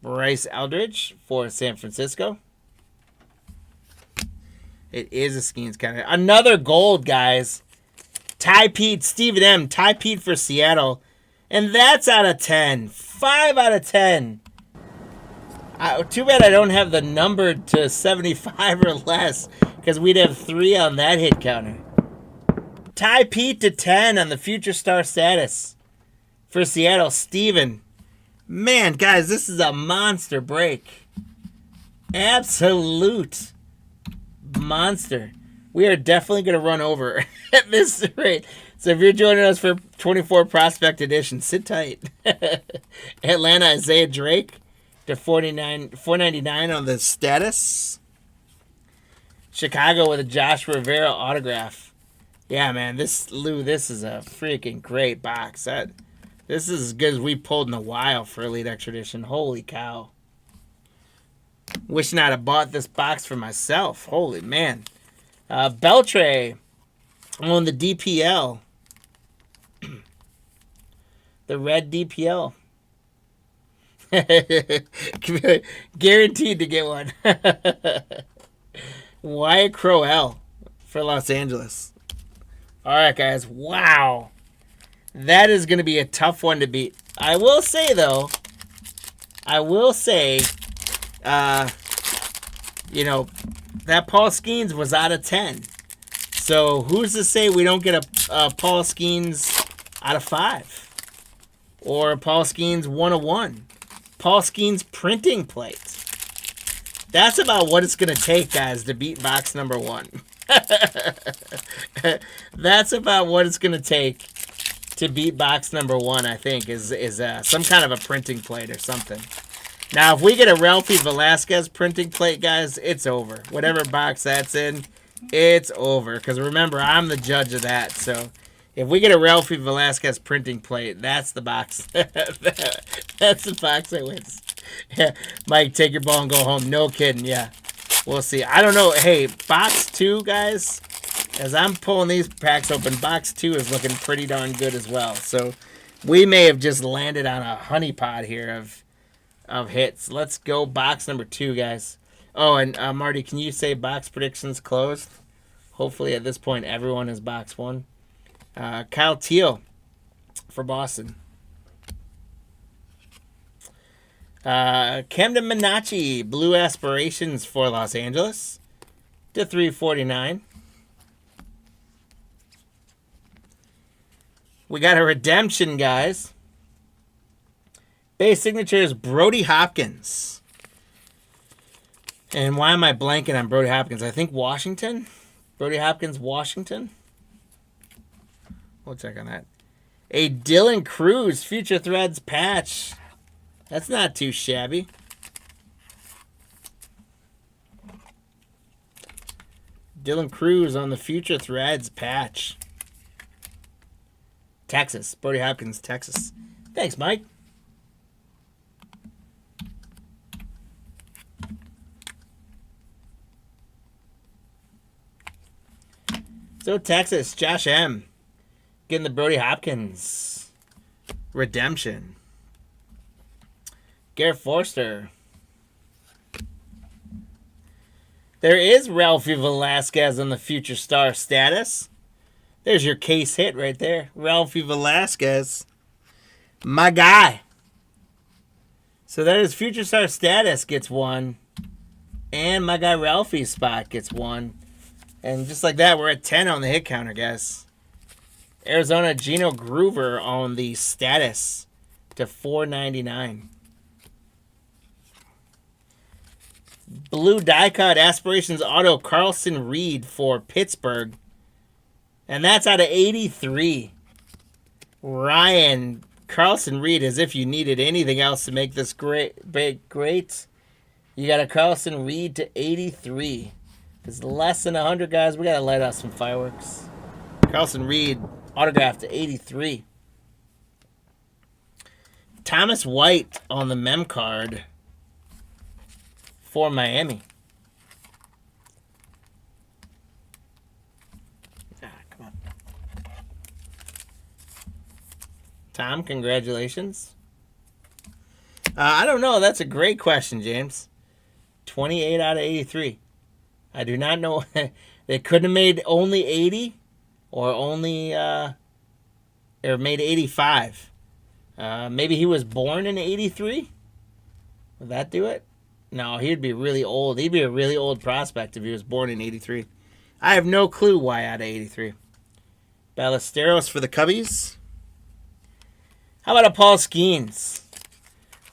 Bryce Eldridge for San Francisco. It is a Skeens kind of. Another gold, guys. Ty Pete, Stephen M. Ty Pete for Seattle. And that's out of 10. 5 out of 10. Too bad I don't have the number to 75 or less, because we'd have 3 on that hit counter. Ty Pete to 10 on the Future Star status for Seattle, Steven. Man, guys, this is a monster break. Absolute monster. We are definitely going to run over at this rate. So if you're joining us for 24 Prospect Edition, sit tight. Atlanta, Isaiah Drake to 499 on the status. Chicago with a Josh Rivera autograph. Yeah, man, this is a freaking great box. This is as good as we pulled in a while for Elite Extra Edition. Holy cow. Wishing I'd have bought this box for myself. Holy man. Beltre on the DPL. The red DPL. Guaranteed to get one. Wyatt Crowell for Los Angeles. All right, guys. Wow. That is going to be a tough one to beat. I will say, though, that Paul Skeens was out of 10. So who's to say we don't get a Paul Skeens out of 5? Or a Paul Skeens 101? Paul Skeens printing plate. That's about what it's going to take, guys, to beat box number 1. That's about what it's going to take to beat box number 1, I think, is some kind of a printing plate or something. Now, if we get a Ralphie Velasquez printing plate, guys, it's over. Whatever box that's in, it's over. Because remember, I'm the judge of that. So if we get a Ralphie Velasquez printing plate, that's the box. That's the box that wins. Yeah, Mike, take your ball and go home. No kidding, yeah. We'll see. I don't know. Hey, box 2, guys, as I'm pulling these packs open, box 2 is looking pretty darn good as well. So we may have just landed on a honeypot here of hits. Let's go box number 2, guys. Oh, and Marty, can you say box predictions closed? Hopefully at this point everyone is box 1. Kyle Teal for Boston. Camden Minacci, Blue Aspirations for Los Angeles to 349. We got a redemption, guys. Base signatures, Brody Hopkins. And why am I blanking on Brody Hopkins? I think Washington. Brody Hopkins, Washington. We'll check on that. A Dylan Cruz Future Threads patch. That's not too shabby. Dylan Cruz on the Future Threads patch. Texas. Brody Hopkins, Texas. Thanks, Mike. So, Texas, Josh M. Getting the Brody Hopkins redemption. Garrett Forster. There is Ralphie Velasquez on the Future Star status. There's your case hit right there. Ralphie Velasquez. My guy. So that is Future Star Status gets one. And my guy Ralphie's spot gets one. And just like that, we're at 10 on the hit counter, guys. Arizona Gino Groover on the Status to $4.99. Blue die cut Aspirations Auto Carlson Reed for Pittsburgh. And that's out of 83. Ryan, Carlson Reed, as if you needed anything else to make this great. You got a Carlson Reed to 83. It's less than 100, guys. We got to light out some fireworks. Carlson Reed, autographed to 83. Thomas White on the mem card for Miami. Come on. Tom, congratulations. I don't know. That's a great question, James. 28 out of 83. I do not know. They couldn't have made only 80 or only or made 85. Maybe he was born in 83. Would that do it? No, he'd be really old. He'd be a really old prospect if he was born in 83. I have no clue why out of 83. Ballesteros for the Cubbies. How about a Paul Skeens?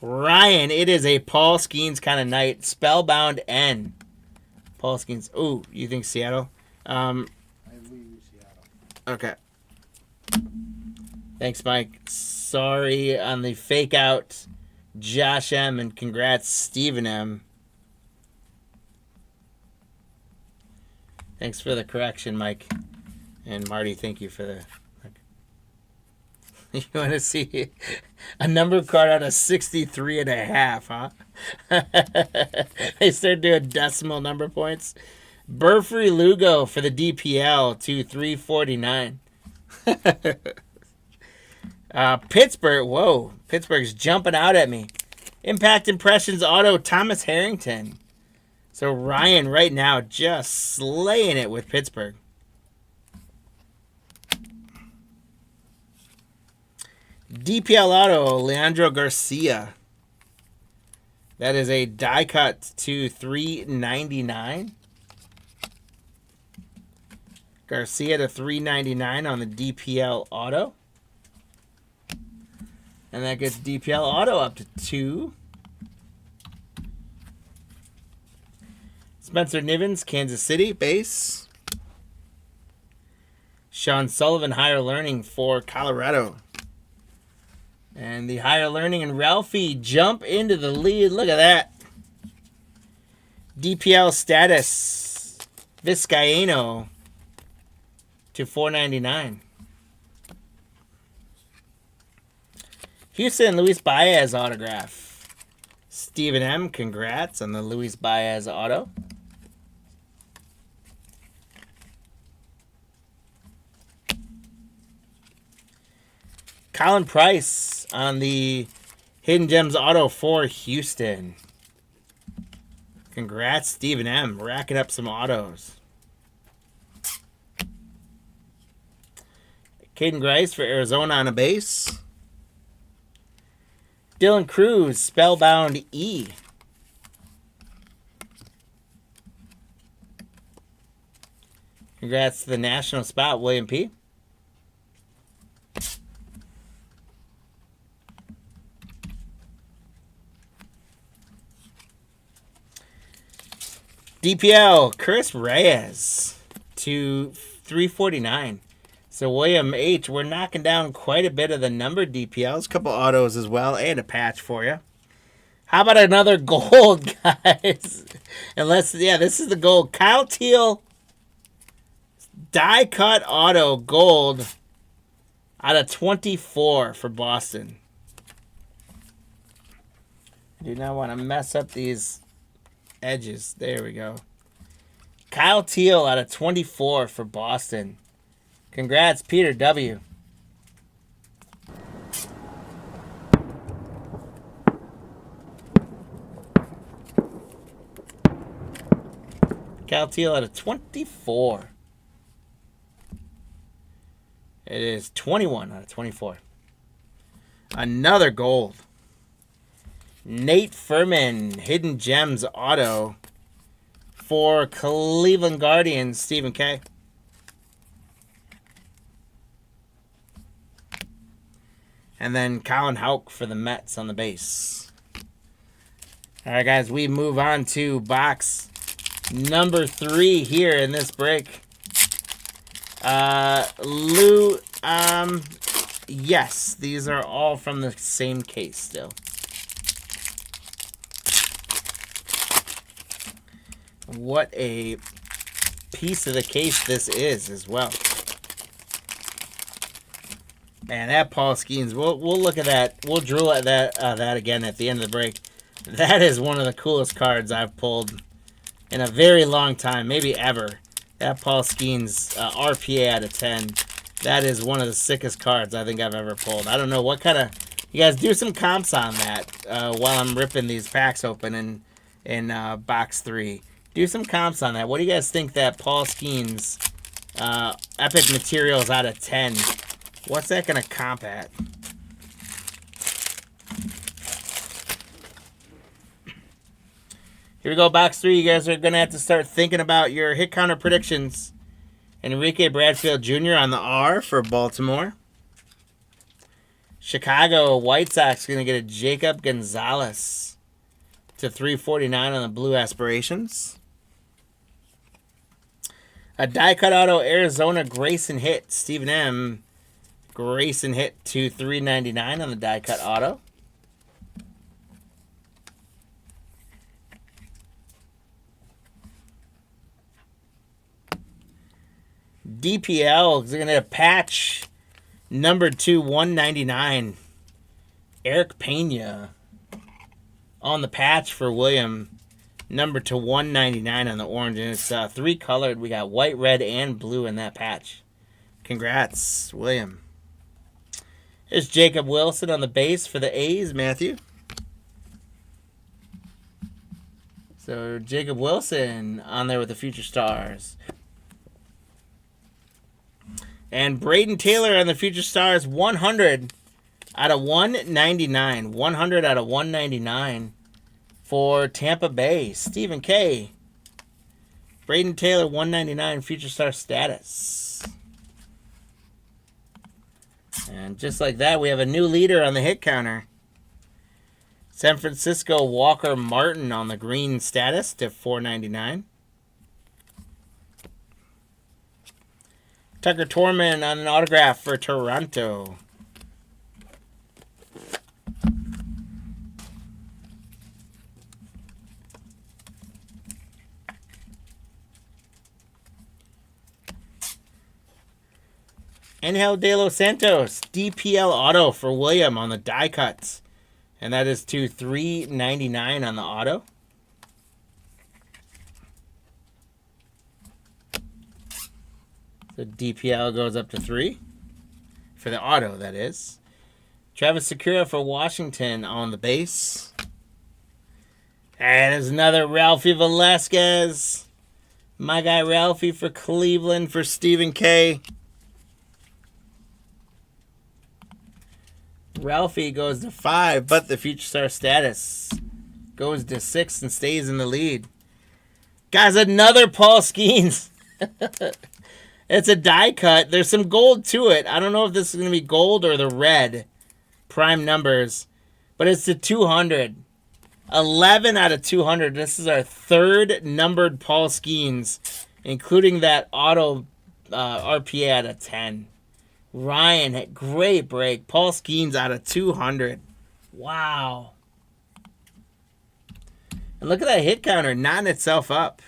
Ryan, it is a Paul Skeens kind of night. Spellbound N. Paul Skeens. Ooh, you think Seattle? I leave Seattle. Okay. Thanks, Mike. Sorry on the fake out, Josh M, and congrats, Stephen M. Thanks for the correction, Mike. And Marty, thank you for the... You want to see a number card out of 63.5, huh? They start doing decimal number points. Burfrey Lugo for the DPL to 349. Pittsburgh, whoa. Pittsburgh's jumping out at me. Impact Impressions Auto, Thomas Harrington. So Ryan right now just slaying it with Pittsburgh. DPL Auto, Leandro Garcia. That is a die cut to $3.99. Garcia to $3.99 on the DPL Auto. And that gets DPL Auto up to 2. Spencer Nivens, Kansas City, base. Sean Sullivan, Higher Learning for Colorado. And the Higher Learning and Ralphie jump into the lead. Look at that. DPL Status, Vizcaíno to $4.99. Houston, Luis Baez autograph. Stephen M, congrats on the Luis Baez auto. Colin Price on the Hidden Gems auto for Houston. Congrats, Stephen M, racking up some autos. Caden Grice for Arizona on a base. Dylan Cruz, Spellbound E. Congrats to the national spot, William P. DPL, Chris Reyes to $349. So William H, we're knocking down quite a bit of the numbered DPLs. A couple autos as well, and a patch for you. How about another gold, guys? Unless, yeah, this is the gold. Kyle Teal, die cut auto gold out of 24 for Boston. I do not want to mess up these edges. There we go. Kyle Teal out of 24 for Boston. Congrats, Peter W. Kyle Teal out of 24. It is 21 out of 24. Another gold. Nate Furman, Hidden Gems auto for Cleveland Guardians, Stephen K. And then Colin Houck for the Mets on the base. All right, guys, we move on to box number 3 here in this break. Lou, yes, these are all from the same case still. What a piece of the case this is as well. Man, that Paul Skeens, we'll look at that. We'll drill at that again at the end of the break. That is one of the coolest cards I've pulled in a very long time, maybe ever. That Paul Skeens RPA out of 10. That is one of the sickest cards I think I've ever pulled. I don't know what kind of... You guys do some comps on that while I'm ripping these packs open in box 3. Do some comps on that. What do you guys think that Paul Skeens Epic Materials out of 10? What's that going to comp at? Here we go, box 3. You guys are going to have to start thinking about your hit counter predictions. Enrique Bradfield Jr. on the R for Baltimore. Chicago White Sox going to get a Jacob Gonzalez to 349 on the Blue Aspirations. A die cut auto Arizona Grayson hit. Stephen M. Grayson hit to 399 on the die cut auto. DPL is going to patch number 2 199. Eric Pena on the patch for William. Number to 199 on the orange. And it's 3 colored. We got white, red, and blue in that patch. Congrats, William. There's Jacob Wilson on the base for the A's, Matthew. So Jacob Wilson on there with the Future Stars. And Braden Taylor on the Future Stars, 100 out of 199. 100 out of 199 for Tampa Bay. Stephen K. Braden Taylor, 199 Future Star status. And just like that, we have a new leader on the hit counter. San Francisco Walker Martin on the green status to 499. Tucker Torman on an autograph for Toronto. Angel De Los Santos, DPL auto for William on the die cuts. And that is to $3.99 on the auto. So DPL goes up to 3 for the auto, that is. Travis Sakura for Washington on the base. And there's another Ralphie Velasquez. My guy Ralphie for Cleveland for Stephen K. Ralphie goes to 5, but the Future Star status goes to 6 and stays in the lead. Guys, another Paul Skeens. It's a die cut. There's some gold to it. I don't know if this is going to be gold or the red prime numbers, but it's the 200. 11 out of 200. This is our 3rd numbered Paul Skeens, including that auto RPA out of 10. Ryan, great break. Paul Skeens out of 200. Wow. And look at that hit counter knotting itself up.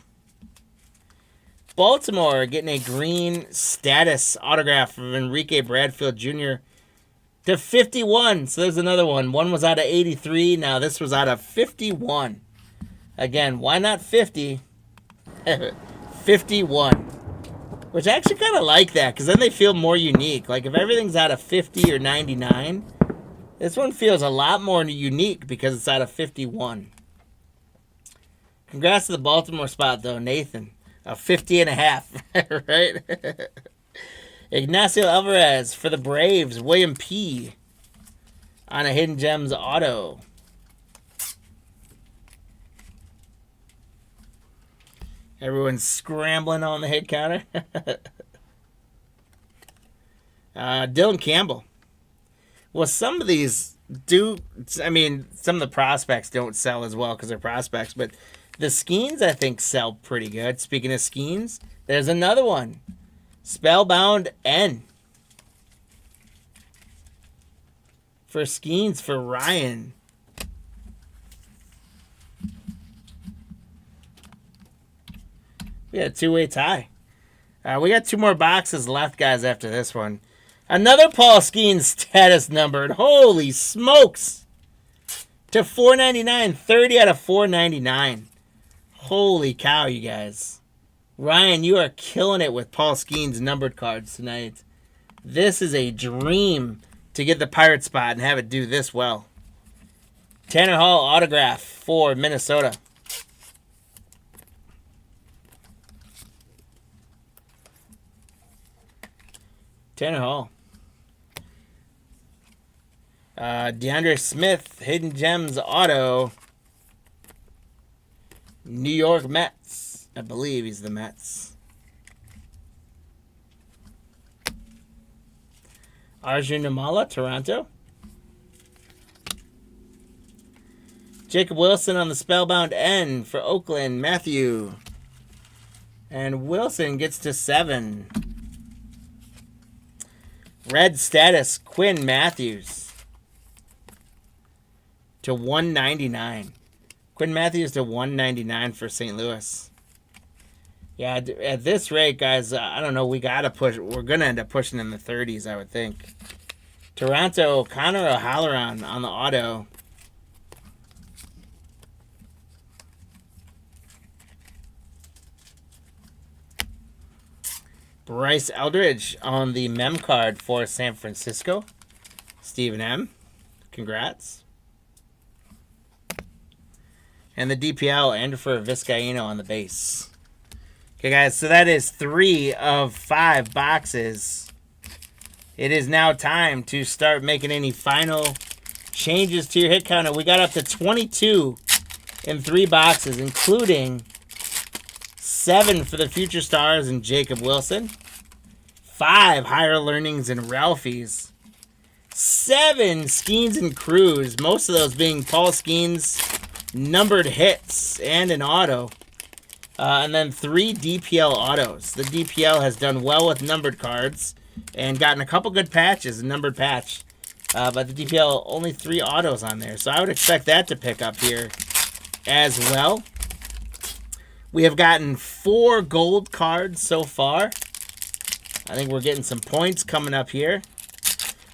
Baltimore getting a green status autograph from Enrique Bradfield Jr. to 51. So there's another one. One was out of 83. Now this was out of 51. Again, why not 50? 51. Which I actually kind of like that, because then they feel more unique. Like, if everything's out of 50 or 99, this one feels a lot more unique because it's out of 51. Congrats to the Baltimore spot, though, Nathan. A 50 and a half, right? Ignacio Alvarez for the Braves. William P. on a Hidden Gems auto. Everyone's scrambling on the hit counter. Dylan Campbell. Well, some of these do, I mean, some of the prospects don't sell as well because they're prospects, but the Skeens, I think, sell pretty good. Speaking of Skeens, there's another one. Spellbound N. For Skeens for Ryan. We got a two-way tie. We got 2 more boxes left, guys, after this one. Another Paul Skeens status numbered. Holy smokes. To $4.99. 30 out of $4.99. Holy cow, you guys. Ryan, you are killing it with Paul Skeens numbered cards tonight. This is a dream to get the Pirate spot and have it do this well. Tanner Hall autograph for Minnesota. Tanner Hall. DeAndre Smith, Hidden Gems auto. New York Mets. I believe he's the Mets. Arjun Namala, Toronto. Jacob Wilson on the Spellbound N for Oakland, Matthew. And Wilson gets to 7. Red status, Quinn Matthews. To $199. Quinn Matthews to $199 for St. Louis. Yeah, at this rate, guys, I don't know. We got to push. We're going to end up pushing in the 30s, I would think. Toronto, Connor O'Halloran on the auto. Bryce Eldridge on the mem card for San Francisco. Stephen M. Congrats. And the DPL, Andrew Vizcaíno on the base. Okay, guys, so that is 3 of 5 boxes. It is now time to start making any final changes to your hit counter. We got up to 22 in 3 boxes, including 7 for the Future Stars and Jacob Wilson. 5 Higher Learnings and Ralphie's. 7 Skeens and Cruz, most of those being Paul Skeens numbered hits and an auto. And then 3 DPL autos. The DPL has done well with numbered cards and gotten a couple good patches, a numbered patch. But the DPL, only 3 autos on there. So I would expect that to pick up here as well. We have gotten 4 gold cards so far. I think we're getting some points coming up here.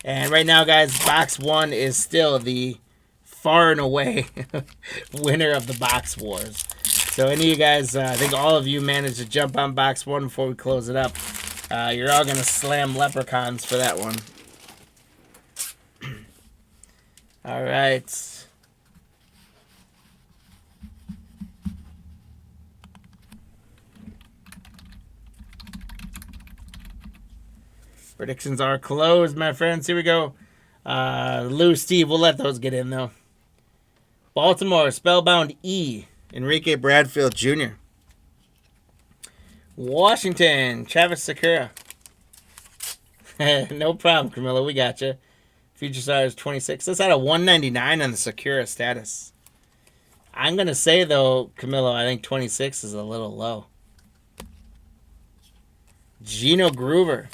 And right now, guys, box 1 is still the far and away winner of the box wars. So any of you guys, I think all of you managed to jump on box 1 before we close it up. You're all going to slam leprechauns for that one. All right. Predictions are closed, my friends. Here we go. Lou, Steve, we'll let those get in, though. Baltimore, Spellbound E, Enrique Bradfield Jr. Washington, Travis Sakura. No problem, Camilla. We got you. Future Stars 26. That's out of 199 on the Sakura status. I'm going to say, though, Camilo, I think 26 is a little low. Gino Groover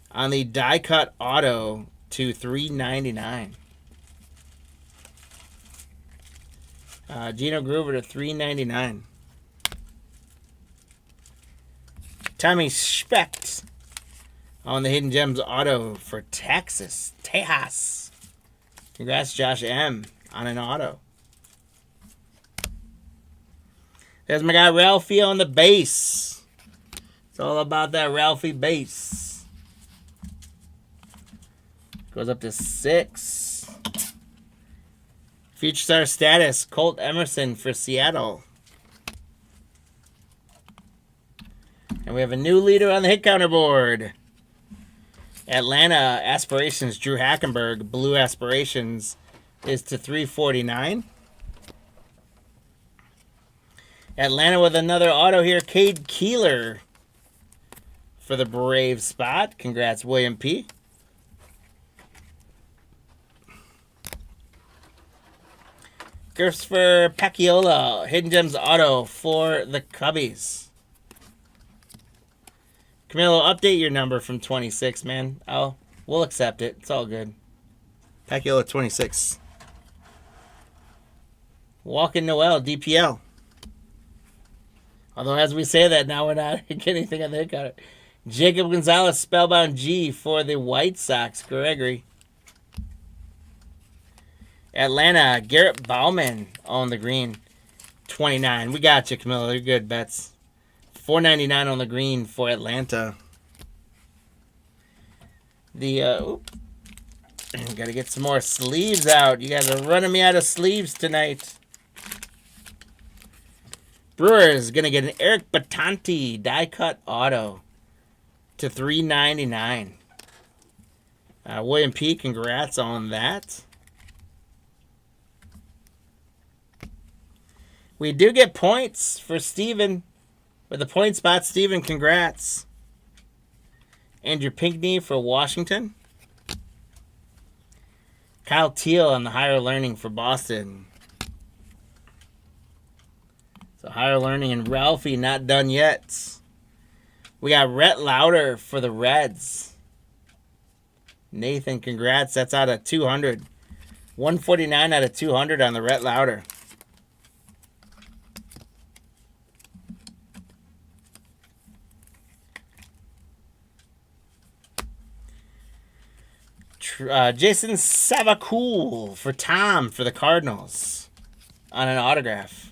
on the die cut auto to $3.99. Gino Groover to $3.99. Tommy Specht on the Hidden Gems auto for Texas. Tejas. Congrats, Josh M. on an auto. There's my guy Ralphie on the base. It's all about that Ralphie base. Goes up to 6. Future Star status, Colt Emerson for Seattle. And we have a new leader on the hit counter board. Atlanta Aspirations, Drew Hackenberg. Blue Aspirations is to $3.49. Atlanta with another auto here. Cade Keeler for the Brave spot. Congrats, William P. Christopher Paciola, Hidden Gems auto for the Cubbies. Camilo, update your number from 26, man. We'll accept it. It's all good. Paciola 26. Walking Noel, DPL. Although, as we say that, now we're not getting anything on the hit counter. Jacob Gonzalez, Spellbound G for the White Sox. Gregory. Atlanta, Garrett Bauman on the green. 29. We got you, Camilla. You're good bets. $4.99 on the green for Atlanta. Got to get some more sleeves out. You guys are running me out of sleeves tonight. Brewers going to get an Eric Batanti die-cut auto to $3.99. William P., congrats on that. We do get points for Steven. With the point spot, Steven, congrats. Andrew Pinckney for Washington. Kyle Teal on the Higher Learning for Boston. So Higher Learning and Ralphie not done yet. We got Rhett Lauder for the Reds. Nathan, congrats. That's out of 200. 149 out of 200 on the Rhett Lauder. Jason Savakul for Tom for the Cardinals on an autograph.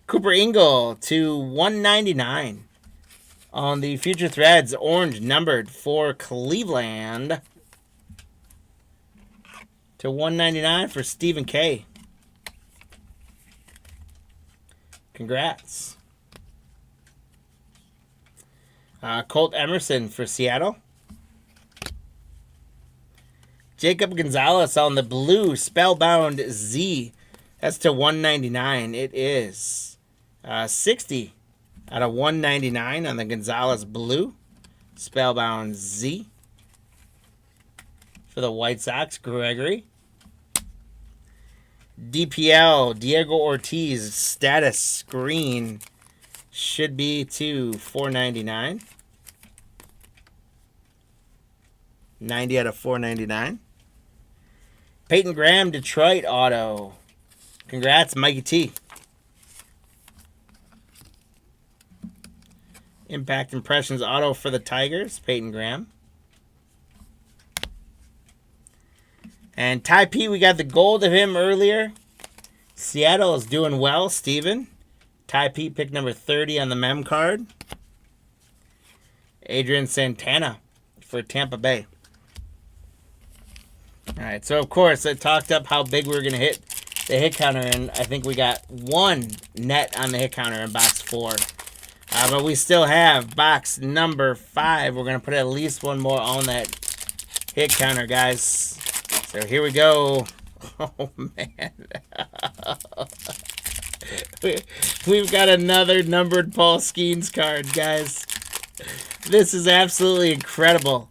Cooper Ingle to 199 on the Future Threads, orange numbered for Cleveland to 199 for Stephen K. Congrats. Colt Emerson for Seattle. Jacob Gonzalez on the blue Spellbound Z. That's to 199. It is 60 out of 199 on the Gonzalez blue Spellbound Z. For the White Sox, Gregory. DPL, Diego Ortiz, status green. Should be to $4.99. 90 out of $4.99. Peyton Graham, Detroit auto. Congrats, Mikey T. Impact Impressions auto for the Tigers, Peyton Graham. And Ty P, we got the gold of him earlier. Seattle is doing well, Steven. Ty P, pick number 30 on the mem card. Adrian Santana for Tampa Bay. All right, so of course I talked up how big we were going to hit the hit counter, and I think we got one net on the hit counter in box 4. But we still have box number 5. We're going to put at least one more on that hit counter, guys. So here we go. Oh, man. We've got another numbered Paul Skeens card, guys. This is absolutely incredible.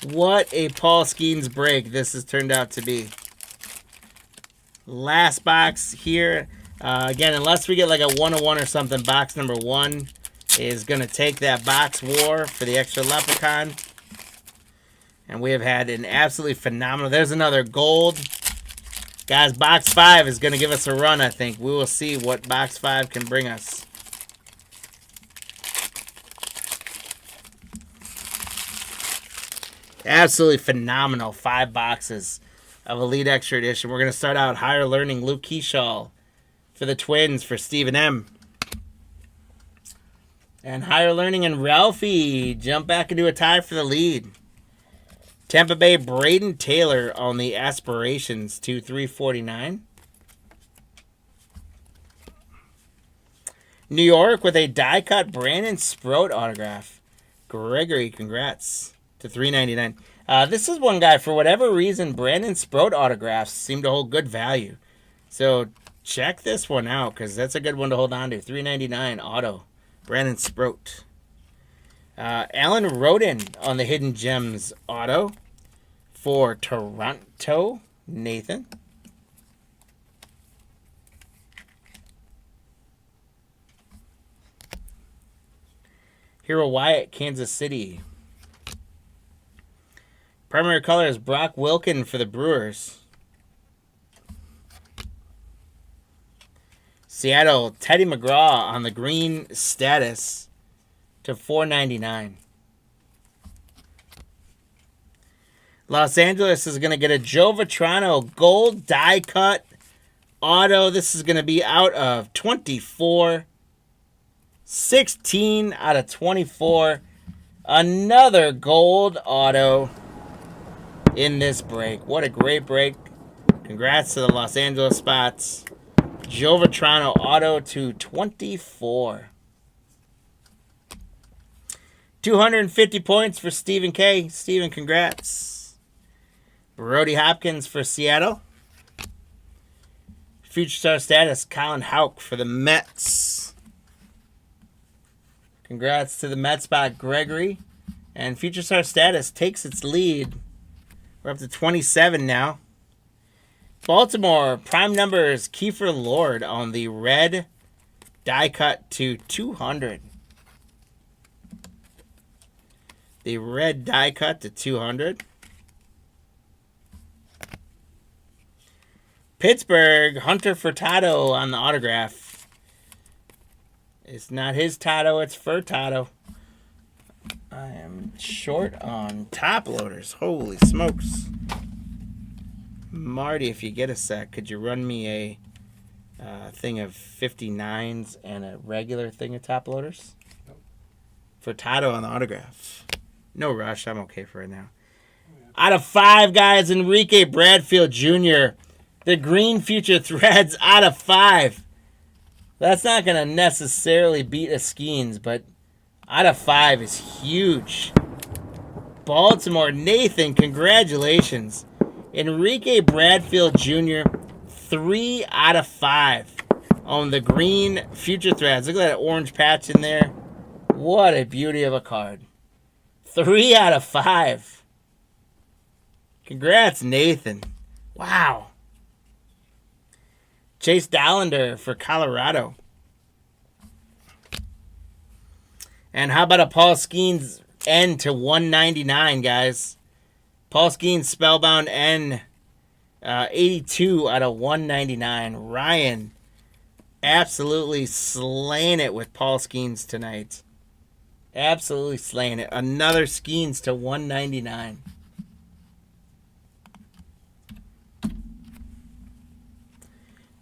What a Paul Skeens break this has turned out to be. Last box here. Again, unless we get like a 101 or something, box number 1 is going to take that box war for the extra leprechaun. And we have had an absolutely phenomenal... There's another gold. Guys, box 5 is going to give us a run, I think. We will see what box 5 can bring us. Absolutely phenomenal 5 boxes of Elite Extra Edition. We're going to start out Higher Learning, Luke Keyshaw for the Twins for Stephen M. And Higher Learning and Ralphie jump back into a tie for the lead. Tampa Bay, Braden Taylor on the Aspirations to 349. New York with a die-cut Brandon Sproat autograph. Gregory, congrats to 399. This is one guy, for whatever reason, Brandon Sproat autographs seem to hold good value. So check this one out, because that's a good one to hold on to. $3.99 auto. Brandon Sproat. Alan Roden on the Hidden Gems auto for Toronto. Nathan. Hero Wyatt, Kansas City. Primary color is Brock Wilken for the Brewers. Seattle, Teddy McGraw on the green status to $4.99. Los Angeles is going to get a Joe Vitrano gold die cut auto. This is going to be out of 24. 16 out of 24. Another gold auto in this break. What a great break. Congrats to the Los Angeles Spots. Joe Vitrano auto to 24. 250 points for Stephen K. Stephen, congrats. Brody Hopkins for Seattle. Future star status, Colin Houck for the Mets. Congrats to the Mets spot, Gregory. And future star status takes its lead. We're up to 27 now. Baltimore, prime numbers, Kiefer Lord on the red die cut to 200. The red die cut to 200. Pittsburgh, Hunter Furtado on the autograph. It's not his Tato, it's Furtado. I am short on top loaders. Holy smokes. Marty, if you get a sec, could you run me a thing of 59s and a regular thing of top loaders? Nope. Furtado on the autograph. No rush. I'm okay for it now. Out of 5, guys, Enrique Bradfield Jr. The green future threads out of 5. That's not going to necessarily beat a Skeens, but out of 5 is huge. Baltimore, Nathan, congratulations. Enrique Bradfield Jr., 3 out of 5 on the green future threads. Look at that orange patch in there. What a beauty of a card. 3 out of 5. Congrats, Nathan. Wow. Chase Dollander for Colorado. And how about a Paul Skeens N to 199, guys? Paul Skeens Spellbound N, 82 out of 199. Ryan absolutely slaying it with Paul Skeens tonight. Absolutely slaying it. Another Skeens to 199.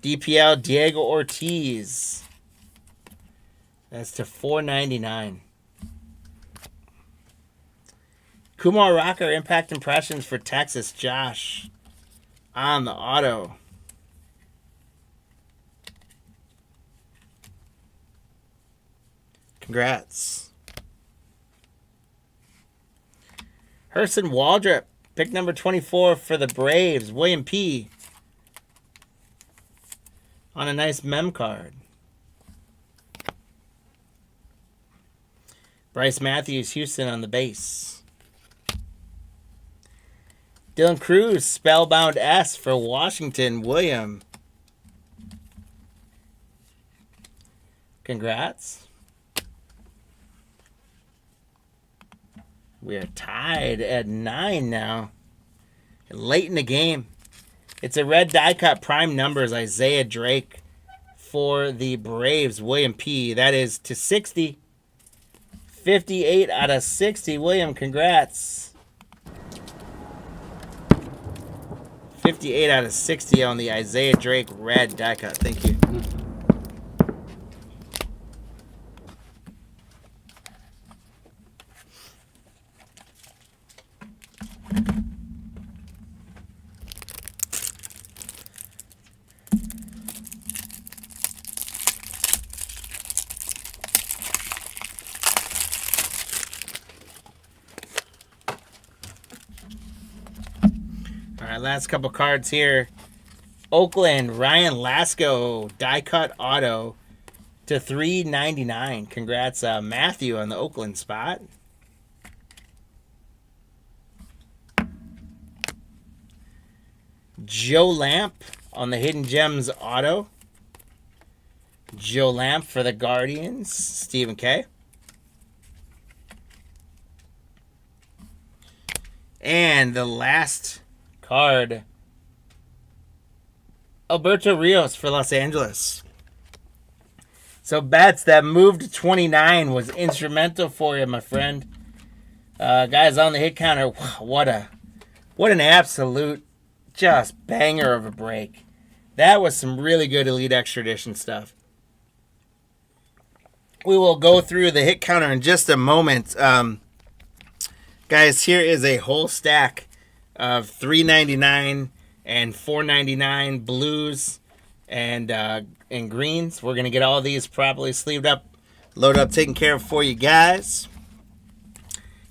DPL Diego Ortiz. That's to 499. Kumar Rocker Impact Impressions for Texas. Josh on the auto. Congrats. Hurston Waldrop, pick number 24 for the Braves. William P. on a nice mem card. Bryce Matthews, Houston on the base. Dylan Cruz, Spellbound S for Washington. William. Congrats. We are tied at 9 now. Late in the game. It's a red die cut prime numbers. Isaiah Drake for the Braves. William P. That is to 60. 58 out of 60. William, congrats. 58 out of 60 on the Isaiah Drake red die cut. Thank you. last couple cards here. Oakland, Ryan Lasco, die cut auto to $3.99. Congrats, Matthew, on the Oakland spot. Joe Lamp on the Hidden Gems auto. Joe Lamp for the Guardians, Stephen K. And the last card, Alberto Rios for Los Angeles. So, Bats, that move to 29 was instrumental for you, my friend. Guys, on the hit counter, what an absolute just banger of a break. That was some really good Elite Extra Edition stuff. We will go through the hit counter in just a moment. Guys, here is a whole stack of $3.99 and $4.99 blues and greens. We're going to get all these properly sleeved up, loaded up, taken care of for you guys.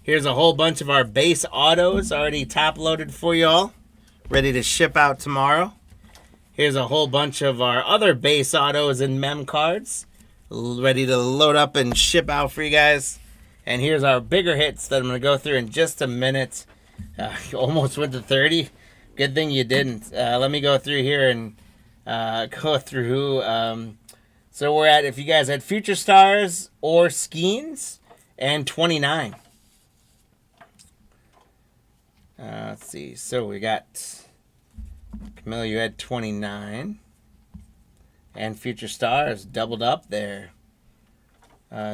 Here's a whole bunch of our base autos already top loaded for y'all, ready to ship out tomorrow. Here's a whole bunch of our other base autos and mem cards, ready to load up and ship out for you guys. And here's our bigger hits that I'm going to go through in just a minute. Almost went to 30. Good thing you didn't. Let me go through here and go through. So we're at, if you guys had Future Stars or Skeens, and 29. Let's see. So we got Camilla, you had 29. And Future Stars doubled up there.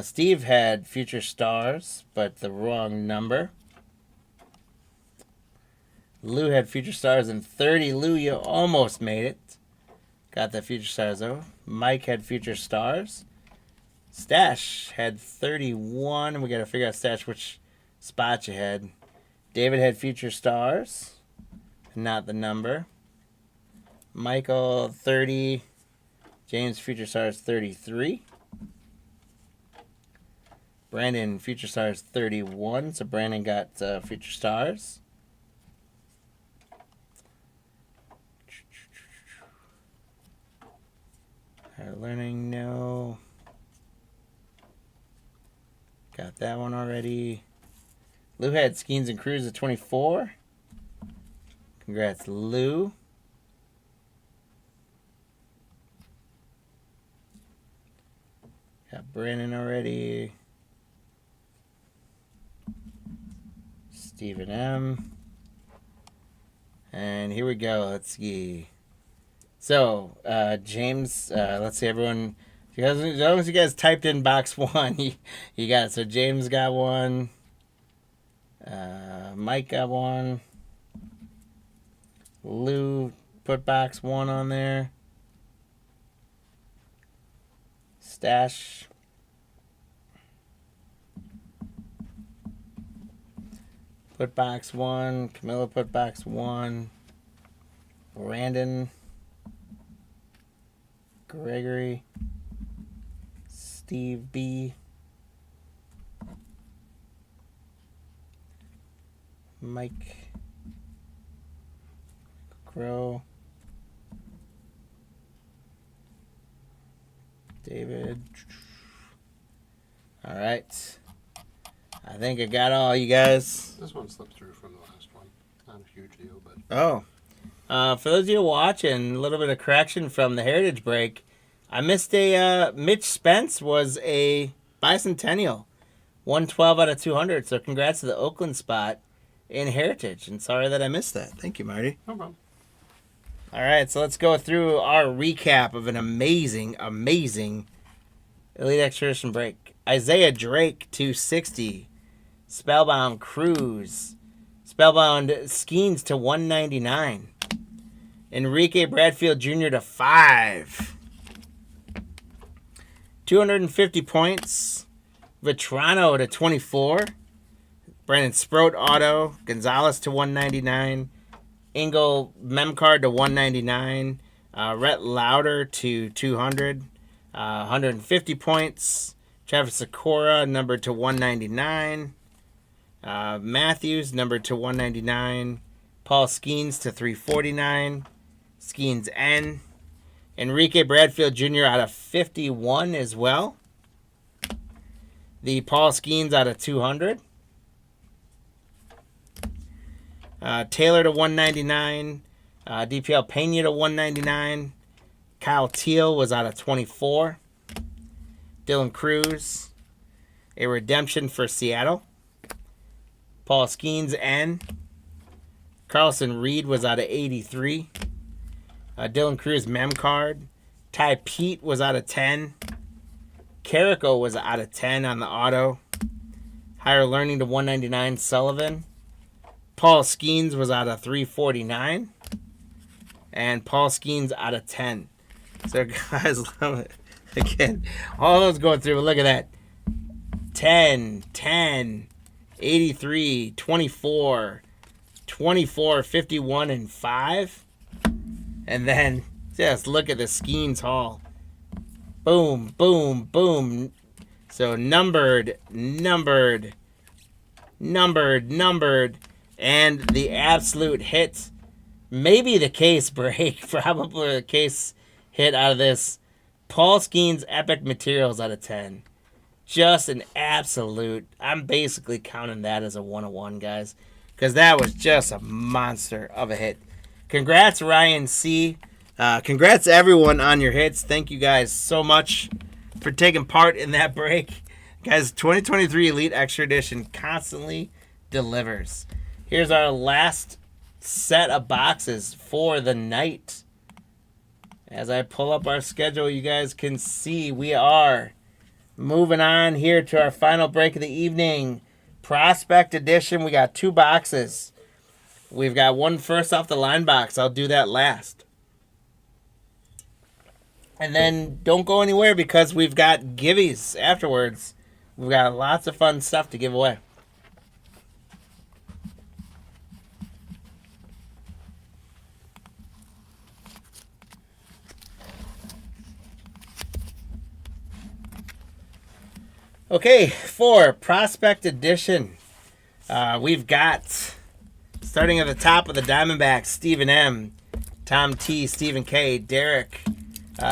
Steve had Future Stars, but the wrong number. Lou had Future Stars and 30. Lou, you almost made it. Got the Future Stars though. Mike had Future Stars. Stash had 31. We got to figure out, Stash, which spot you had. David had Future Stars, not the number. Michael, 30. James, Future Stars, 33. Brandon, Future Stars, 31. So Brandon got Future Stars. Learning, no. Got that one already. Lou had Skeens and Cruise at 24. Congrats, Lou. Got Brandon already. Stephen M. And here we go. Let's see. So, James, let's see, everyone. As long as you guys typed in box 1, you got it. So, James got one. Mike got one. Lou put box 1 on there. Stash. Put box 1. Camilla put box 1. Brandon. Gregory. Steve B. Mike. Crow. David. All right. I think I got all you guys. This one slipped through from the last one. Not a huge deal, but... Oh. For those of you watching, a little bit of correction from the Heritage break. I missed a... Mitch Spence was a bicentennial. 112 out of 200. So congrats to the Oakland spot in Heritage. And sorry that I missed that. Thank you, Marty. No problem. All right, so let's go through our recap of an amazing, amazing Elite Extradition break. Isaiah Drake, 260. Spellbound Cruz. Spellbound Skeens to 199. Enrique Bradfield Jr. to 5. 250 points. Vetrano to 24. Brandon Sproat auto. Gonzalez to 199. Engel Memcard to 199. Rhett Lauder to 200. 150 points. Travis Sakura numbered to 199. Matthews numbered to 199. Paul Skeens to 349. Skeens N. Enrique Bradfield Jr. out of 51 as well. The Paul Skeens out of 200. Taylor to 199. DPL Pena to 199. Kyle Teal was out of 24. Dylan Cruz, a redemption for Seattle. Paul Skeens N. Carlson Reed was out of 83. Dylan Cruz mem card. Ty Pete was out of 10. Carrico was out of 10 on the auto. Higher Learning to 199 Sullivan. Paul Skeens was out of 349. And Paul Skeens out of 10. So guys, love it. Again, all those going through. Look at that. 10, 10, 83, 24, 24, 51, and 5. And then just look at the Skeens haul. Boom, boom, boom. So numbered, numbered, numbered, numbered. And the absolute hit. Maybe the case break. Probably the case hit out of this. Paul Skeens Epic Materials out of 10. Just an absolute. I'm basically counting that as a 101, guys. Because that was just a monster of a hit. Congrats, Ryan C. Congrats, everyone, on your hits. Thank you guys so much for taking part in that break. Guys, 2023 Elite Extra Edition constantly delivers. Here's our last set of boxes for the night. As I pull up our schedule, you guys can see we are moving on here to our final break of the evening. Prospect Edition, we got 2 boxes. We've got one first off the line box. I'll do that last. And then don't go anywhere because we've got giveaways afterwards. We've got lots of fun stuff to give away. Okay, for Prospect Edition, we've got, starting at the top of the Diamondbacks, Stephen M., Tom T., Stephen K., Derek,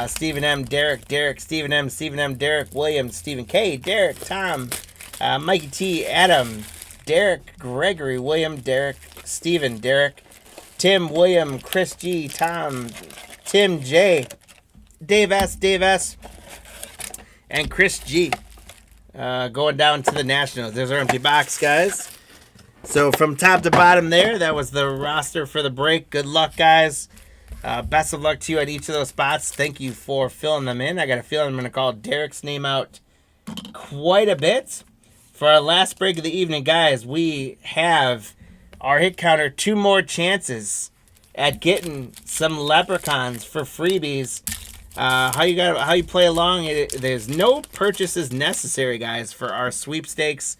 Stephen M., Derek, Stephen M., Derek, William, Stephen K., Derek, Tom, Mikey T., Adam, Derek, Gregory, William, Derek, Stephen, Derek, Tim, William, Chris G., Tom, Tim J., Dave S., and Chris G. Going down to the Nationals. There's our empty box, guys. So from top to bottom there, that was the roster for the break. Good luck, guys. Best of luck to you at each of those spots. Thank you for filling them in. I got a feeling I'm going to call Derek's name out quite a bit. For our last break of the evening, guys, we have our hit counter 2 more chances at getting some leprechauns for freebies. How you play along? There's no purchases necessary, guys, for our sweepstakes.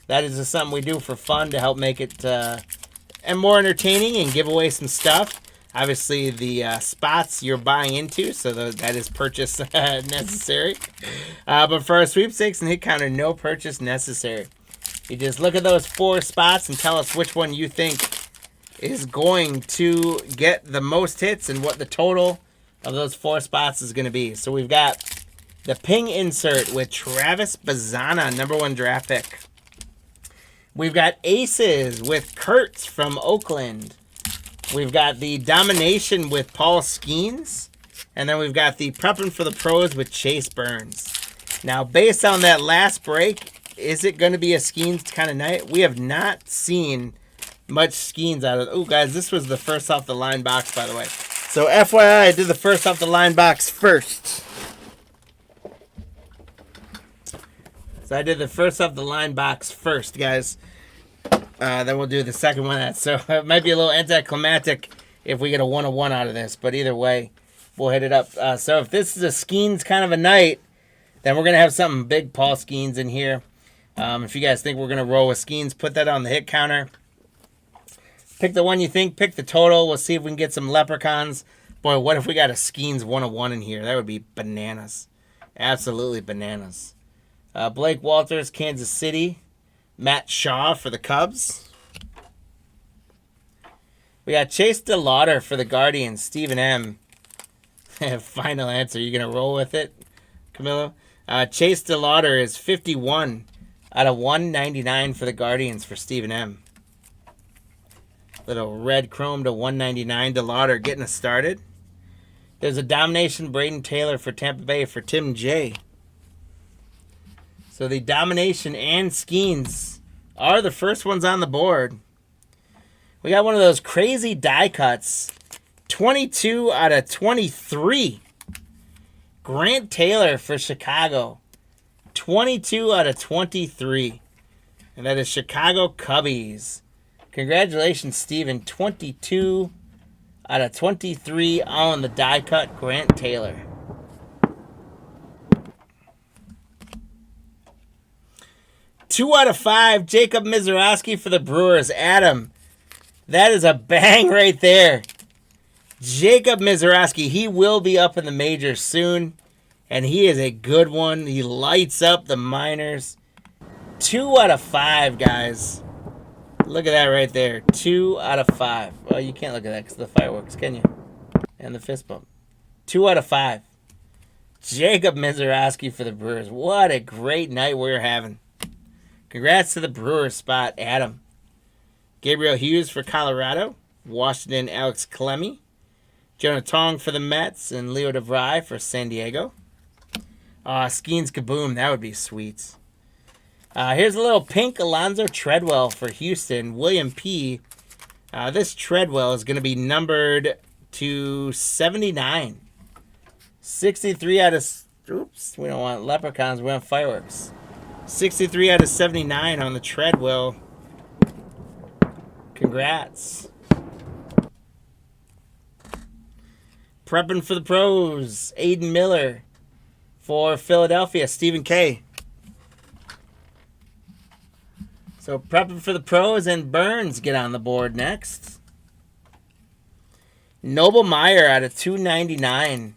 That is just something we do for fun to help make it and more entertaining and give away some stuff. Obviously, the spots you're buying into, so that is purchase necessary. But for our sweepstakes and hit counter, no purchase necessary. You just look at those 4 spots and tell us which one you think is going to get the most hits and what the total of those 4 spots is going to be. So we've got the Ping insert with Travis Bazzana, #1 draft pick. We've got Aces with Kurtz from Oakland. We've got the Domination with Paul Skeens. And then we've got the Prepping for the Pros with Chase Burns. Now, based on that last break, is it going to be a Skeens kind of night? We have not seen much Skeens out of it. Oh, guys, this was the first off the line box, by the way. So, FYI, I did the first off the line box first. So, I did the first off the line box first, guys. Then we'll do the second one. So, it might be a little anticlimactic if we get a 101 out of this. But either way, we'll hit it up. So, if this is a Skeens kind of a night, then we're going to have something big Paul Skeens in here. If you guys think we're going to roll with Skeens, put that on the hit counter. Pick the one you think. Pick the total. We'll see if we can get some leprechauns. Boy, what if we got a Skeens 101 in here? That would be bananas. Absolutely bananas. Blake Walters, Kansas City. Matt Shaw for the Cubs. We got Chase DeLauder for the Guardians. Stephen M. Final answer. You going to roll with it, Camilo? Chase DeLauder is 51 out of 199 for the Guardians for Stephen M. Little red chrome to 199. DeLauder getting us started. There's a Domination Braden Taylor for Tampa Bay for Tim J. So the Domination and Skeens are the first ones on the board. We got one of those crazy die cuts. 22 out of 23. Grant Taylor for Chicago. 22 out of 23. And that is Chicago Cubbies. Congratulations, Steven. 22 out of 23 on the die cut, Grant Taylor. Two out of 5, Jacob Mizorowski for the Brewers. Adam, that is a bang right there. Jacob Mizorowski, he will be up in the majors soon, and he is a good one. He lights up the minors. 2 out of 5, guys. Look at that right there. 2 out of 5. Well, you can't look at that because of the fireworks, can you? And the fist bump. 2 out of 5. Jacob Mizorowski for the Brewers. What a great night we're having. Congrats to the Brewers spot, Adam. Gabriel Hughes for Colorado. Washington, Alex Clemmie. Jonah Tong for the Mets. And Leo DeVry for San Diego. Skeens Kaboom. That would be sweet. Here's a little pink Alonzo Treadwell for Houston. William P. This Treadwell is going to be numbered to 79. 63 out of... Oops, we don't want leprechauns. We want fireworks. 63 out of 79 on the Treadwell. Congrats. Prepping for the pros. Aiden Miller for Philadelphia. Stephen K. So prepping for the pros, and Burns get on the board next. Noble Meyer out of 299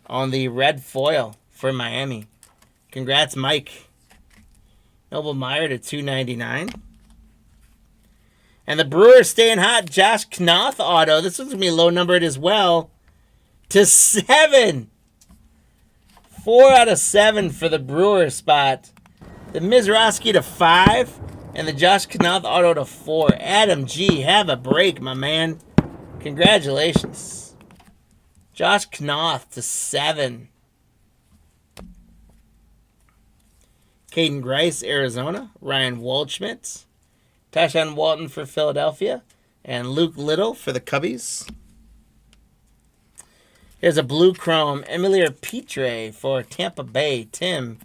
on the red foil for Miami. Congrats, Mike. Noble Meyer to 299. And the Brewers staying hot. Josh Knoth auto. This one's going to be low numbered as well. To 7. 4 out of 7 for the Brewers spot. The Mizorowski to 5, and the Josh Knoth auto to 4. Adam G, have a break, my man. Congratulations. Josh Knoth to 7. Caden Grice, Arizona. Ryan Waldschmidt. Tashawn Walton for Philadelphia. And Luke Little for the Cubbies. Here's a blue chrome. Emilier Petre for Tampa Bay. Tim.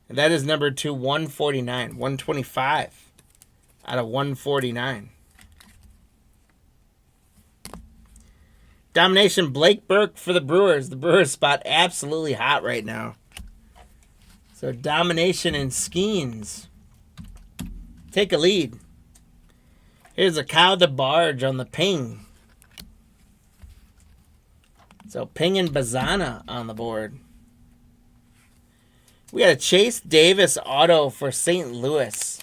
And that is numbered to 149. 125 out of 149. Domination Blake Burke for the Brewers. The Brewers spot absolutely hot right now. So Domination and Skeens take a lead. Here's a Kyle DeBarge on the Ping. So Ping and Bazana on the board. We got a Chase Davis auto for St. Louis.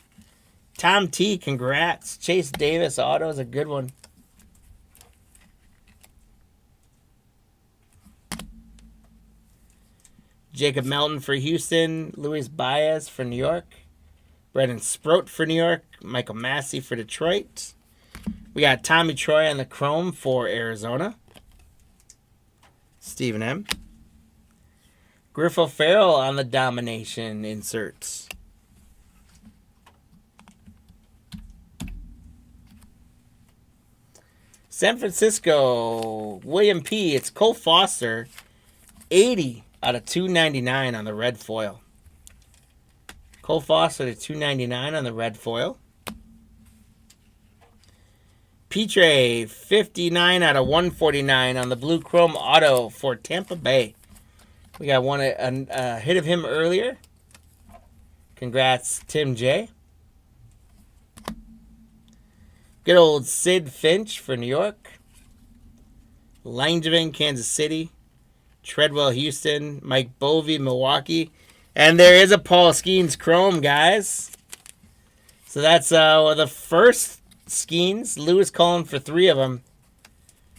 Tom T, congrats. Chase Davis auto is a good one. Jacob Melton for Houston. Luis Baez for New York. Brendan Sproat for New York. Michael Massey for Detroit. We got Tommy Troy on the chrome for Arizona. Stephen M. Griffo Farrell on the Domination inserts. San Francisco, William P. It's Cole Foster, 80 out of 299 on the red foil. Cole Foster to 299 on the red foil. Petre, 59 out of 149 on the blue chrome auto for Tampa Bay. We got a hit of him earlier. Congrats, Tim J. Good old Sid Finch for New York. Langevin, Kansas City. Treadwell, Houston. Mike Bovey, Milwaukee. And there is a Paul Skeens Chrome, guys. So that's the first Skeens. Lewis calling for 3 of them.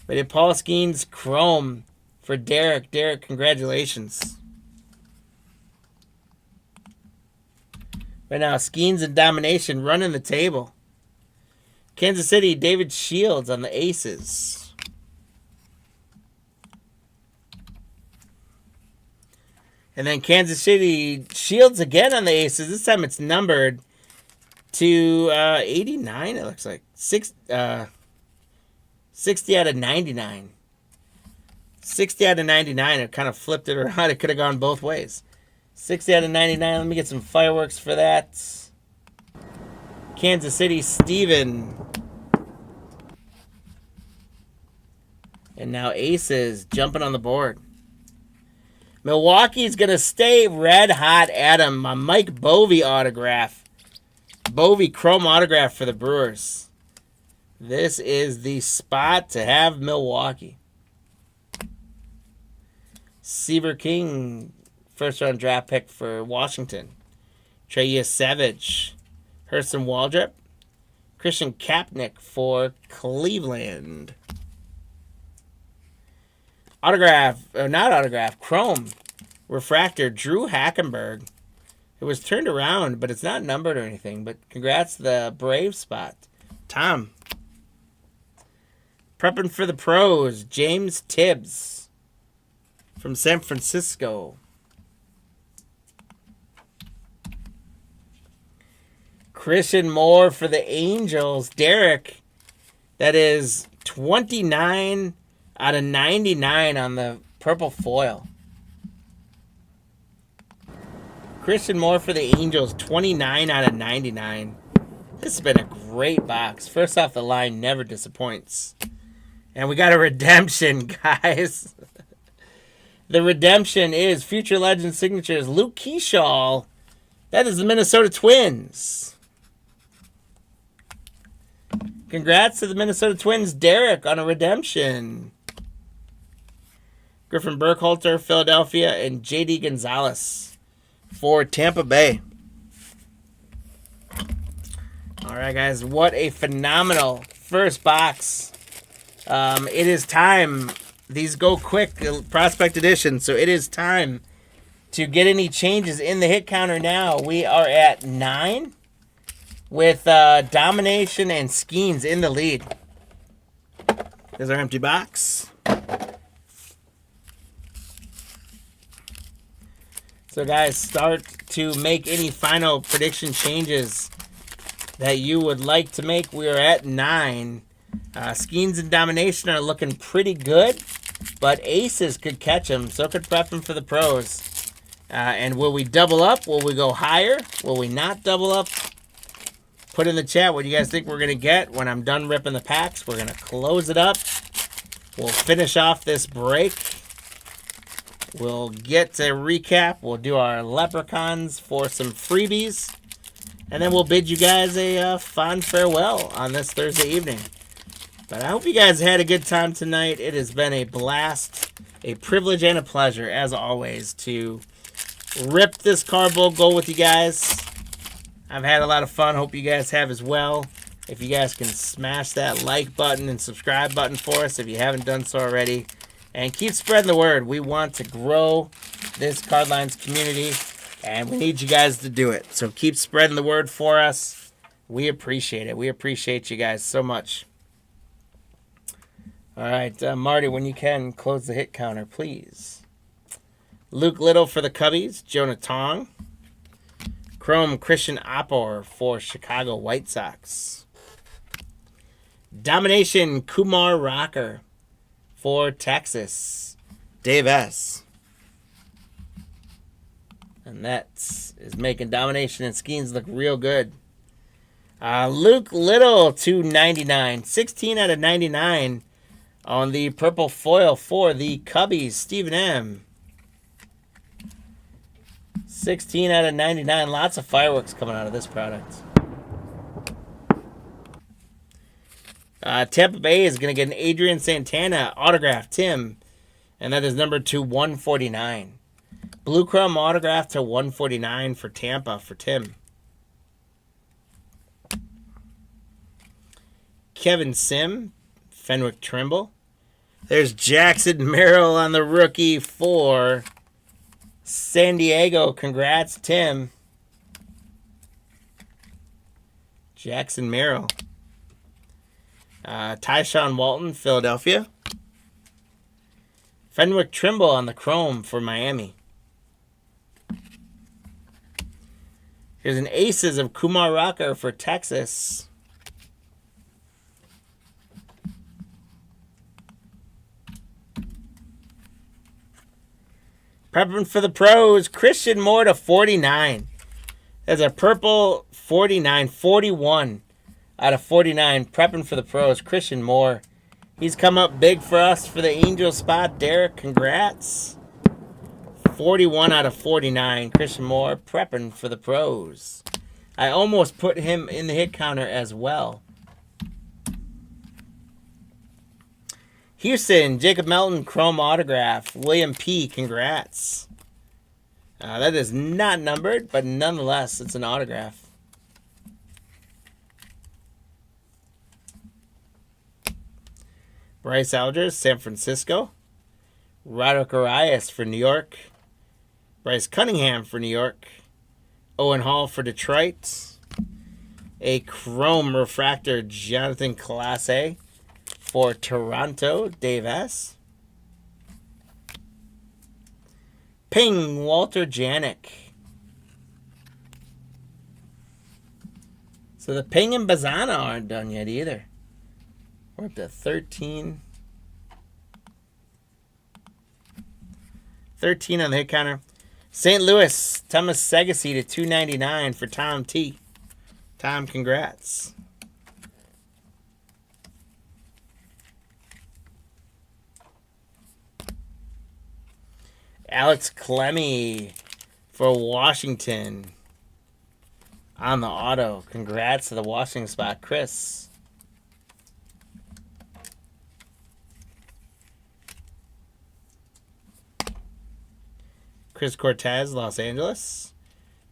We did Paul Skeens Chrome for Derek. Derek, congratulations. Right now, Skeens and Domination running the table. Kansas City, David Shields on the Aces. And then Kansas City, Shields again on the Aces. This time it's numbered to 89, it looks like. 60 out of 99. 60 out of 99. It kind of flipped it around. It could have gone both ways. 60 out of 99. Let me get some fireworks for that. Kansas City, Steven. And now Aces jumping on the board. Milwaukee's going to stay red hot Adam. My Mike Bovey autograph. Bovey chrome autograph for the Brewers. This is the spot to have Milwaukee. Seaver King, first round draft pick for Washington. Trey Savage. Hurston Waldrop. Christian Kapnick for Cleveland. Chrome. Refractor, Drew Hackenberg. It was turned around, but it's not numbered or anything. But congrats to the Brave spot. Tom. Prepping for the pros, James Tibbs from San Francisco. Christian Moore for the Angels. Derek, that is 29 out of 99 on the purple foil. Christian Moore for the Angels, 29 out of 99. This has been a great box. First off the line, never disappoints. And we got a redemption, guys. The redemption is Future Legend Signatures, Luke Keyshaw. That is the Minnesota Twins. Congrats to the Minnesota Twins, Derek, on a redemption. Griffin Burkhalter, Philadelphia, and J.D. Gonzalez for Tampa Bay. All right, guys, what a phenomenal first box. It is time. These go quick, Prospect Edition, so it is time to get any changes in the hit counter now. We are at 9 with Domination and Skeens in the lead. There's our empty box. So, guys, start to make any final prediction changes that you would like to make. We are at 9. Skeens and Domination are looking pretty good, but Aces could catch them. So could Prepping for the Pros. And will we double up? Will we go higher? Will we not double up? Put in the chat what you guys think we're going to get when I'm done ripping the packs. We're going to close it up. We'll finish off this break. We'll get a recap. We'll do our Leprechauns for some freebies. And then we'll bid you guys a fond farewell on this Thursday evening. But I hope you guys had a good time tonight. It has been a blast, a privilege, and a pleasure, as always, to rip this card bowl goal with you guys. I've had a lot of fun. Hope you guys have as well. If you guys can smash that like button and subscribe button for us if you haven't done so already. And keep spreading the word. We want to grow this Cardlines community, and we need you guys to do it. So keep spreading the word for us. We appreciate it. We appreciate you guys so much. All right, Marty, when you can, close the hit counter, please. Luke Little for the Cubbies. Jonah Tong. Chrome Christian Appor for Chicago White Sox. Domination Kumar Rocker for Texas. Dave S. And that is making Domination and Skeens look real good. Luke Little to 99. 16 out of 99 on the purple foil for the Cubbies. Stephen M. 16 out of 99. Lots of fireworks coming out of this product. Tampa Bay is going to get an Adrian Santana autograph, Tim. And that is number 2/149. Blue Chrome autograph to 149 for Tampa for Tim. Kevin Sim, Fenwick Trimble. There's Jackson Merrill on the rookie for San Diego. Congrats, Tim. Jackson Merrill. Tyshawn Walton, Philadelphia. Fenwick Trimble on the chrome for Miami. Here's an Aces of Kumar Rocker for Texas. Prepping for the pros, Christian Moore to 49. There's a purple 49, 41 out of 49. Prepping for the pros, Christian Moore. He's come up big for us for the Angel spot. Derek, congrats. 41 out of 49. Christian Moore prepping for the pros. I almost put him in the hit counter as well. Houston, Jacob Melton, chrome autograph. William P., congrats. That is not numbered, but nonetheless, it's an autograph. Bryce Alger, San Francisco. Roderick Arias for New York. Bryce Cunningham for New York. Owen Hall for Detroit. A chrome refractor, Jonathan Clase for Toronto, Dave S. Ping, Walter Janik. So the Ping and Bazana aren't done yet either. We're up to 13. 13 on the hit counter. St. Louis, Thomas Segassi to 299 for Tom T. Tom, congrats. Alex Clemmy for Washington on the auto. Congrats to the Washington spot, Chris. Chris Cortez, Los Angeles.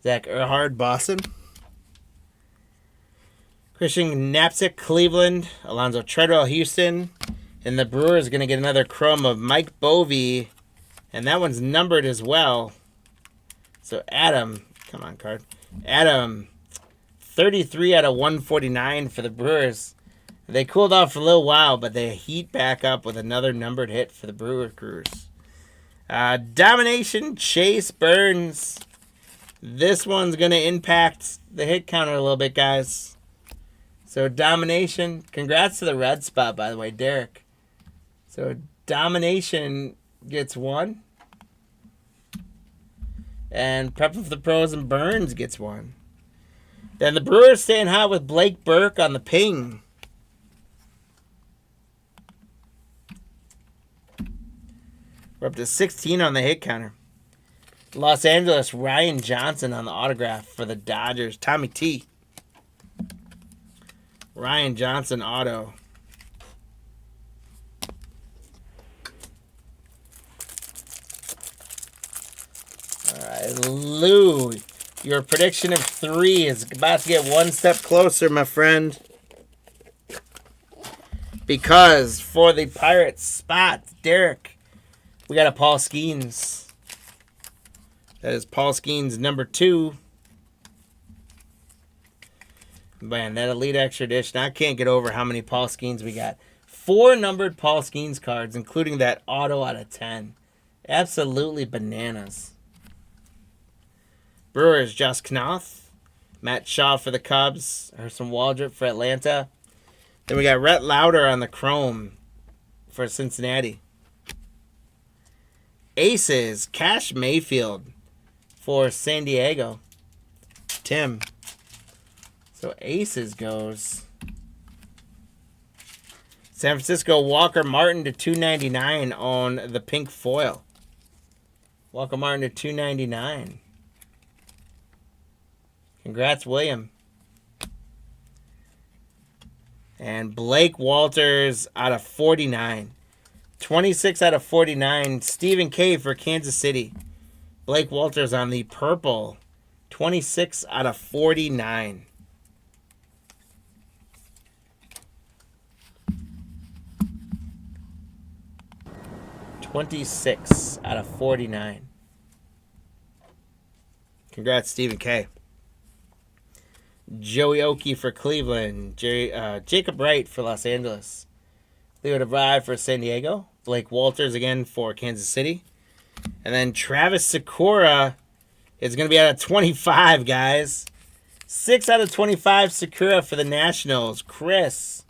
Zach Earhart, Boston. Christian Knapsick, Cleveland. Alonzo Treadwell, Houston. And the Brewers going to get another chrome of Mike Bovee. And that one's numbered as well. So Adam, come on, card. Adam, 33 out of 149 for the Brewers. They cooled off for a little while, but they heat back up with another numbered hit for the Brewer Crews. Domination, Chase Burns. This one's going to impact the hit counter a little bit, guys. So Domination, congrats to the red spot, by the way, Derek. So Domination gets one. And Prep for the Pros and Burns gets one. Then the Brewers staying hot with Blake Burke on the ping. We're up to 16 on the hit counter. Los Angeles, Ryan Johnson on the autograph for the Dodgers. Tommy T. Ryan Johnson auto. All right, Lou, your prediction of 3 is about to get one step closer, my friend. Because for the Pirates spot, Derek, we got a Paul Skeens. That is Paul Skeens number 2. Man, that Elite Extra Edition, I can't get over how many Paul Skeens we got. 4 numbered Paul Skeens cards, including that auto out of 10. Absolutely bananas. Brewers, Josh Knoth. Matt Shaw for the Cubs. Harrison Waldrop for Atlanta. Then we got Rhett Lauder on the chrome for Cincinnati. Aces, Cash Mayfield for San Diego. Tim. So Aces goes. San Francisco, Walker Martin to 299 on the pink foil. Walker Martin to 299. Congrats, William. And Blake Walters out of 49. 26 out of 49. Stephen K for Kansas City. Blake Walters on the purple. 26 out of 49. 26 out of 49. Congrats, Stephen K. Joey Oakey for Cleveland. Jacob Wright for Los Angeles. Leo DeVry for San Diego. Blake Walters again for Kansas City. And then Travis Sakura is going to be out of 25, guys. 6 out of 25 Sakura for the Nationals. Chris.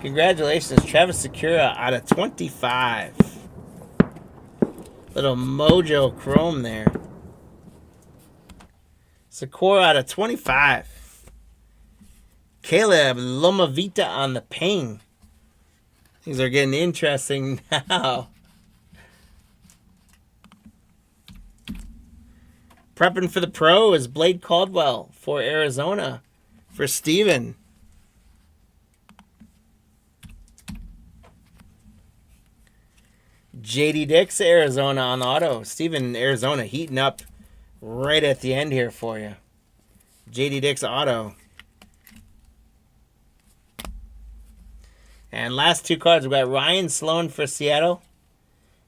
Congratulations, Travis Sakura out of 25. Little Mojo Chrome there. Sakura out of 25. Caleb Lomavita on the ping. Things are getting interesting now. Prepping for the pro is Blade Caldwell for Arizona for Steven. JD Dix, Arizona on the auto. Steven, Arizona heating up right at the end here for you. JD Dix auto. And last two cards, we got Ryan Sloan for Seattle.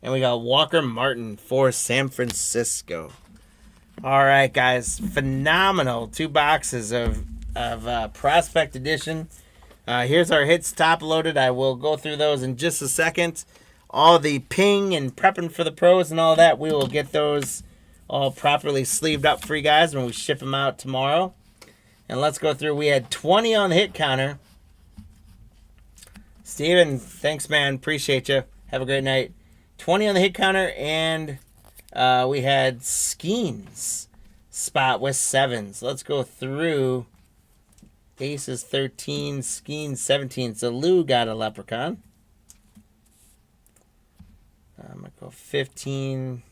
And we got Walker Martin for San Francisco. All right, guys. Phenomenal. 2 boxes of Prospect Edition. Here's our hits top loaded. I will go through those in just a second. All the ping and prepping for the pros and all that, we will get those all properly sleeved up for you guys when we ship them out tomorrow. And let's go through. We had 20 on the hit counter. Steven, thanks, man. Appreciate you. Have a great night. 20 on the hit counter, and we had Skeens spot with 7s. Let's go through. Aces 13, Skeens 17. So Lou got a leprechaun. I'm going to go 15.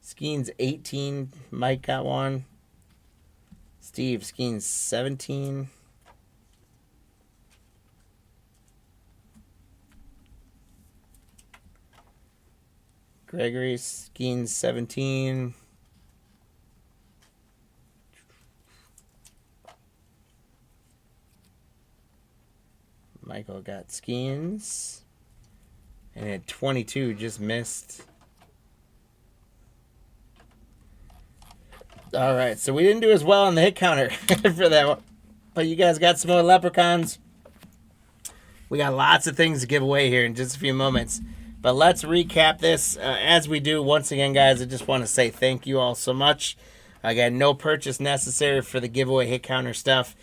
Skeens 18. Mike got one. Steve, Skeens 17. Gregory, Skeens 17. Michael got Skeens. And at 22, just missed. All right, so we didn't do as well on the hit counter for that one. But you guys got some more leprechauns. We got lots of things to give away here in just a few moments. But let's recap this. As we do, once again, guys, I just want to say thank you all so much. Again, no purchase necessary for the giveaway hit counter stuff.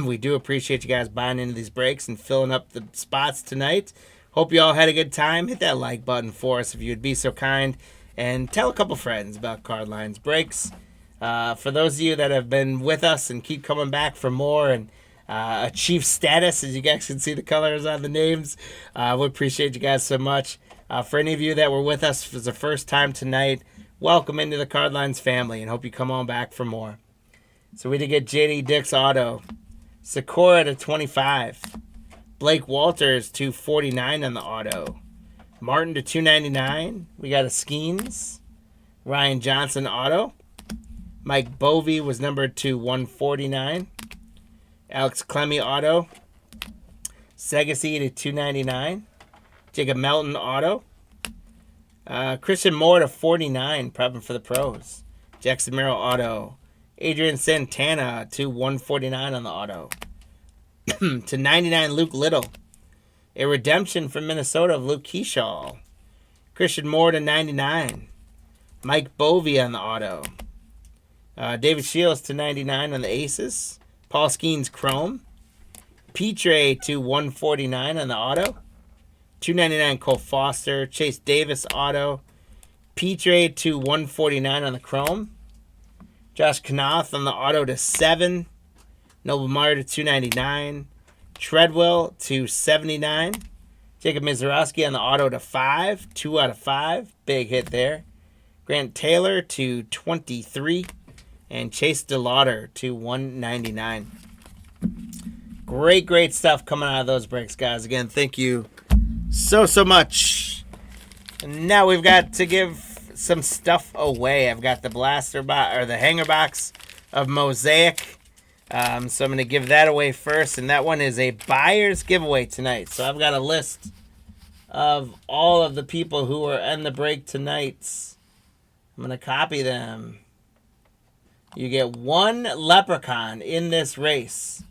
We do appreciate you guys buying into these breaks and filling up the spots tonight. Hope you all had a good time. Hit that like button for us if you would be so kind. And tell a couple friends about Card Lines Breaks. For those of you that have been with us and keep coming back for more and achieve status, as you guys can see the colors on the names, we appreciate you guys so much. For any of you that were with us for the first time tonight, welcome into the Card Lines family and hope you come on back for more. So we did get JD Dix auto. Sakura to 25. Blake Walters to 49 on the auto. Martin to 299. We got a Skeens. Ryan Johnson auto. Mike Bovey was numbered to 149. Alex Clemmy auto. Segassi to 299. Jacob Melton auto. Christian Moore to 49, prepping for the pros. Jackson Merrill auto. Adrian Santana to 149 on the auto. To 99, Luke Little. A redemption from Minnesota of Luke Keyshaw. Christian Moore to 99. Mike Bovey on the auto. David Shields to 99 on the Aces. Paul Skeens Chrome. Petre to 149 on the auto. 299 Cole Foster. Chase Davis auto. Petre to 149 on the Chrome. Josh Knopf on the auto to 7. Noble Meyer to 299. Treadwell to 79. Jacob Mizorowski on the auto to 5. 2 out of 5. Big hit there. Grant Taylor to 23. And Chase DeLauder to 199. Great stuff coming out of those breaks, guys. Again, thank you so much. And now we've got to give some stuff away. I've got the blaster box or the hanger box of Mosaic. So I'm going to give that away first, and that one is a buyer's giveaway tonight. So I've got a list of all of the people who are in the break tonight. I'm going to copy them. You get one leprechaun in this race.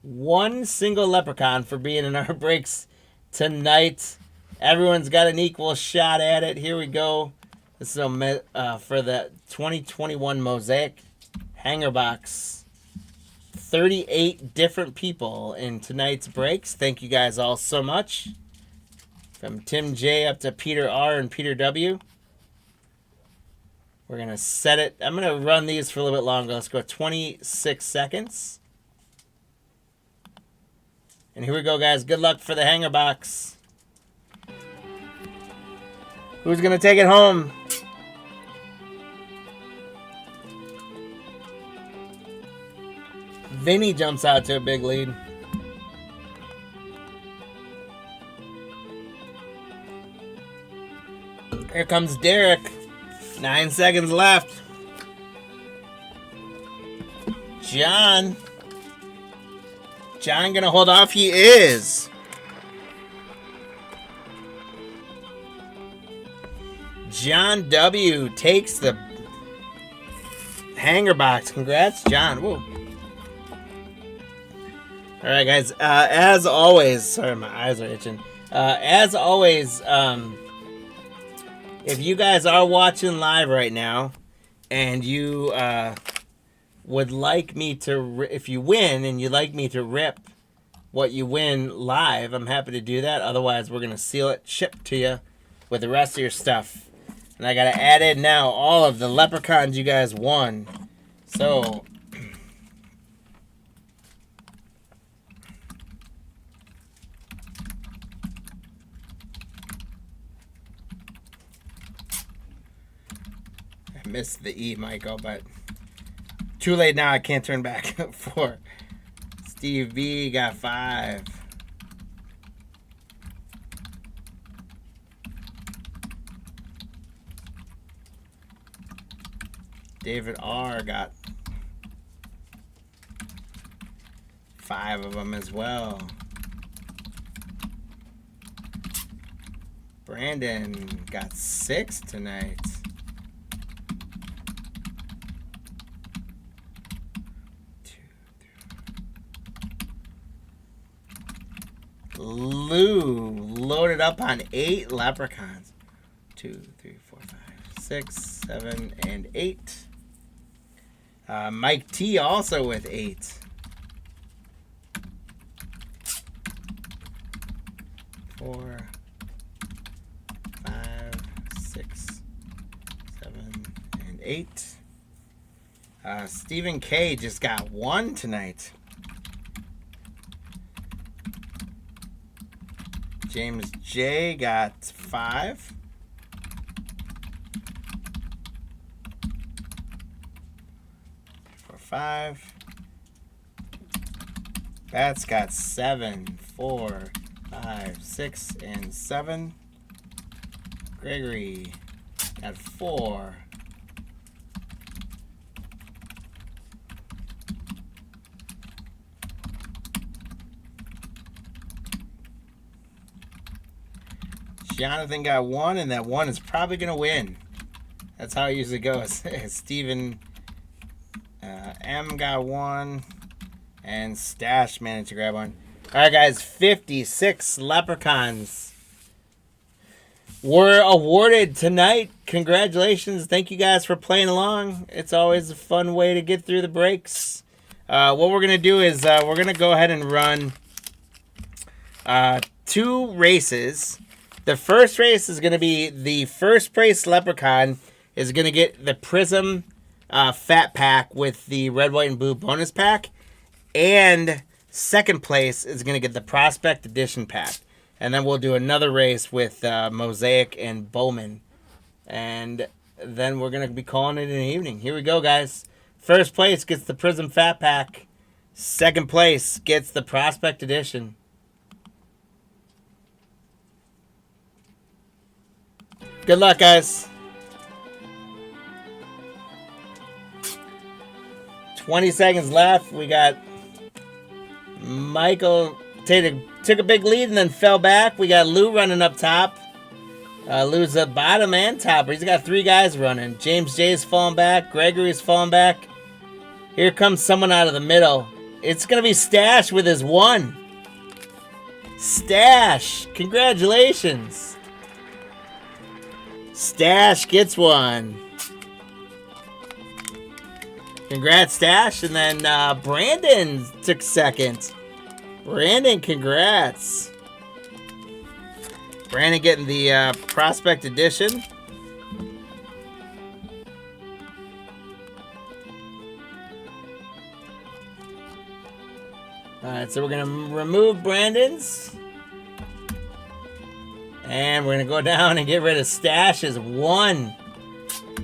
One single leprechaun for being in our breaks tonight. Everyone's got an equal shot at it. Here we go. This is for the 2021 Mosaic Hanger Box. 38 different people in tonight's breaks. Thank you guys all so much. From Tim J up to Peter R and Peter W. We're going to set it. I'm going to run these for a little bit longer. Let's go 26 seconds. And here we go, guys. Good luck for the hanger box. Who's going to take it home? Vinny jumps out to a big lead. Here comes Derek. 9 seconds left. John gonna hold off? He is. John W. takes the hanger box. Congrats, John. Whoa. All right, guys. As always, sorry, my eyes are itching. As always, if you guys are watching live right now, and you would like me to, if you win and you'd like me to rip what you win live, I'm happy to do that. Otherwise, we're going to seal it, ship to you with the rest of your stuff. And I got to add in now all of the leprechauns you guys won. So, I missed the E, Michael, but too late now. I can't turn back. 4. Steve B got 5. David R got 5 of them as well. Brandon got 6 tonight. Lou loaded up on 8 leprechauns. 2, 3, 4, 5, 6, 7, and 8. Mike T also with 8. 4, 5, 6, 7, and 8. Stephen K just got 1 tonight. James J got 5. For 5. Bats got 7, 4, 5, 6, and 7. Gregory got 4. Jonathan got 1, and that 1 is probably going to win. That's how it usually goes. Stephen M got 1, and Stash managed to grab 1. All right, guys, 56 leprechauns were awarded tonight. Congratulations. Thank you guys for playing along. It's always a fun way to get through the breaks. What we're going to do is we're going to go ahead and run 2 races. The first race is going to be the first place leprechaun is going to get the Prism Fat Pack with the red, white, and blue bonus pack. And second place is going to get the Prospect Edition pack. And then we'll do another race with Mosaic and Bowman. And then we're going to be calling it an evening. Here we go, guys. First place gets the Prism Fat Pack. Second place gets the Prospect Edition. Good luck, guys. 20 seconds left. We got Michael took a big lead and then fell back. We got Lou running up top. Lou's at bottom and top. He's got 3 guys running. James J's falling back. Gregory's falling back. Here comes someone out of the middle. It's going to be Stash with his 1. Stash, congratulations. Stash gets 1. Congrats, Stash. And then Brandon took 2nd. Brandon, congrats. Brandon getting the Prospect Edition. Alright, so we're going to remove Brandon's. And we're going to go down and get rid of Stash's 1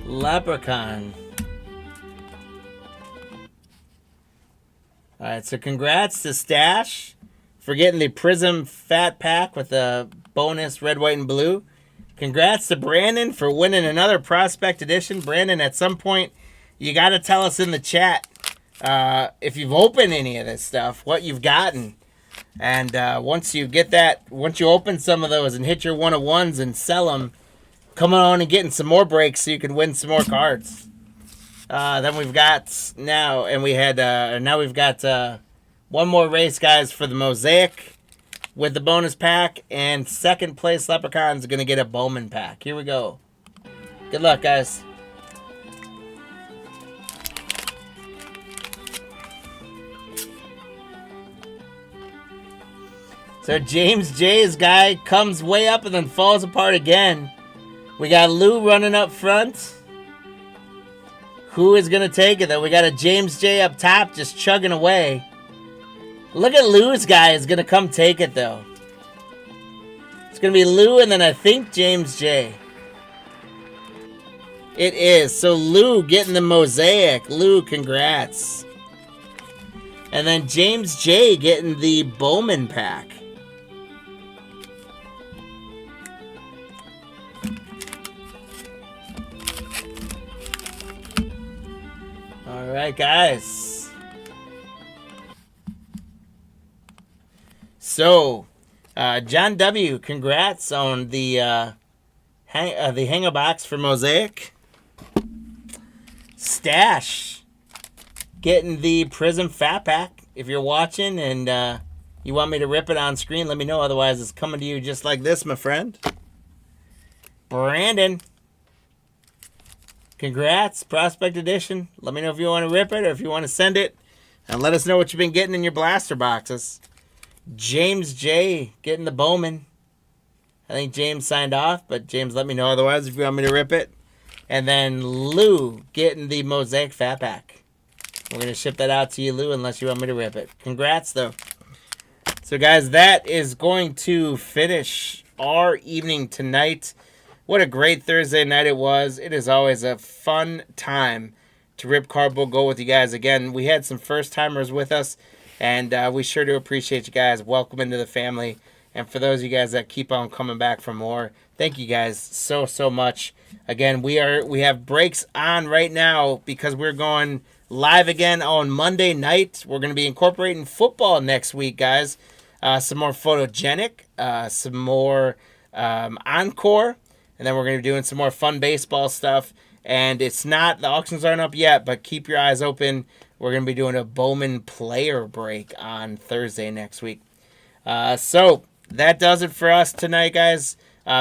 Leprechaun. Alright, so congrats to Stash for getting the Prism Fat Pack with the bonus red, white, and blue. Congrats to Brandon for winning another Prospect Edition. Brandon, at some point, you got to tell us in the chat if you've opened any of this stuff, what you've gotten. And once you get that, once you open some of those and hit your 1-of-1s and sell them, come on and getting some more breaks so you can win some more cards. Then we've got now, and we had now we've got one more race, guys, for the Mosaic with the bonus pack, and 2nd place Leprechaun's gonna get a Bowman pack. Here we go. Good luck, guys. So James J's guy comes way up and then falls apart again. We got Lou running up front. Who is going to take it, though? We got a James J up top just chugging away. Look at Lou's guy is going to come take it, though. It's going to be Lou and then I think James J. It is. So Lou getting the Mosaic. Lou, congrats. And then James J getting the Bowman pack. All right, guys. So, John W., congrats on the hanger box for Mosaic. Stash getting the Prism Fat Pack. If you're watching and you want me to rip it on screen, let me know. Otherwise, it's coming to you just like this, my friend. Brandon, congrats, Prospect Edition. Let me know if you want to rip it or if you want to send it. And let us know what you've been getting in your blaster boxes. James J getting the Bowman. I think James signed off, but James, let me know otherwise if you want me to rip it. And then Lou getting the Mosaic Fat Pack. We're going to ship that out to you, Lou, unless you want me to rip it. Congrats, though. So, guys, that is going to finish our evening tonight. What a great Thursday night it was. It is always a fun time to rip Cardboard Gold with you guys. Again, we had some first-timers with us, and we sure do appreciate you guys. Welcome into the family. And for those of you guys that keep on coming back for more, thank you guys so, so much. Again, we have breaks on right now because we're going live again on Monday night. We're going to be incorporating football next week, guys. Some more photogenic, some more encore, and then we're going to be doing some more fun baseball stuff. And it's not, the auctions aren't up yet, but keep your eyes open. We're going to be doing a Bowman player break on Thursday next week. So that does it for us tonight, guys.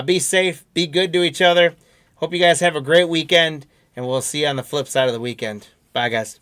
Be safe, be good to each other. Hope you guys have a great weekend, and we'll see you on the flip side of the weekend. Bye, guys.